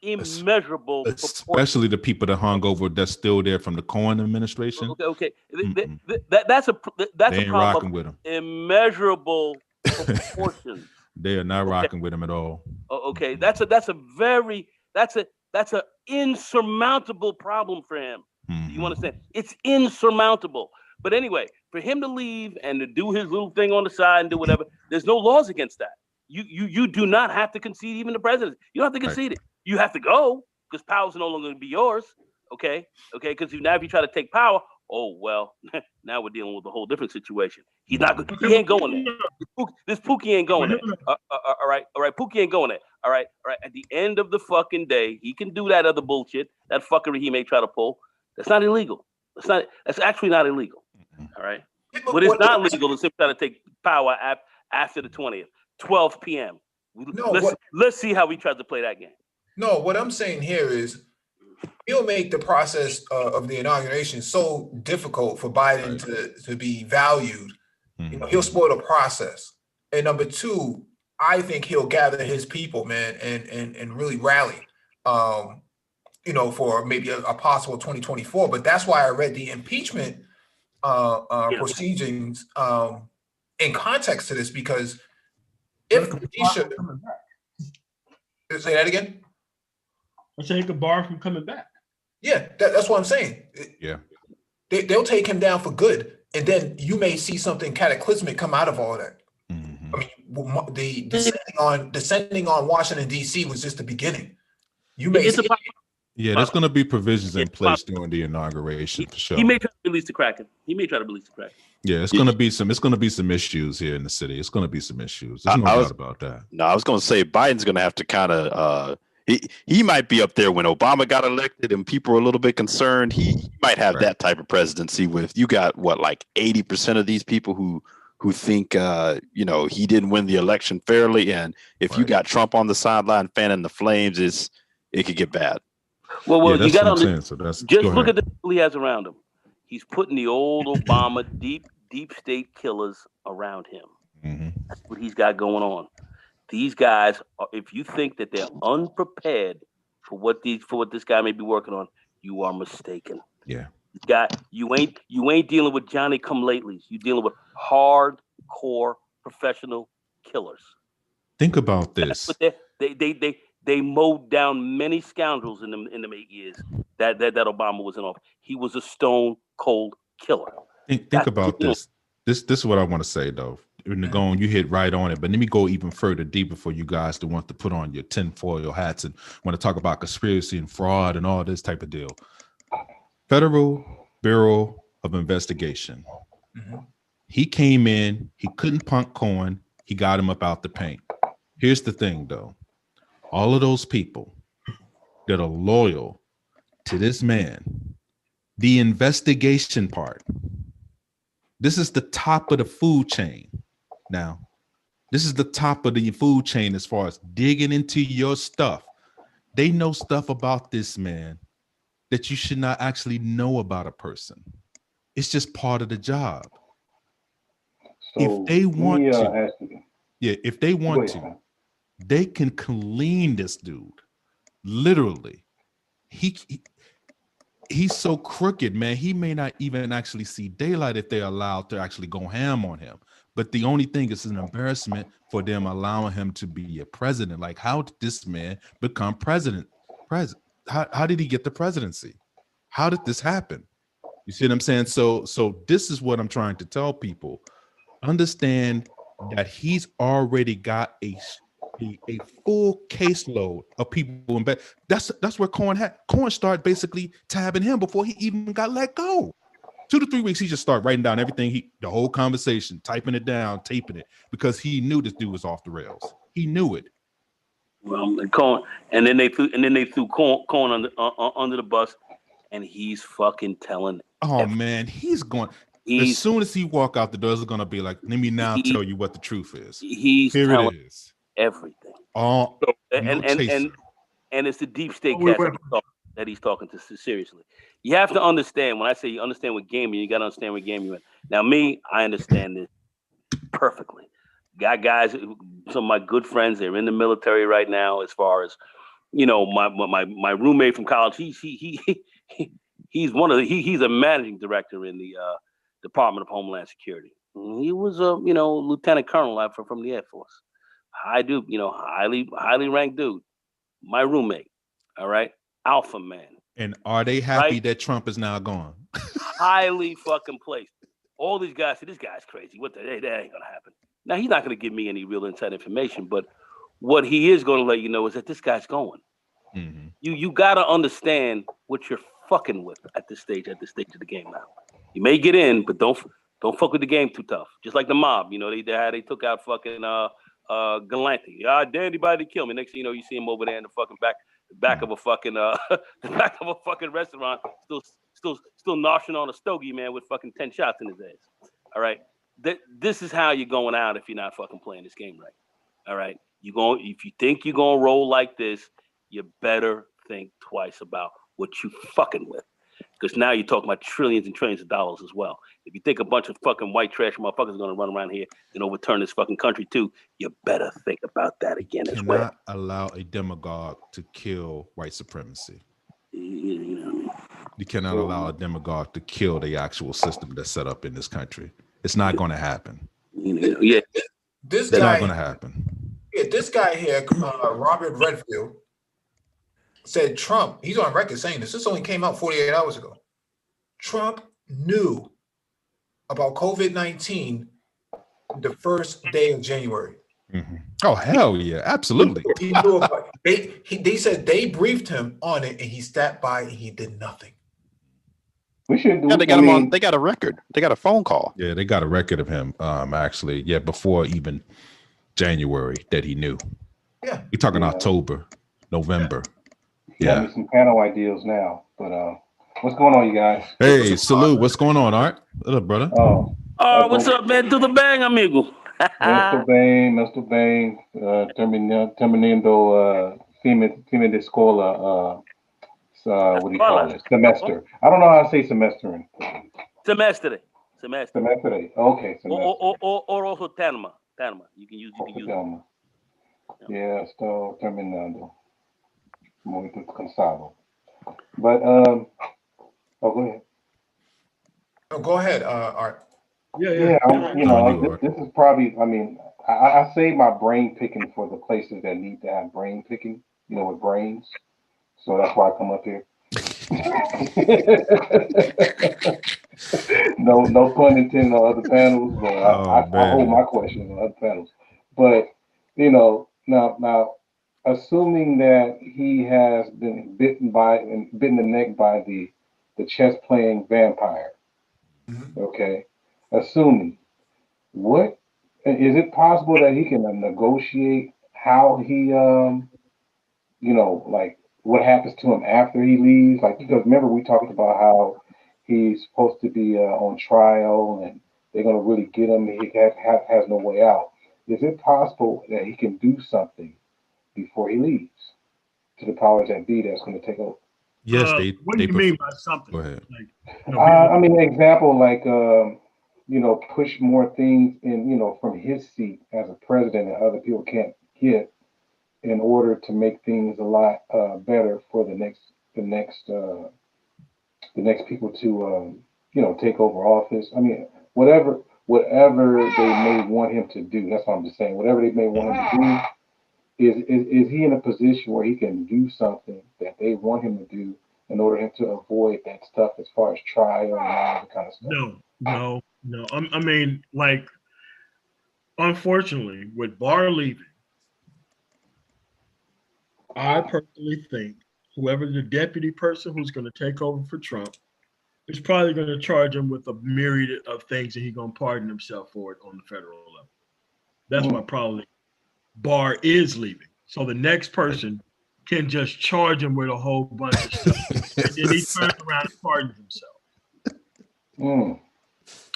immeasurable especially the people that hung over that's still there from the Cohen administration. Okay. That's a problem with him. Immeasurable proportions. They are not rocking with him at all. Okay, that's an insurmountable problem for him. You understand? It's insurmountable. But anyway, for him to leave and to do his little thing on the side and do whatever, there's no laws against that. You do not have to concede even the presidency. You don't have to concede it. You have to go because power's no longer going to be yours. Okay, because now if you try to take power, oh well, now we're dealing with a whole different situation. He ain't going there. This Pookie ain't going there. All right. Pookie ain't going there. All right. At the end of the fucking day, he can do that other bullshit, that fuckery he may try to pull. That's not illegal. That's actually not illegal. All right. What is not legal is him trying to take power after the 20th, 12 p.m. Let's see how he tries to play that game. No, what I'm saying here is he'll make the process of the inauguration so difficult for Biden to be valued. You know, he'll spoil the process. And number two, I think he'll gather his people, man, and really rally, for maybe a possible 2024. But that's why I read the impeachment proceedings in context to this, because if he should say that again. I say he could bar from coming back. Yeah, that's what I'm saying. Yeah, they'll take him down for good, and then you may see something cataclysmic come out of all that. I mean, the descending on Washington D.C. was just the beginning. You may see. Yeah, there's going to be provisions in place during the inauguration for sure. He may try to release the Kraken. Yeah, it's going to be some issues here in the city. It's going to be some issues. There's no doubt about that. No, I was going to say Biden's going to have to kind of he might be up there when Obama got elected and people were a little bit concerned. He might have that type of presidency with you got like 80% of these people who think he didn't win the election fairly, and if you got Trump on the sideline fanning the flames, it could get bad. Well, you got to just look at the people he has around him. He's putting the old Obama deep state killers around him. That's what he's got going on. These guys, if you think that they're unprepared for what this guy may be working on, you are mistaken. Yeah, you ain't dealing with Johnny come latelys. You're dealing with hardcore professional killers. Think about this. They mowed down many scoundrels in them 8 years that Obama was in office. He was a stone cold killer. Think about this. This is what I want to say though. Nagone, you hit right on it, but let me go even further deeper for you guys to want to put on your tinfoil hats and want to talk about conspiracy and fraud and all this type of deal. Federal Bureau of Investigation. He came in, he couldn't punk Cohen, he got him up out the paint. Here's the thing though. All of those people that are loyal to this man, the investigation part, this is the top of the food chain. Now, this is the top of the food chain as far as digging into your stuff. They know stuff about this man that you should not actually know about a person. It's just part of the job. if they want to, ask you. yeah, if they want to, they can clean this dude. Literally, he's so crooked, man. He may not even actually see daylight if they're allowed to actually go ham on him. But the only thing is an embarrassment for them allowing him to be a president. Like, how did this man become president? How did he get the presidency? How did this happen? You see what I'm saying? So this is what I'm trying to tell people. Understand that he's already got a full caseload of people in bed. That's where Corn started basically tabbing him before he even got let go. 2 to 3 weeks, he just started writing down everything, the whole conversation, typing it down, taping it, because he knew this dude was off the rails. He knew it. Well, Cohen, and then they threw Cohen under the bus, and he's fucking telling. Oh man, he's going. As soon as he walk out the door, it's gonna be like, let me now tell you what the truth is. Here it is. Everything. Oh, and it's the deep state that he's talking to seriously. You have to understand, when I say you understand what game you got to understand what game you're in. Now, me, I understand this perfectly. Got guys, some of my good friends, they're in the military right now. As far as, you know, my roommate from college, he's a managing director in the Department of Homeland Security. He was a lieutenant colonel from the Air Force. Highly ranked dude. My roommate. All right, alpha man. And are they happy that Trump is now gone? Highly fucking placed. All these guys say this guy's crazy. That ain't gonna happen. Now he's not gonna give me any real inside information, but what he is gonna let you know is that this guy's going. Mm-hmm. You gotta understand what you're fucking with at this stage of the game now. You may get in, but don't fuck with the game too tough. Just like the mob, they took out fucking Galante. Dare anybody to kill me. Next thing you know, you see him over there in the fucking back of a fucking the back of a fucking restaurant, still noshing on a stogie, man, with fucking 10 shots in his ass. All right. This is how you're going out if you're not fucking playing this game right. All right. If you think you're gonna roll like this, you better think twice about what you fucking with. Because now you're talking about trillions and trillions of dollars as well. If you think a bunch of fucking white trash motherfuckers are going to run around here and overturn this fucking country too, you better think about that again as well. Cannot allow a demagogue to kill white supremacy. You cannot allow a demagogue to kill the actual system that's set up in this country. It's not going to happen. Yeah, this guy, not going to happen. Yeah, this guy here, Robert Redfield, said Trump. He's on record saying this. This only came out 48 hours ago. Trump knew about COVID-19 the first day of January. Mm-hmm. Oh hell yeah, absolutely. He knew about it. They said they briefed him on it, and he sat by and he did nothing. We should do. Yeah, they got him on. They got a record. They got a phone call. Yeah, they got a record of him. Actually, yeah, before even January that he knew. Yeah, you're talking October, November. Yeah, got me some panel ideas now. But what's going on, you guys? Hey, salute. What's going on, Art? What up, brother? What's up, man? Do the bang, amigo. Mr. Bain, terminando fine de escola. What do you call it? Semester. I don't know how to say semester in Semestre. Okay. Semester. Or also Tanama. You can use it. Yeah, estoy terminando. Muy cansado. But go ahead. Oh, go ahead, Art. Yeah. This is probably. I mean, I save my brain picking for the places that need to have brain picking. With brains. So that's why I come up here. No pun intended on other panels, but I hold my questions on other panels. But now assuming that he has been bitten in the neck by the chess playing vampire. Mm-hmm. Okay. Assuming, what is it possible that he can negotiate how he like what happens to him after he leaves? Like, because remember we talked about how he's supposed to be on trial and they're going to really get him. He has no way out. Is it possible that he can do something before he leaves to the powers that be that's going to take over? Yes, what do you mean by something? Go ahead. I mean, an example like push more things in, from his seat as a president that other people can't get in order to make things a lot better for the next people to take over office. I mean, whatever they may want him to do. That's what I'm just saying. Whatever they may want him to do, is he in a position where he can do something that they want him to do in order to avoid that stuff as far as trial and all that kind of stuff? No. I mean, like, unfortunately, with Barr leaving, I personally think whoever the deputy person who's going to take over for Trump is probably going to charge him with a myriad of things that he's going to pardon himself for it on the federal level. That's why probably Barr is leaving. So the next person can just charge him with a whole bunch of stuff. And then he turns around and pardons himself.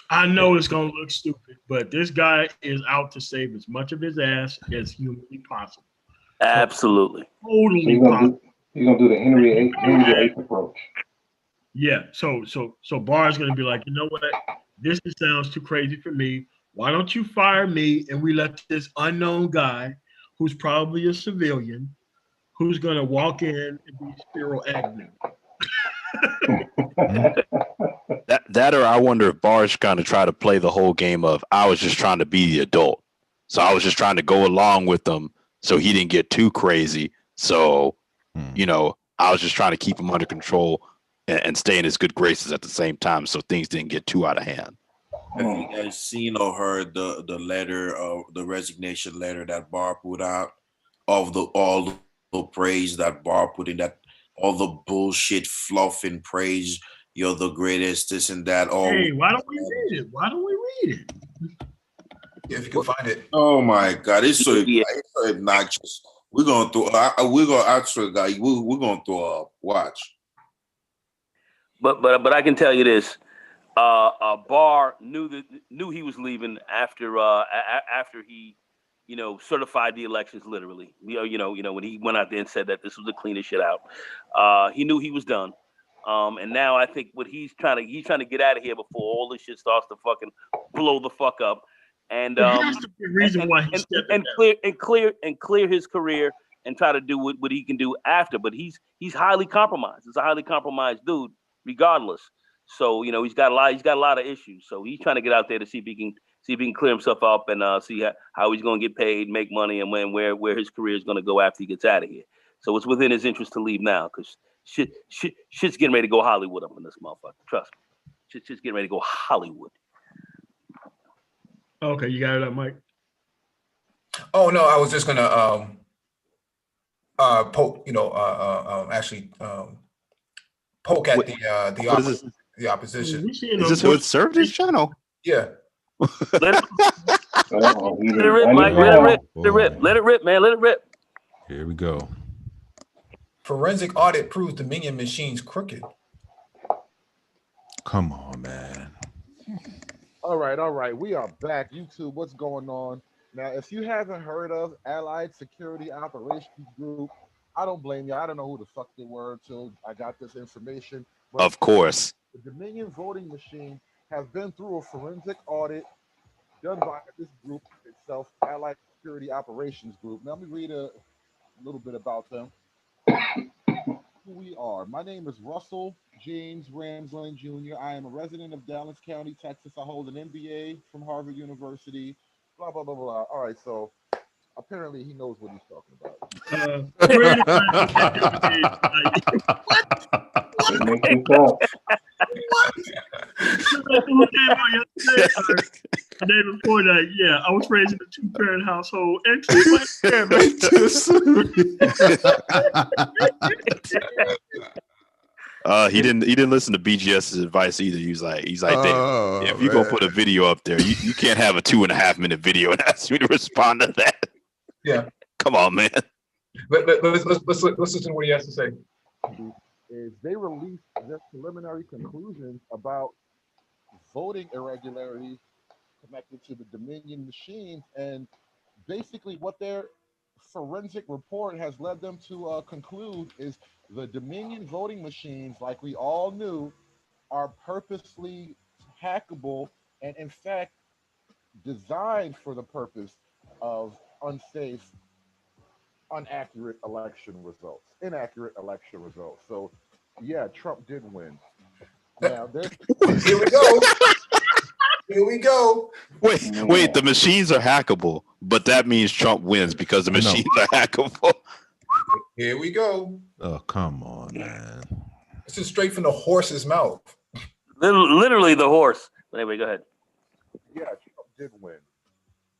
I know it's going to look stupid, but this guy is out to save as much of his ass as humanly possible. Absolutely. So, totally possible. He's going to do the Henry VIII approach. Yeah. So Barr's going to be like, you know what? This sounds too crazy for me. Why don't you fire me and we let this unknown guy, who's probably a civilian, who's going to walk in and be Spiro Agnew. that or I wonder if Barr's going to try to play the whole game of I was just trying to be the adult. So I was just trying to go along with them so he didn't get too crazy. So, I was just trying to keep him under control and stay in his good graces at the same time so things didn't get too out of hand. Have you guys seen or heard the letter of the resignation letter that Barr put out of all the praise that Barr put in, that all the bullshit fluff and praise, you're the greatest, this and that. Hey, why don't we read it? Yeah, if you can find it. Oh my God, it's so obnoxious. We're going through a watch. But I can tell you this. Barr knew he was leaving after he, certified the elections. Literally, when he went out there and said that this was the cleanest shit out. He knew he was done. And now I think what he's trying to get out of here before all this shit starts to fucking blow the fuck up. And clear his career and try to do what he can do after. But he's highly compromised. He's a highly compromised dude, regardless. So he's got a lot of issues. So he's trying to get out there to see if he can clear himself up and see how he's going to get paid, make money, and where his career is going to go after he gets out of here. So it's within his interest to leave now because shit's getting ready to go Hollywood up in this motherfucker. Trust me, shit's getting ready to go Hollywood. Okay, you got it up, Mike. Oh no, I was just gonna poke, actually poke at the opposition. Is this what served his channel? Yeah. Let it rip, Mike. Let it rip, man. Let it rip. Here we go. Forensic audit proves Dominion machines crooked. Come on, man. All right. We are back. YouTube, what's going on? Now, if you haven't heard of Allied Security Operations Group, I don't blame you. I don't know who the fuck they were until I got this information. But of course. The Dominion voting machine has been through a forensic audit done by this group itself, Allied Security Operations Group. Now, let me read a little bit about them. Who we are. My name is Russell James Ramsland Jr. I am a resident of Dallas County, Texas. I hold an MBA from Harvard University. Blah, blah, blah, blah. All right, so apparently he knows what he's talking about. The day before that, yeah, I was raised in a two-parent household. He didn't listen to BGS's advice either. He's like, if you're gonna put a video up there, you can't have a 2.5 minute video and ask me to respond to that. Yeah. Come on, man. Let's listen to what he has to say. Is they released their preliminary conclusions about voting irregularities connected to the Dominion machines, and basically what their forensic report has led them to conclude is the Dominion voting machines, like we all knew, are purposely hackable and in fact designed for the purpose of unsafe, inaccurate election results. So, yeah, Trump did win. Now, there's Here we go. Here we go. Wait, the machines are hackable, but that means Trump wins because the machines are hackable. Here we go. Oh, come on, man. This is straight from the horse's mouth. Literally the horse. But anyway, go ahead. Yeah, Trump did win.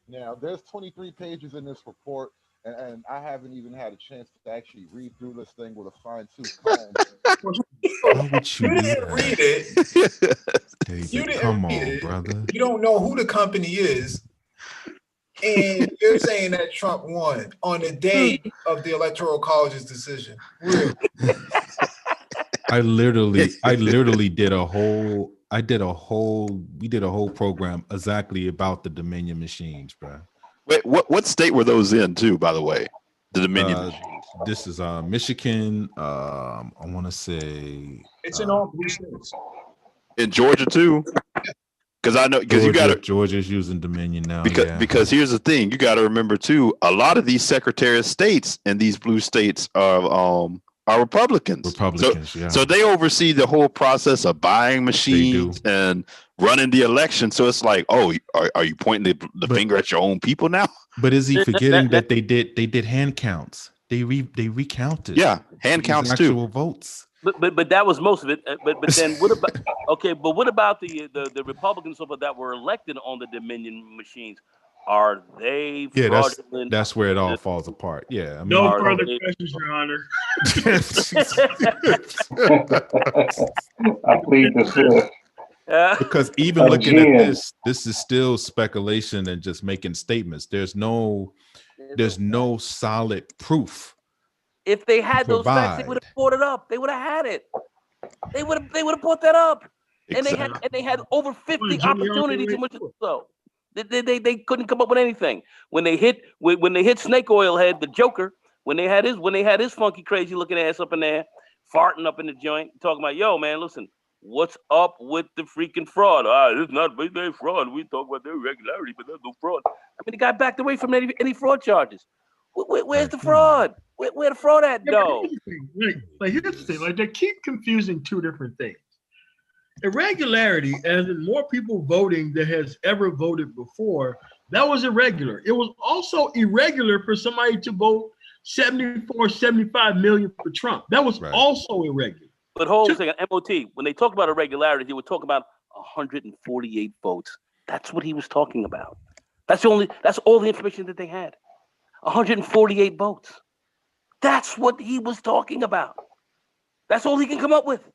Now, there's 23 pages in this report, and I haven't even had a chance to actually read through this thing with a fine-tooth comb. How would you You didn't read it. David, You didn't come read on, it. brother. You don't know who the company is. And you're saying that Trump won on the day of the Electoral College's decision. Really? I literally did a whole program exactly about the Dominion machines, bro. Wait, what state were those in too, by the way? The Dominion machines. This is Michigan. I want to say it's in all blue states. In Georgia too. Because I know Georgia's using Dominion now. Because here's the thing, you got to remember too, a lot of these Secretary of States in these blue states are Republicans. So they oversee the whole process of buying machines and running the election. So it's like, oh, are you pointing the finger at your own people now? But is he forgetting that they did hand counts? They recounted. Yeah, hand counts too. Actual votes. But that was most of it. But then what about But what about the Republicans that were elected on the Dominion machines? Are they fraudulent? That's where it all falls apart. Yeah. I mean, no further questions, Your Honor. I plead the fifth. Because even looking at this is still speculation and just making statements. There's no solid proof. If they had those facts, they would have brought it up. They would have had it. They would have brought that up. Exactly. And they had over 50 opportunities in which to do so. They couldn't come up with anything. When they hit Snake Oil Head, the Joker, when they had his funky crazy looking ass up in there, farting up in the joint, talking about, yo, man, listen, what's up with the freaking fraud? It's not fraud. We talk about the irregularity, but there's no fraud. I mean, the guy backed away from any fraud charges. Where's the fraud? Where the fraud at, though? Like here's the thing. Like they keep confusing two different things. Irregularity, as in more people voting than has ever voted before, that was irregular. It was also irregular for somebody to vote 74, 75 million for Trump. That was also irregular. But hold on a second, MOT, when they talk about irregularity, they would talk about 148 votes. That's what he was talking about. That's all the information that they had. 148 votes. That's what he was talking about. That's all he can come up with.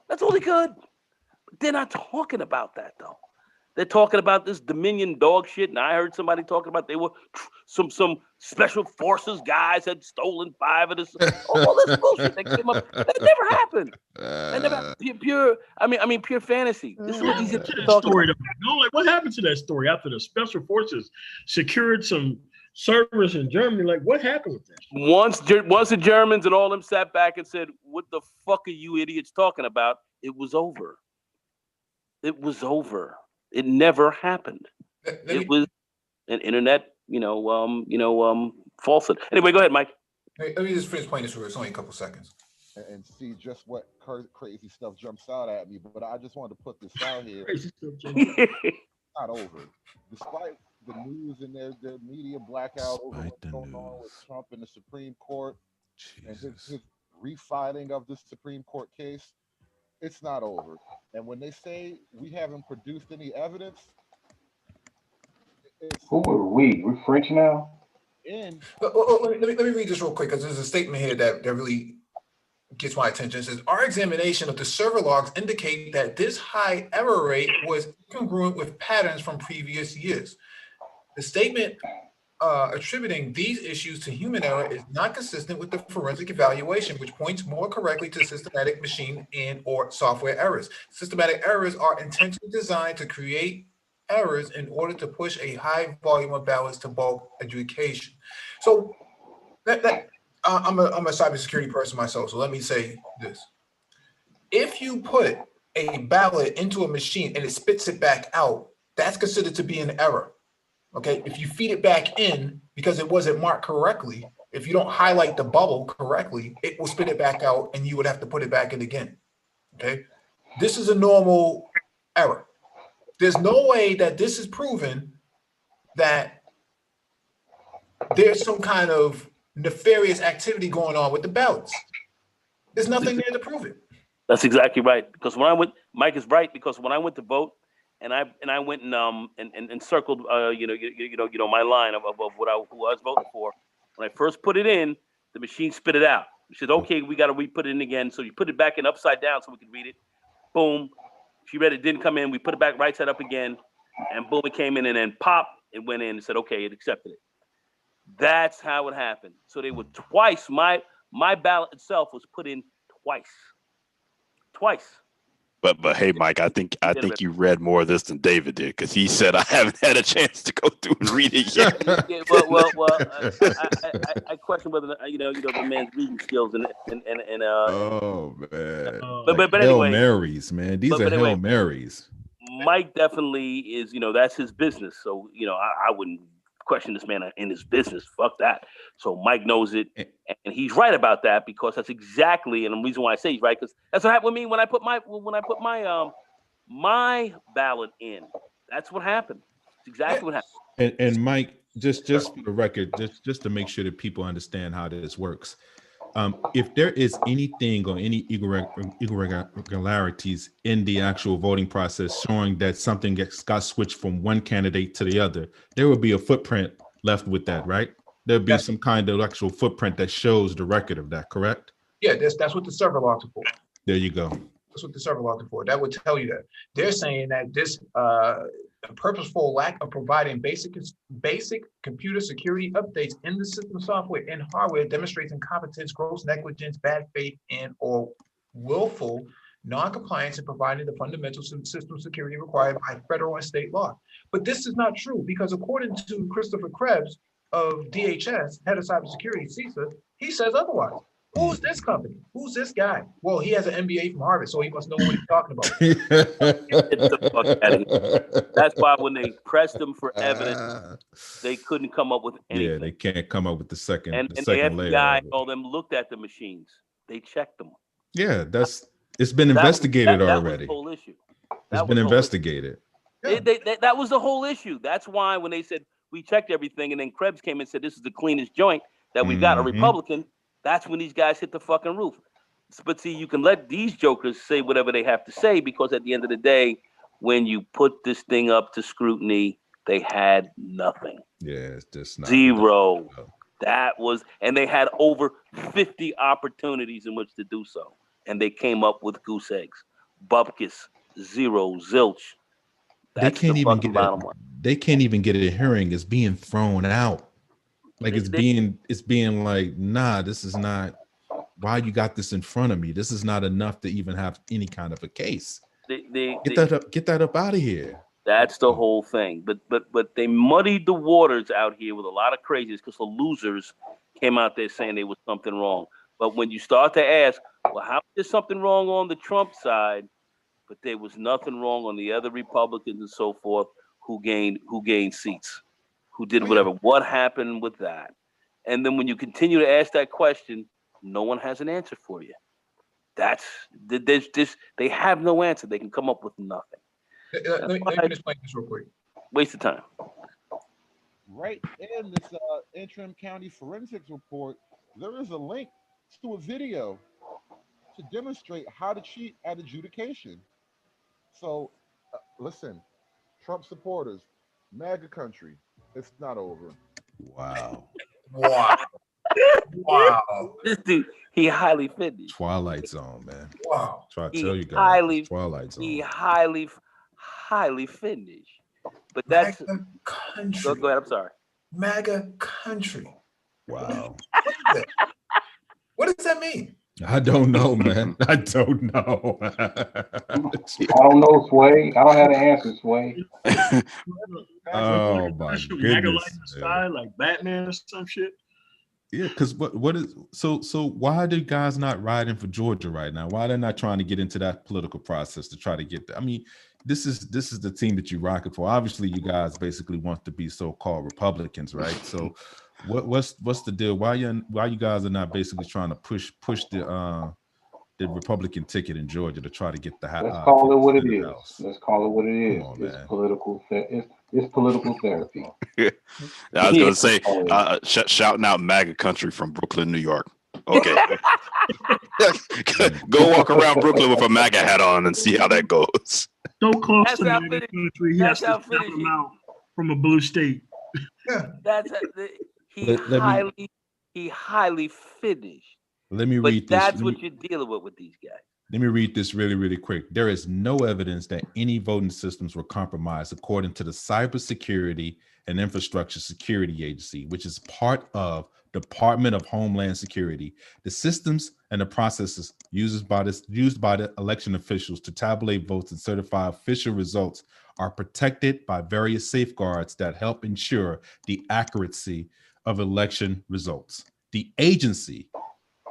That's all he could. But they're not talking about that, though. They're talking about this Dominion dog shit, and I heard somebody talking about they were some special forces guys had stolen 5 of this. All this bullshit that came up. That never happened. That never pure fantasy. This is what these talking story about. No, like what happened to that story after the special forces secured some servers in Germany? Like what happened with that? Once the Germans and all them sat back and said, "What the fuck are you idiots talking about?" It was over. It was over. It never happened. It was an internet, falsehood. Anyway, go ahead, Mike. Let me just finish playing this for it's only a couple seconds. And see just what crazy stuff jumps out at me. But I just wanted to put this out here. Crazy stuff it's not over. Despite the news and their media blackout over what's going on with Trump and the Supreme Court and his refiling of the Supreme Court case, it's not over. And when they say we haven't produced any evidence, who are we? We're French now? Let me read this real quick because there's a statement here that really gets my attention. It says, our examination of the server logs indicate that this high error rate was congruent with patterns from previous years. The statement attributing these issues to human error is not consistent with the forensic evaluation, which points more correctly to systematic machine and or software errors. Systematic errors are intentionally designed to create errors in order to push a high volume of ballots to bulk adjudication. So I'm a cybersecurity person myself, so let me say this. If you put a ballot into a machine and it spits it back out, that's considered to be an error. Okay, if you feed it back in because it wasn't marked correctly, if you don't highlight the bubble correctly, it will spit it back out and you would have to put it back in again. Okay, this is a normal error. There's no way that this is proven that there's some kind of nefarious activity going on with the ballots. There's nothing there to prove it. That's exactly right. Because when I went, Mike is right. Because when I went to vote, and I went and circled, my line of who I was voting for. When I first put it in, the machine spit it out. She said, "Okay, we got to re-put it in again." So you put it back in upside down so we could read it. Boom. She read it, didn't come in. We put it back right side up again, and boom, it came in, and then pop, it went in and said, "Okay, it accepted it." That's how it happened. So they were twice. My ballot itself was put in twice. But hey, Mike, I think you read more of this than David did, because he said I haven't had a chance to go through and read it yet. Yeah, I question whether the man's reading skills and oh man. But Hail anyway, Marys, man. These are Hail Marys. Mike definitely is, that's his business. So I wouldn't question this man in his business. Fuck that. So Mike knows it, and he's right about that, because that's exactly, and the reason why I say he's right, because that's what happened with me when I put my ballot in. That's what happened. It's exactly what happened. And Mike, just for the record, just to make sure that people understand how this works. If there is anything or any irregularities in the actual voting process showing that something got switched from one candidate to the other, there will be a footprint left with that, right? There'll be some kind of actual footprint that shows the record of that, correct? Yeah, that's what the server logs are for. There you go. That's what the server logs are for. That would tell you that. They're saying that this purposeful lack of providing basic computer security updates in the system software and hardware demonstrates incompetence, gross negligence, bad faith, and or willful non-compliance in providing the fundamental system security required by federal and state law. But this is not true, because according to Christopher Krebs of DHS, head of cybersecurity, CISA, he says otherwise. Who's this company? Who's this guy? Well, he has an MBA from Harvard, so he must know what he's talking about. Get the fuck out of here. That's why when they pressed him for evidence, they couldn't come up with anything. Yeah, they can't come up with the second layer. And the FBI, all them looked at the machines. They checked them. Yeah, it's been investigated already. That was the whole issue. It's been investigated. That was the whole issue. That's why when they said we checked everything, and then Krebs came and said this is the cleanest joint that we've got, a Republican. That's when these guys hit the fucking roof. But see, you can let these jokers say whatever they have to say, because at the end of the day, when you put this thing up to scrutiny, they had nothing. Yeah, it's just not zero. And they had over 50 opportunities in which to do so. And they came up with goose eggs, bupkis, zero, zilch. They can't even get a hearing. It's being thrown out. Like it's being like, nah, this is not why you got this in front of me. This is not enough to even have any kind of a case. Get that up out of here. That's the whole thing. But they muddied the waters out here with a lot of crazies, because the losers came out there saying there was something wrong. But when you start to ask, well, how is something wrong on the Trump side? But there was nothing wrong on the other Republicans and so forth who gained seats, who did whatever. What happened with that? And then when you continue to ask that question, no one has an answer for you. They have no answer. They can come up with nothing. Let me explain this real quick. Waste of time. Right in this interim county forensics report, there is a link to a video to demonstrate how to cheat at adjudication. So, listen, Trump supporters, MAGA country, it's not over. Wow. This dude, he highly finished. Twilight Zone, man. Wow. Try to tell you guys. Twilight Zone. He highly finished. But that's MAGA country. Go ahead. I'm sorry. MAGA country. Wow. What does that mean? I don't know, man. I don't know. I don't know, Sway. I don't have the answer, Sway. Oh my goodness. Like Batman or some shit. Yeah, because what is so why do guys not riding for Georgia right now? Why they're not trying to get into that political process to try to get there? I mean, this is the team that you rocking for. Obviously, you guys basically want to be so-called Republicans, right? So what's the deal? Why you guys are not basically trying to push the Republican ticket in Georgia to try to get the Let's call it what it is. House? Let's call it what it is. Come on, It's man. political. It's political therapy. I was gonna say, shouting out MAGA country from Brooklyn, New York. Okay, go walk around Brooklyn with a MAGA hat on and see how that goes. So close to MAGA country, he has to step him out from a blue state. He highly finished. Let me read this. That's what you're dealing with these guys. Let me read this really, really quick. There is no evidence that any voting systems were compromised, according to the Cybersecurity and Infrastructure Security Agency, which is part of Department of Homeland Security. The systems and the processes used by the election officials to tabulate votes and certify official results are protected by various safeguards that help ensure the accuracy of election results. The agency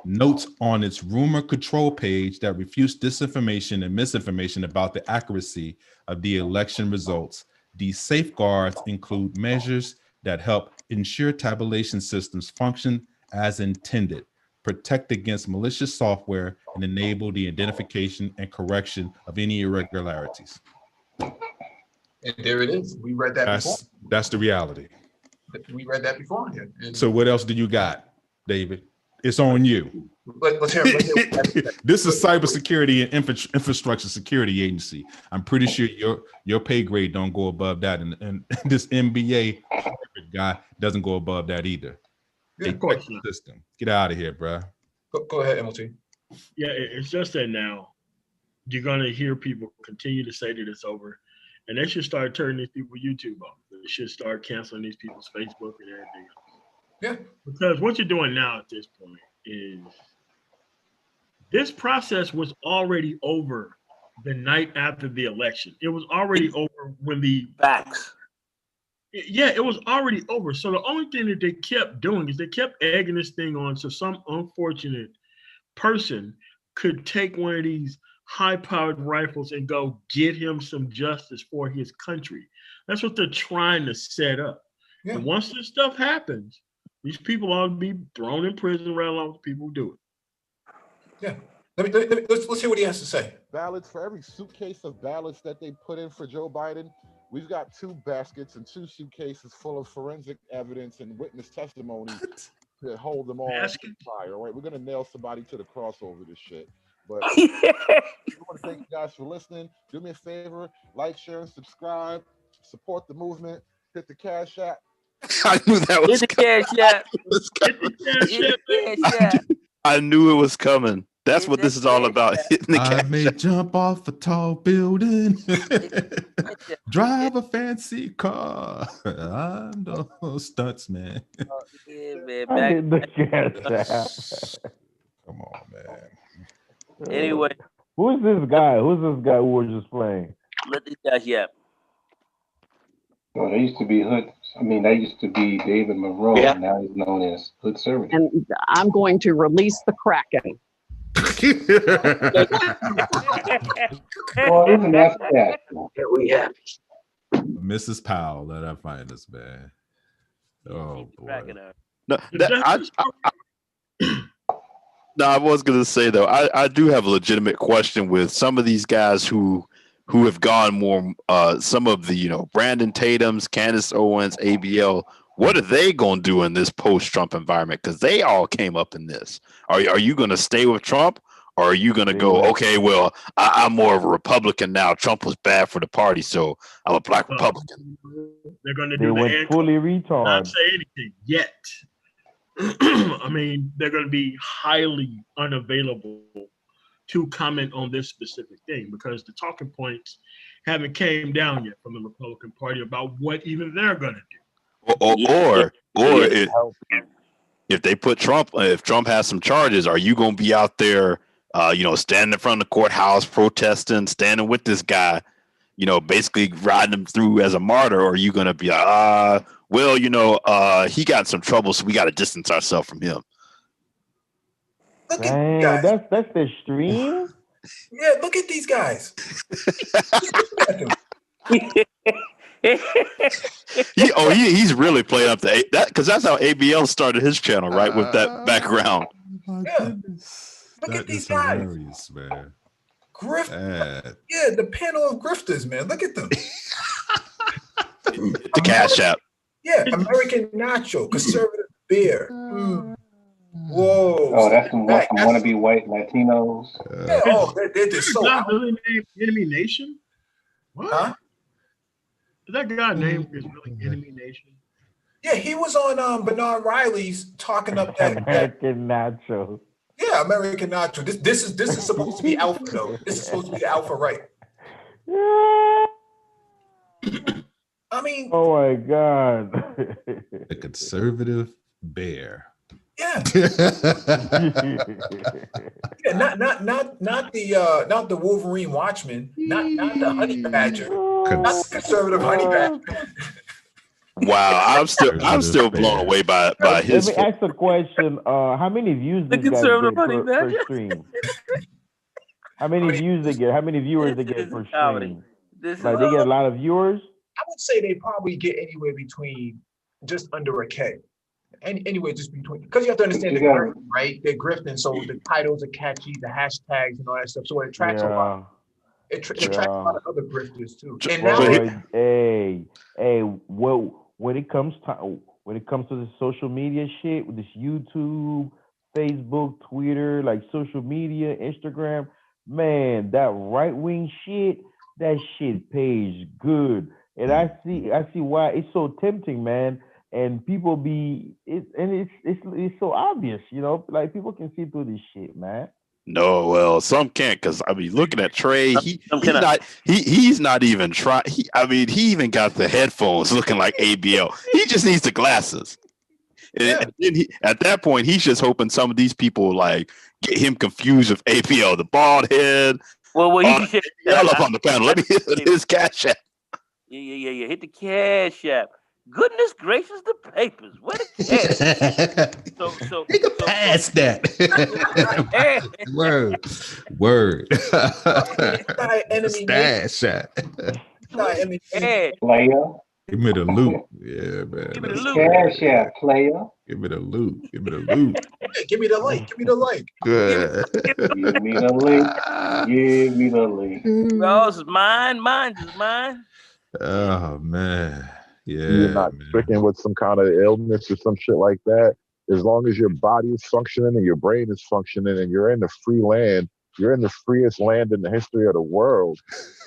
notes on its rumor control page that refutes disinformation and misinformation about the accuracy of the election results. These safeguards include measures that help ensure tabulation systems function as intended, protect against malicious software, and enable the identification and correction of any irregularities. And there it is. We read that before. That's the reality. We read that before. So what else do you got, David? It's on you. Let's hear This is Cybersecurity and Infrastructure Security Agency. I'm pretty sure your pay grade don't go above that, and this NBA guy doesn't go above that either. Yeah, of course. System. Get out of here, bro. Go ahead, MLT. Yeah, it's just that now you're gonna hear people continue to say that it's over, and they should start turning these people YouTube off. They should start canceling these people's Facebook and everything else. Yeah. Because what you're doing now at this point is this process was already over the night after the election. It was already over when the facts. Yeah, it was already over. So the only thing that they kept doing is they kept egging this thing on so some unfortunate person could take one of these high-powered rifles and go get him some justice for his country. That's what they're trying to set up. Yeah. And once this stuff happens, these people ought to be thrown in prison right along with people who do it. Yeah. Let's hear what he has to say. Ballots, for every suitcase of ballots that they put in for Joe Biden, we've got 2 baskets and 2 suitcases full of forensic evidence and witness testimony to hold them all in fire. All right, we're gonna nail somebody to the cross over this shit. But I want to thank you guys for listening. Do me a favor, like, share, and subscribe. Support the movement. Hit the Cash App. I knew that was coming. I knew it was coming. That's what this is all about. I may jump off a tall building, drive a fancy car. I'm no stunts, man. I hit the Cash App. Come on, man. Anyway, who's this guy? Who was just playing? Let these guys yap. Oh, they used to be Hood. I mean, that used to be David Monroe. Yeah. Now he's known as Hood Servant. And I'm going to release the Kraken. Well, isn't that sad? Here we have Mrs. Powell. Let her find us, man. Oh boy. No, I was gonna say though, I do have a legitimate question with some of these guys who have gone more, some of the, Brandon Tatum's, Candace Owens, ABL, what are they going to do in this post-Trump environment? Because they all came up in this. Are you going to stay with Trump, or are you going to go, okay, well, I'm more of a Republican now. Trump was bad for the party, so I'm a black Republican. They're going to do the fully retard. Not say anything yet. I mean, they're going to be highly unavailable to comment on this specific thing because the talking points haven't came down yet from the Republican Party about what even they're going to do. Or if they put Trump, if Trump has some charges, are you going to be out there, standing in front of the courthouse, protesting, standing with this guy, basically riding him through as a martyr? Or are you going to be like, well, he got in some trouble, so we got to distance ourselves from him. Look Dang, at these guys. that's the stream. Yeah, look at these guys. Look at them. He's really playing up to that because that's how ABL started his channel, right? With that background. My Yeah. goodness. Look That at these is guys. hilarious, man. Yeah, the panel of grifters, man. Look at them. The Cash App. Yeah, American Nacho, conservative beer. Whoa. Oh, that's some wannabe white Latinos. Yeah, they're just so Not out. really named Enemy Nation. What? Huh? Is that guy name is really Enemy Nation? Yeah, he was on Bernard Riley's talking up that American Nacho. yeah, American Nacho. This is supposed to be alpha though. This is supposed to be the alpha, right? I mean, Oh my God. The conservative bear. yeah. Yeah, not the Wolverine Watchman, not the Honey Badger, not the conservative Honey Badger. Wow, I'm still blown away by his. Let me ask a question. How many views The this guy conservative get Honey per Badger. stream? How many views they get? How many viewers they This get is per comedy. stream? This is Like they get a lot of viewers. I would say they probably get anywhere between just under a K. Anyway, just between, because you have to understand the grift, right? They're grifting, so the titles are catchy, the hashtags and all that stuff. So it attracts a lot. It attracts a lot of other grifters too. And now, when it comes to the social media shit with this YouTube, Facebook, Twitter, like social media, Instagram, man, that right wing shit, that shit pays good. And I see why it's so tempting, man. And people it's so obvious, like people can see through this shit, man. No, well, some can't because I mean, looking at Trey, he's not even trying. He even got the headphones looking like ABL. He just needs the glasses. And then at that point, he's just hoping some of these people like get him confused with ABL, the bald head. Well, he should ABL up on the panel. Let me hit his Cash App. Yeah. Hit the Cash App. Goodness gracious, the papers. Where the cash? so they could pass that. Word. Stash shot. Player. Give me the loot. Yeah, man. Give me the loot. Cash App, player. Give me the loot. Give me the like. Good. Give me the link. Give me the link. No, it's mine. Mine's is mine. Oh man. Yeah, you're not stricken with some kind of illness or some shit like that. As long as your body is functioning and your brain is functioning and you're in the free land, you're in the freest land in the history of the world.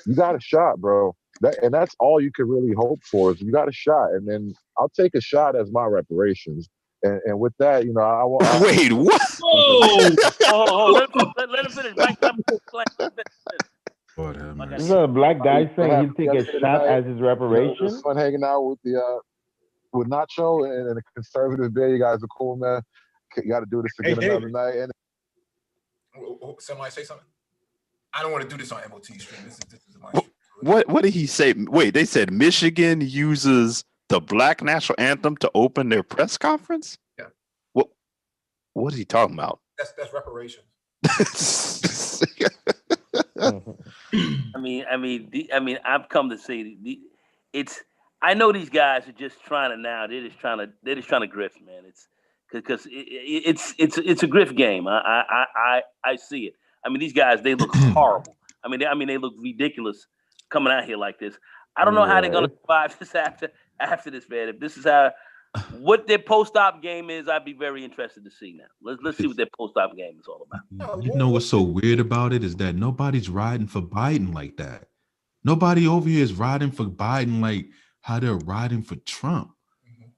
You got a shot, bro. That's all you can really hope for is you got a shot. And then I'll take a shot as my reparations. And with that, I want. Wait, what? Let him finish. Mike, Is that a black guy saying he'd take a shot as his reparation? It's fun hanging out with with Nacho and the conservative bear. You guys are cool, man. You got to do this again another night. And somebody say something. I don't want to do this on MOT stream. This is my stream. What did he say? Wait, they said Michigan uses the Black National Anthem to open their press conference? Yeah. What is he talking about? That's reparations. I mean, I've come to say it's. I know these guys are just trying to now. They're just trying to grift, man. It's because it's a grift game. I see it. I mean, these guys, they look horrible. I mean, they look ridiculous coming out here like this. I don't know how they're gonna survive this after this, man. If this is what their post-op game is, I'd be very interested to see now. Let's see what their post-op game is all about. You know what's so weird about it is that nobody's riding for Biden like that. Nobody over here is riding for Biden like how they're riding for Trump.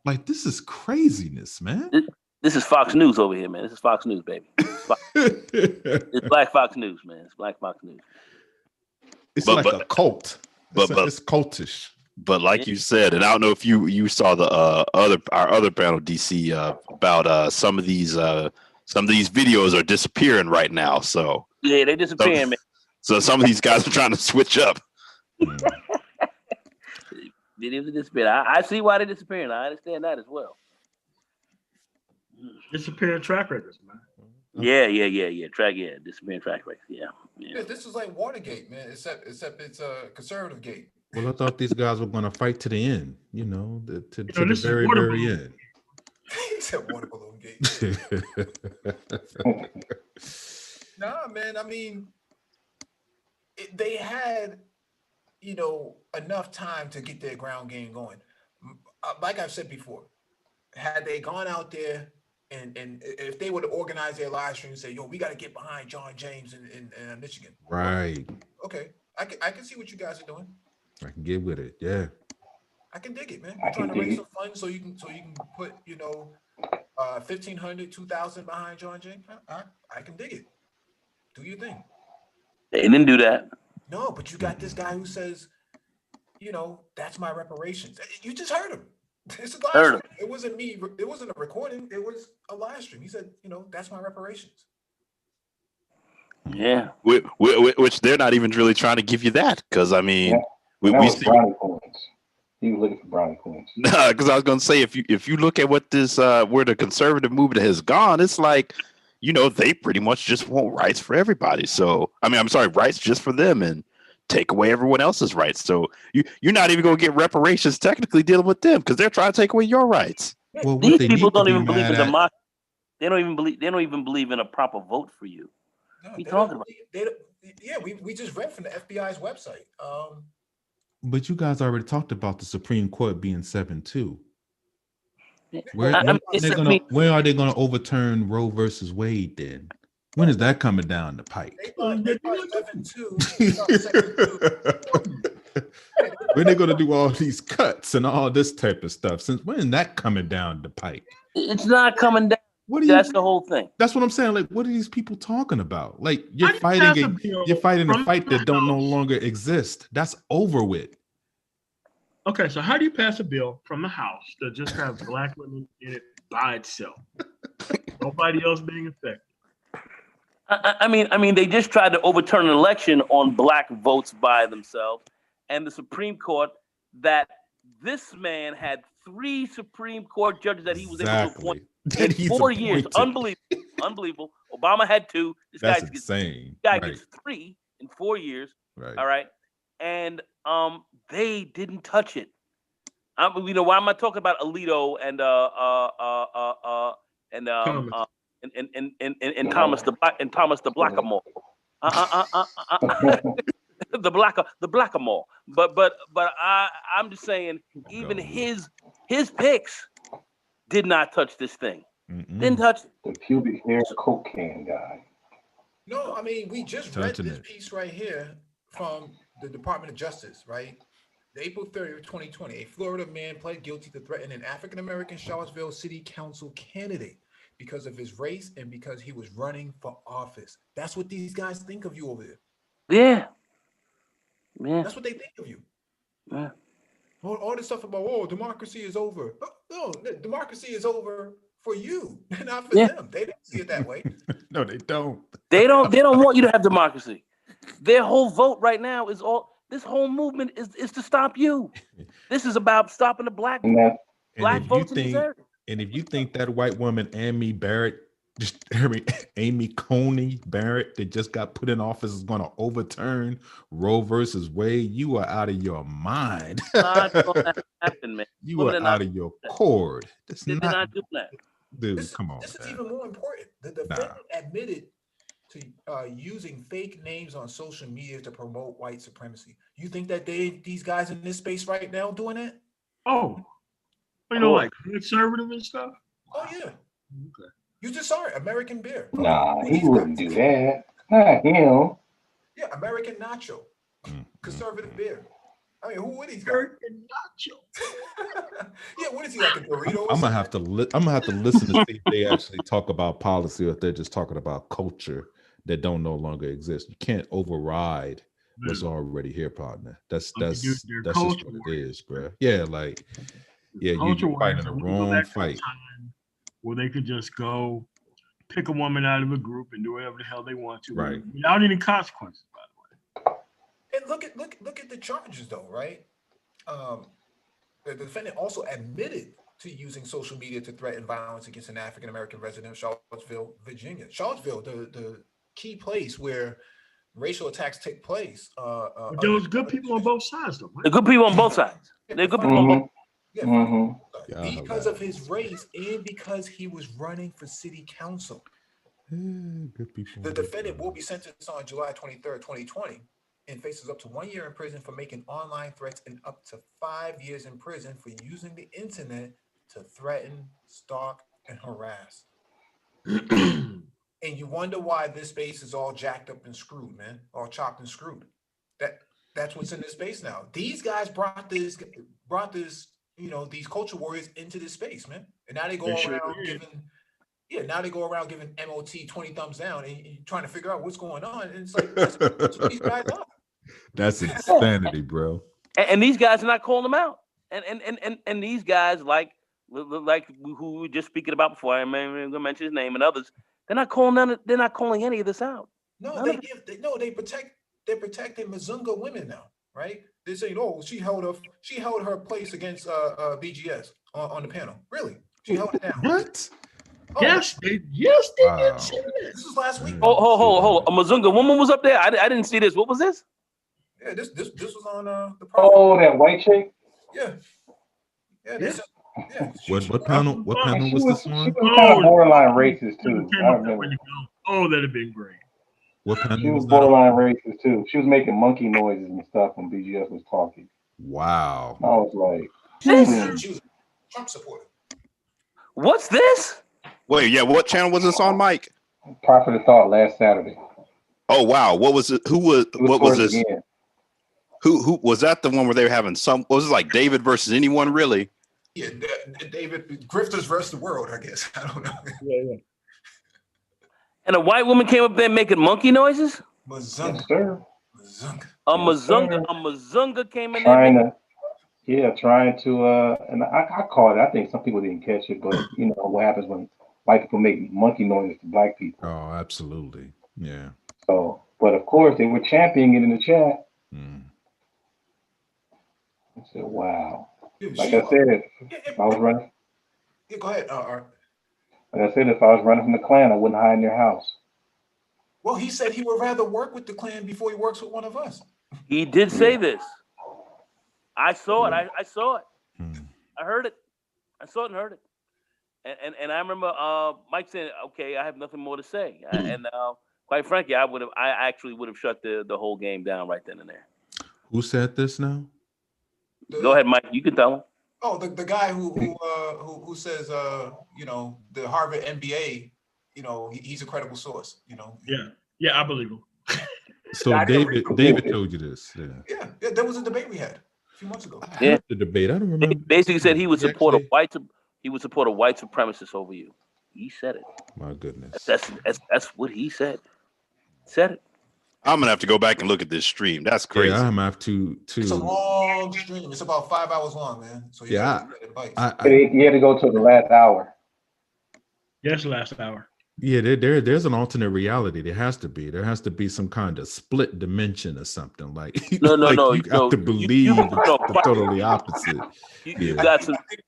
Like, this is craziness, man. This is Fox News over here, man. This is Fox News, baby. It's Black Fox News, man. It's Black Fox News. It's like a cult. It's cultish. But like you said, and I don't know if you saw the our other panel, DC, about some of these videos are disappearing right now. So yeah, they disappearing, man. So some of these guys are trying to switch up. They didn't disappear. I see why they're disappearing. I understand that as well. Disappearing track records, man. Yeah. Disappearing track records. Yeah. This is like Watergate, man. Except it's a conservative gate. Well, I thought these guys were going to fight to the end. You know, to the this is very, water very balloon. end. He said water balloon gate. Nah, man. I mean, they had, enough time to get their ground game going. Like I've said before, had they gone out there and if they would have organized their live stream and say, "Yo, we got to get behind John James in Michigan," Right. Okay, I can see what you guys are doing. I can get with it. Yeah. I can dig it, man. You're trying to raise some funds so you can put 1,500, 2,000 behind John James. I can dig it. Do your thing. They didn't do that. No, but you got this guy who says, that's my reparations. You just heard him. It's a live stream. It wasn't me. It wasn't a recording. It was a live stream. He said, that's my reparations. Yeah. Which they're not even really trying to give you that. Because, I mean, we see brownie points. He was looking for brownie points. No, because I was going to say, if you look at what this, where the conservative movement has gone, it's like, they pretty much just want rights for everybody. So, I mean, I'm sorry, rights just for them and take away everyone else's rights. So you're not even going to get reparations technically dealing with them because they're trying to take away your rights. Well, these people don't even believe in democracy. They don't even believe in a proper vote for you. No, what are you talking about? We just read from the FBI's website. But you guys already talked about the Supreme Court being 7-2. When are they going to overturn Roe versus Wade then? When is that coming down the pike? They thought 7-2. When they going to do all these cuts and all this type of stuff? Since when is that coming down the pike? It's not coming down. That's the whole thing. That's what I'm saying. Like, what are these people talking about? Like, you're fighting a fight that don't no longer exist. That's over with. Okay, so how do you pass a bill from the House that just has black women in it by itself? Nobody else being affected. I mean, they just tried to overturn an election on black votes by themselves, and the Supreme Court that this man had 3 Supreme Court judges that he was able to appoint in 4 years. Unbelievable. Obama had 2. That's insane. This guy gets 3 in 4 years. Right. All right, and they didn't touch it. Why am I talking about Alito and Thomas the Blackamoor? the Blackamoor. But I'm just saying, even his picks did not touch this thing. Didn't touch it. The pubic hair cocaine guy. No, I mean, we just read this piece right here from the Department of Justice, right? April 30th, 2020, a Florida man pled guilty to threaten an African-American Charlottesville City Council candidate because of his race and because he was running for office. That's what these guys think of you over there. Yeah. That's what they think of you. Yeah. All this stuff about, democracy is over. No, democracy is over for you, not for them. They don't see it that way. No, they don't. They don't want you to have democracy. Their whole vote right now is this whole movement is to stop you. This is about stopping the black votes in this area. And if you think that white woman, Amy Coney Barrett, that just got put in office is going to overturn Roe versus Wade, you are out of your mind. Not gonna happen, man. You are out of your cord. They're not doing that. Dude, come on. This is even more important. The defendant admitted to using fake names on social media to promote white supremacy. You think that these guys in this space right now doing that? Oh, like conservative and stuff? Oh, yeah. Okay. You just saw it, American Beer. Nah, he wouldn't do that. Not him. Yeah, American Nacho. Conservative beer. I mean, who are these guys? American Nacho. Yeah, what is he, like a burrito? I'm gonna have to listen to see if they actually talk about policy or if they're just talking about culture that don't no longer exist. You can't override what's already here, partner. That's just what it is, bro. Yeah, like you're fighting the wrong fight. Where they could just go pick a woman out of a group and do whatever the hell they want to, right? Without any consequences, by the way. And look at the charges, though, right? The defendant also admitted to using social media to threaten violence against an African-American resident of Charlottesville, Virginia. Charlottesville, the key place where racial attacks take place. But there was good people on both sides, though. The good people on both sides. They're good people on both. Because of his race and because he was running for city council. Good people. The defendant will be sentenced on July 23rd, 2020, and faces up to 1 year in prison for making online threats and up to 5 years in prison for using the internet to threaten, stalk, and harass. And you wonder why this space is all jacked up and screwed, man, all chopped and screwed. That's what's in this space now. These guys brought this, these culture warriors into this space, man. And now they go now they go around giving MOT 20 thumbs down and trying to figure out what's going on. And it's like, that's what these guys are. That's insanity, bro. And these guys are not calling them out. And these guys, like who we were just speaking about before, I'm going to mention his name and others, they're not calling any of this out. No, they're protecting Mazunga women now, right? They're saying, oh, she held her place against BGS on the panel. Really? She held it down. What? Oh, yes, they did say that. This was last week. Hold. A Mazunga woman was up there. I didn't see this. What was this? Yeah, this was on the. Oh, that white chick. Yeah. What panel? What panel was this on? She was kind of borderline racist too. I remember. Oh, that'd have been great. What panel? She was borderline racist too. She was making monkey noises and stuff when BGS was talking. Wow. I was like, she was a Trump supporter. What's this? Wait, yeah, what channel was this on, Mike? Prophet of Thought last Saturday. Oh wow, what was it? What was this? Who was that? The one where they were having was it like David versus anyone really? Yeah, David Grifters versus the world, I guess. I don't know. Yeah. And a white woman came up there making monkey noises? Mazunga. Yes, sir. A Mazunga came in there. Trying to and I caught it. I think some people didn't catch it, but you know what happens when white people make monkey noises to black people. Oh, absolutely. Yeah. So, but of course they were championing it in the chat. I said, wow. Like I said, if I was running. Yeah, go ahead, Art. Like I said, if I was running from the Klan, I wouldn't hide in their house. Well, he said he would rather work with the Klan before he works with one of us. He did say this. I saw it. I saw it. I heard it. I saw it and heard it. And I remember Mike saying, "Okay, I have nothing more to say." And quite frankly, I actually would have shut the whole game down right then and there. Who said this now? Go ahead, Mike. You can tell him. Oh, the guy who says the Harvard MBA, he's a credible source. Yeah, I believe him. So David told you this. Yeah, there was a debate we had a few months ago. Yeah, the debate. I don't remember. He basically said he would support a white supremacist over you. He said it. My goodness. That's what he said. Said it. I'm gonna have to go back and look at this stream. That's crazy. Yeah, I'm gonna have to. It's a long stream. It's about 5 hours long, man. So he had to go to the last hour. Yes, last hour. Yeah, there's an alternate reality. There has to be. There has to be some kind of split dimension or something. Like no. You have to believe the totally opposite. You've got some sick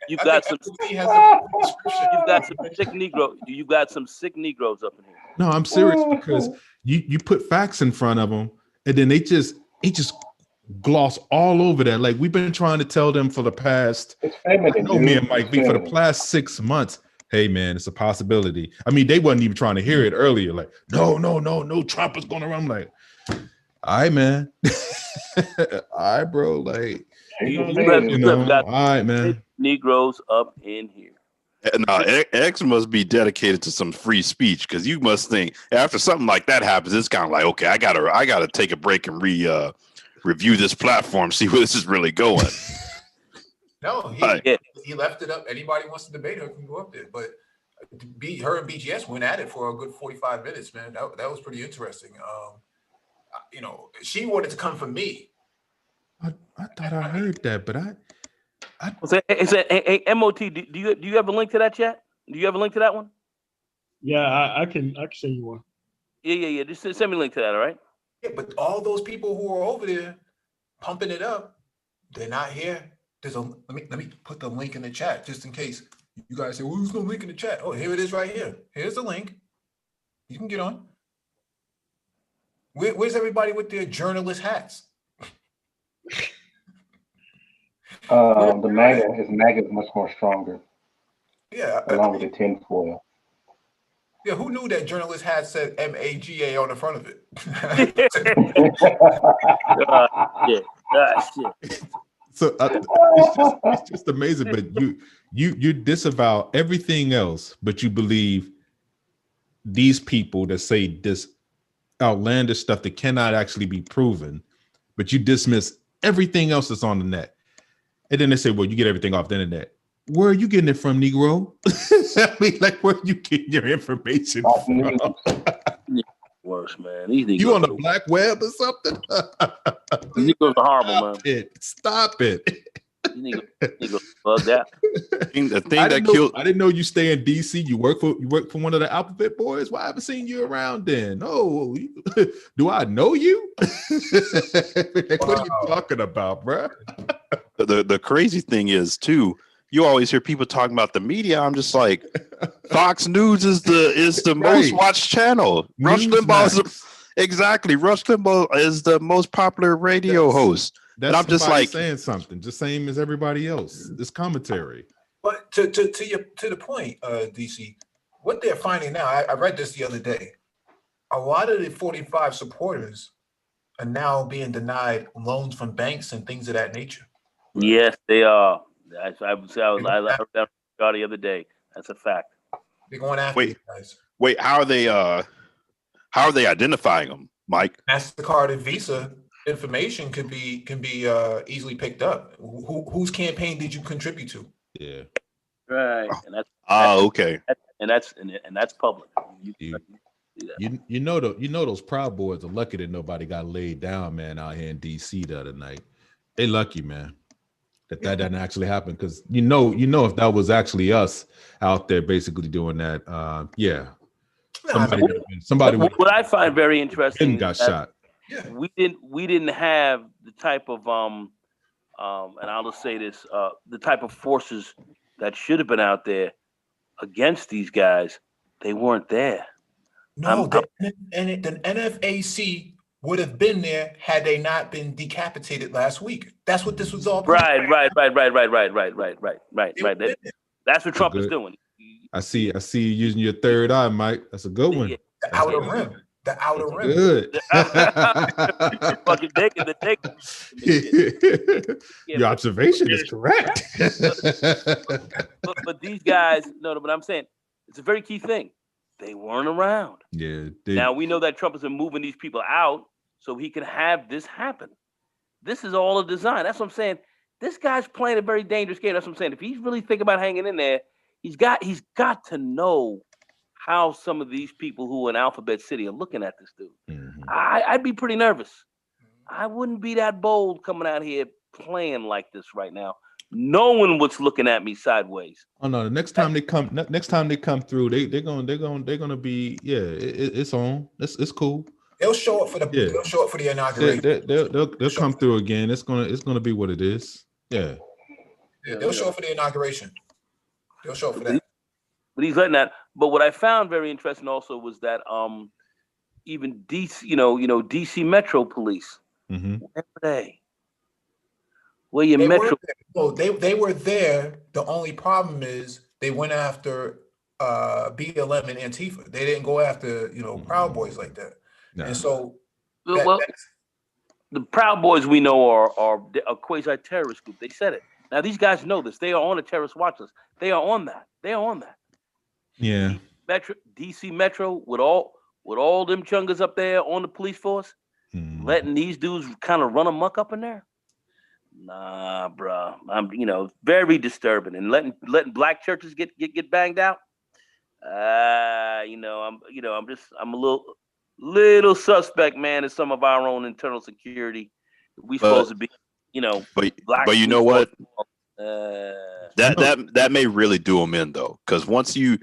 Negro. You've got some sick Negroes up in here. No, I'm serious because you put facts in front of them, and then they just gloss all over that. Like we've been trying to tell them for the past. Me and Mike B for the past 6 months. Hey man, it's a possibility. I mean, they wasn't even trying to hear it earlier. Like, no, Trump is going to run. I'm like, all right, man. All right, bro. Like, all right, man. Negroes up in here. No, X must be dedicated to some free speech because you must think after something like that happens, it's kind of like, okay, I gotta take a break and review this platform, see where this is really going. No, he left it up. Anybody wants to debate her can go up there. But her and BGS went at it for a good 45 minutes, man. That was pretty interesting. She wanted to come for me. I thought I heard that, but hey, MOT, do you have a link to that chat? Do you have a link to that one? Yeah, I can send you one. Yeah. Just send me a link to that, all right? Yeah, but all those people who are over there pumping it up, they're not here. let me put the link in the chat just in case you guys say, well, there's no link in the chat. Oh, here it is right here. Here's the link. You can get on. Where's everybody with their journalist hats? The MAGA is much more stronger. Yeah. Along with the tinfoil. Yeah, who knew that journalist hat said MAGA on the front of it? Shit. So it's just amazing. But you disavow everything else, but you believe these people that say this outlandish stuff that cannot actually be proven, but you dismiss everything else that's on the net. And then they say, well, you get everything off the internet. Where are you getting it from, Negro? I mean, like, where are you getting your information from? Worse, man. These niggas You on the black web or something? These niggas are horrible, man. Stop it. These niggas bugged out. I didn't know you stay in DC. You work for one of the Alphabet boys. Why haven't seen you around then? Oh, do I know you? Like, what are you talking about, bro? The crazy thing is too, you always hear people talking about the media. I'm just like, Fox News is the most watched channel. Rush Limbaugh exactly. Rush Limbaugh is the most popular radio host. That's I'm just like saying something, just same as everybody else. This commentary. But to the point, DC, what they're finding now, I read this the other day. A lot of the 45 supporters are now being denied loans from banks and things of that nature. Yes, they are. I would say I heard that the other day. That's a fact. They're going after you guys. Wait, how are they identifying them, Mike? MasterCard and Visa information can be easily picked up. Whose campaign did you contribute to? Yeah. Right. And that's okay. And that's public. You know those Proud Boys are lucky that nobody got laid down, man, out here in DC the other night. They lucky, man. That didn't actually happen, because you know if that was actually us out there basically doing that, somebody what I find very interesting got shot. We didn't have the type of and I'll just say this, the type of forces that should have been out there against these guys. They weren't there. No, the NFAC would have been there had they not been decapitated last week. That's what this was all about. Right. That's what Trump is doing. I see you using your third eye, Mike. That's a good one. The outer rim. The outer rim. Good. Fucking Your observation is correct. but these guys, but I'm saying it's a very key thing. They weren't around. Yeah. Now we know that Trump has been moving these people out so he can have this happen. This is all a design. That's what I'm saying. This guy's playing a very dangerous game. That's what I'm saying. If he's really thinking about hanging in there, he's got to know how some of these people who are in Alphabet City are looking at this dude. Mm-hmm. I'd be pretty nervous. I wouldn't be that bold coming out here playing like this right now. No one was looking at me sideways. Oh no! The next time they come through, they're gonna be it's on. It's cool. They'll show up for the inauguration. They'll come through again. It's gonna be what it is. Yeah. They'll show up for the inauguration. They'll show up for that. But he's letting that. But what I found very interesting also was that even DC, DC Metro Police, mm-hmm. where were they? Where your Metro? They were there. The only problem is they went after BLM and Antifa. They didn't go after Proud Boys like that. No. And so, the Proud Boys we know are a quasi-terrorist group. They said it. Now these guys know this. They are on a terrorist watch list. They are on that. Yeah. DC Metro with all them chungas up there on the police force, letting these dudes kind of run amok up in there. Nah, bro. I'm very disturbing, and letting black churches get banged out. I'm a little suspect, man, in some of our own internal security. We supposed to be, black. But you know what? That may really do them in though, because once you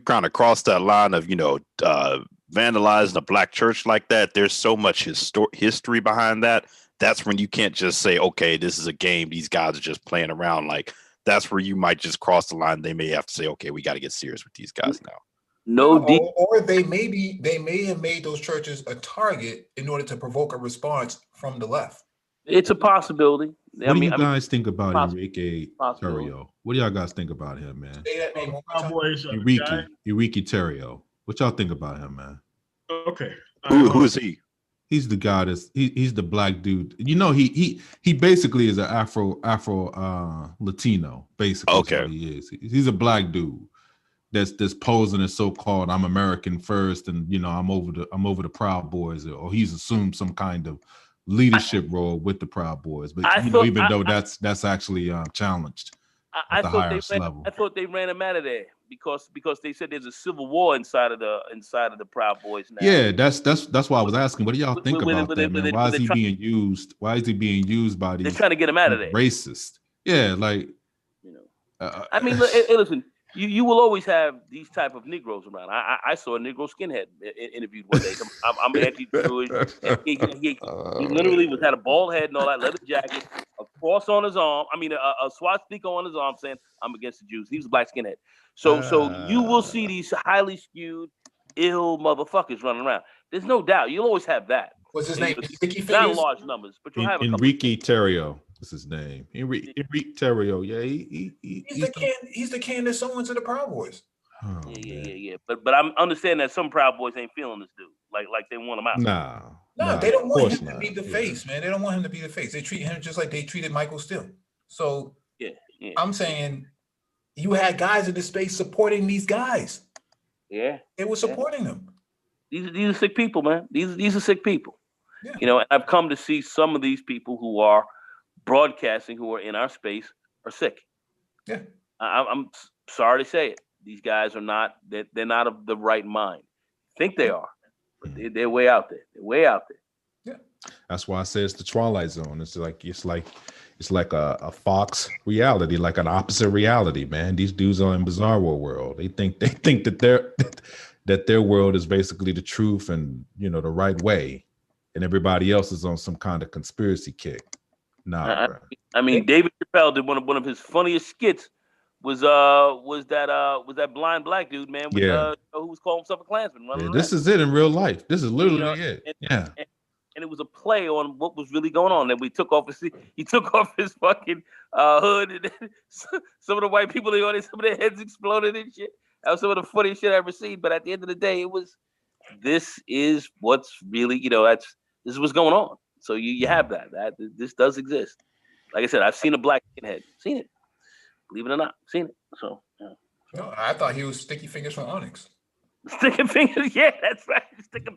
kind of cross that line of vandalizing a black church like that, there's so much history behind that that's when you can't just say, okay, this is a game. These guys are just playing around. Like, that's where you might just cross the line. They may have to say, okay, we got to get serious with these guys now. Or they may have made those churches a target in order to provoke a response from the left. It's a possibility. What do you guys think about Enrique Terrio? What do y'all guys think about him, man? Say that name one more time. Enrique Terrio. What y'all think about him, man? Okay. Who is he? He's the guy he's the black dude. You know, he basically is an Afro Latino, basically. Okay. He is. He's a black dude that's posing as so-called I'm American first, and you know, I'm over the Proud Boys, or he's assumed some kind of leadership role with the Proud Boys. But even though that's actually challenged at the highest level. I thought they ran him out of there because they said there's a civil war inside of the Proud Boys now. Yeah, that's why I was asking. What do y'all think about that, man? Why is he being used? Why is he being used by these? They're trying to get him out of there. Racist. Yeah, like I mean, listen. You will always have these type of Negroes around. I saw a Negro skinhead interviewed one day. I'm anti-Jewish. He literally had a bald head and all that, leather jacket, a cross on his arm. I mean, a swastika on his arm saying, "I'm against the Jews." He was a black skinhead. So you will see these highly skewed, ill motherfuckers running around. There's no doubt. You'll always have that. What's his name? Not in large numbers, but you'll have a Enrique Terrio. What's his name? Enrique Terrio. Yeah, he's the Candace Owens of the Proud Boys. Oh, yeah. But I'm understanding that some Proud Boys ain't feeling this dude. Like they want him out. No, they don't want him to be the face, man. They don't want him to be the face. They treat him just like they treated Michael Steele. So yeah. I'm saying you had guys in this space supporting these guys. Yeah. They were supporting them. These are sick people, man. These are sick people. Yeah. You know, and I've come to see some of these people who are broadcasting, who are in our space, are sick. Yeah. I'm sorry to say it. These guys are not. They're not of the right mind. Think they are, but they're way out there. They're way out there. Yeah. That's why I say it's the Twilight Zone. It's like a Fox reality, like an opposite reality, man. These dudes are in Bizarro world. They think that their world is basically the truth and, you know, the right way, and everybody else is on some kind of conspiracy kick. Nah, I mean, David Chappelle did one of his funniest skits was that blind black dude, man, with who was calling himself a Klansman. Yeah, this is it in real life. This is literally it. And it was a play on what was really going on. And he took off his fucking hood, and then some of the white people in the audience, some of their heads exploded and shit. That was some of the funniest shit I ever seen. But at the end of the day, this is what's really, this is what's going on. So you have that this does exist. Like I said, I've seen a black skinhead. Seen it. Believe it or not, seen it. So yeah. No, I thought he was Sticky Fingers from Onyx. Sticky Fingers, yeah, that's right. Sticky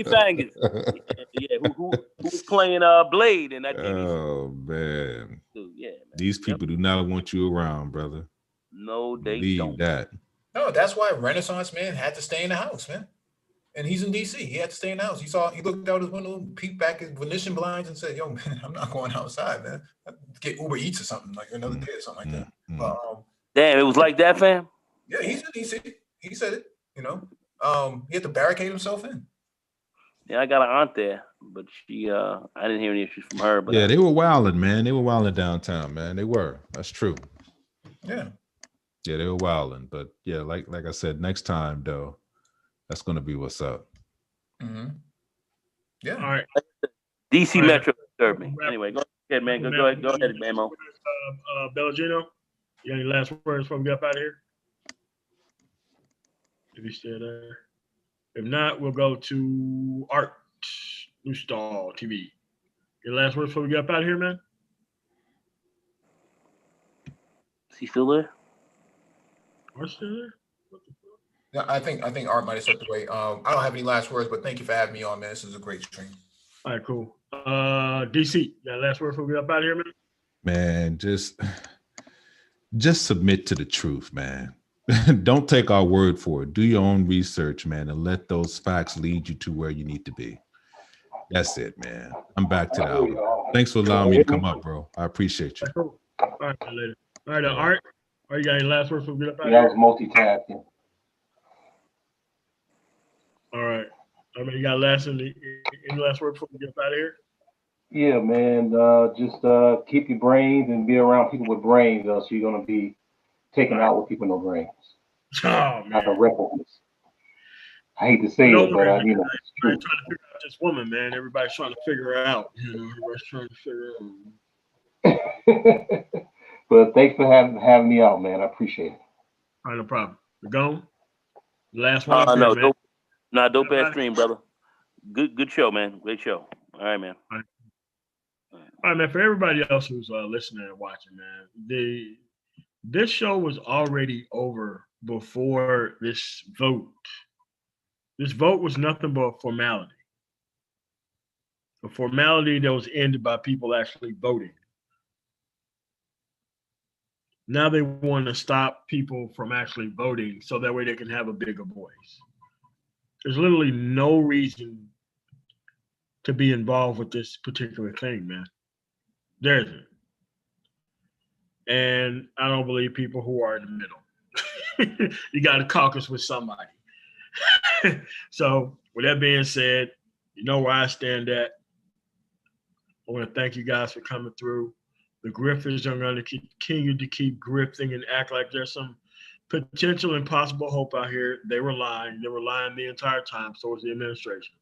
Fingers. Yeah, who was playing Blade in that TV? Oh man. Dude, yeah, man. These people do not want you around, brother. No, they don't. That. No, that's why Renaissance Man had to stay in the house, man. And he's in DC. He had to stay in the house. He looked out his window, peeked back at Venetian blinds, and said, "Yo, man, I'm not going outside, man. Get Uber Eats or something like another day or something like that." But, damn, it was like that, fam. Yeah, he's in DC. He said it. You know, he had to barricade himself in. Yeah, I got an aunt there, but she, I didn't hear any issues from her. But yeah, they were wilding, man. They were wilding downtown, man. They were. That's true. Yeah. Yeah, they were wilding, but yeah, like I said, next time though. That's going to be what's up. Mm-hmm. Yeah. All right. DC Metro disturbed me. Anyway, go ahead, man. Go ahead, man. Bellagino, you got any last words before we get up out of here? If he's still there. If not, we'll go to Art New Stall TV. Your last words before we get up out of here, man? Is he still there? Art's still there? Yeah, I think Art might have stepped away. I don't have any last words, but thank you for having me on, man. This is a great stream. All right, cool. DC, you got last word before we get up out of here, man? Man, just submit to the truth, man. Don't take our word for it. Do your own research, man, and let those facts lead you to where you need to be. That's it, man. I'm back to the album. Thanks for allowing me to come up, bro. I appreciate you. Cool. All right, later. All right, Art, you got any last words before we get up out of That here? was multitasking. All right. I mean, you got any last word before we get out of here? Yeah, man. Just keep your brains and be around people with brains, else you're gonna be taken out with people with no brains. Oh man. Like a reference. I hate to say Don't it, worry, but you know, it's true. everybody's trying to figure out this woman, man. Everybody's trying to figure her out. Everybody's trying to figure out. But thanks for having me out, man. I appreciate it. All right, no problem. We're gone. Last one up here, No, man. dope ass stream, brother. Good show, man. Great show. All right, man. All right, man. For everybody else who's listening and watching, man, this show was already over before this vote. This vote was nothing but a formality. A formality that was ended by people actually voting. Now they want to stop people from actually voting so that way they can have a bigger voice. There's literally no reason to be involved with this particular thing, man. There isn't. And I don't believe people who are in the middle. You got to caucus with somebody. So with that being said, you know where I stand at. I want to thank you guys for coming through. The grifters are going to continue to keep grifting and act like there's some potential and possible hope out here. They were lying. They were lying the entire time. So was the administration.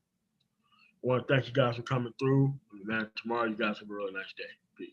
I want to thank you guys for coming through. And man, tomorrow you guys have a really nice day. Peace.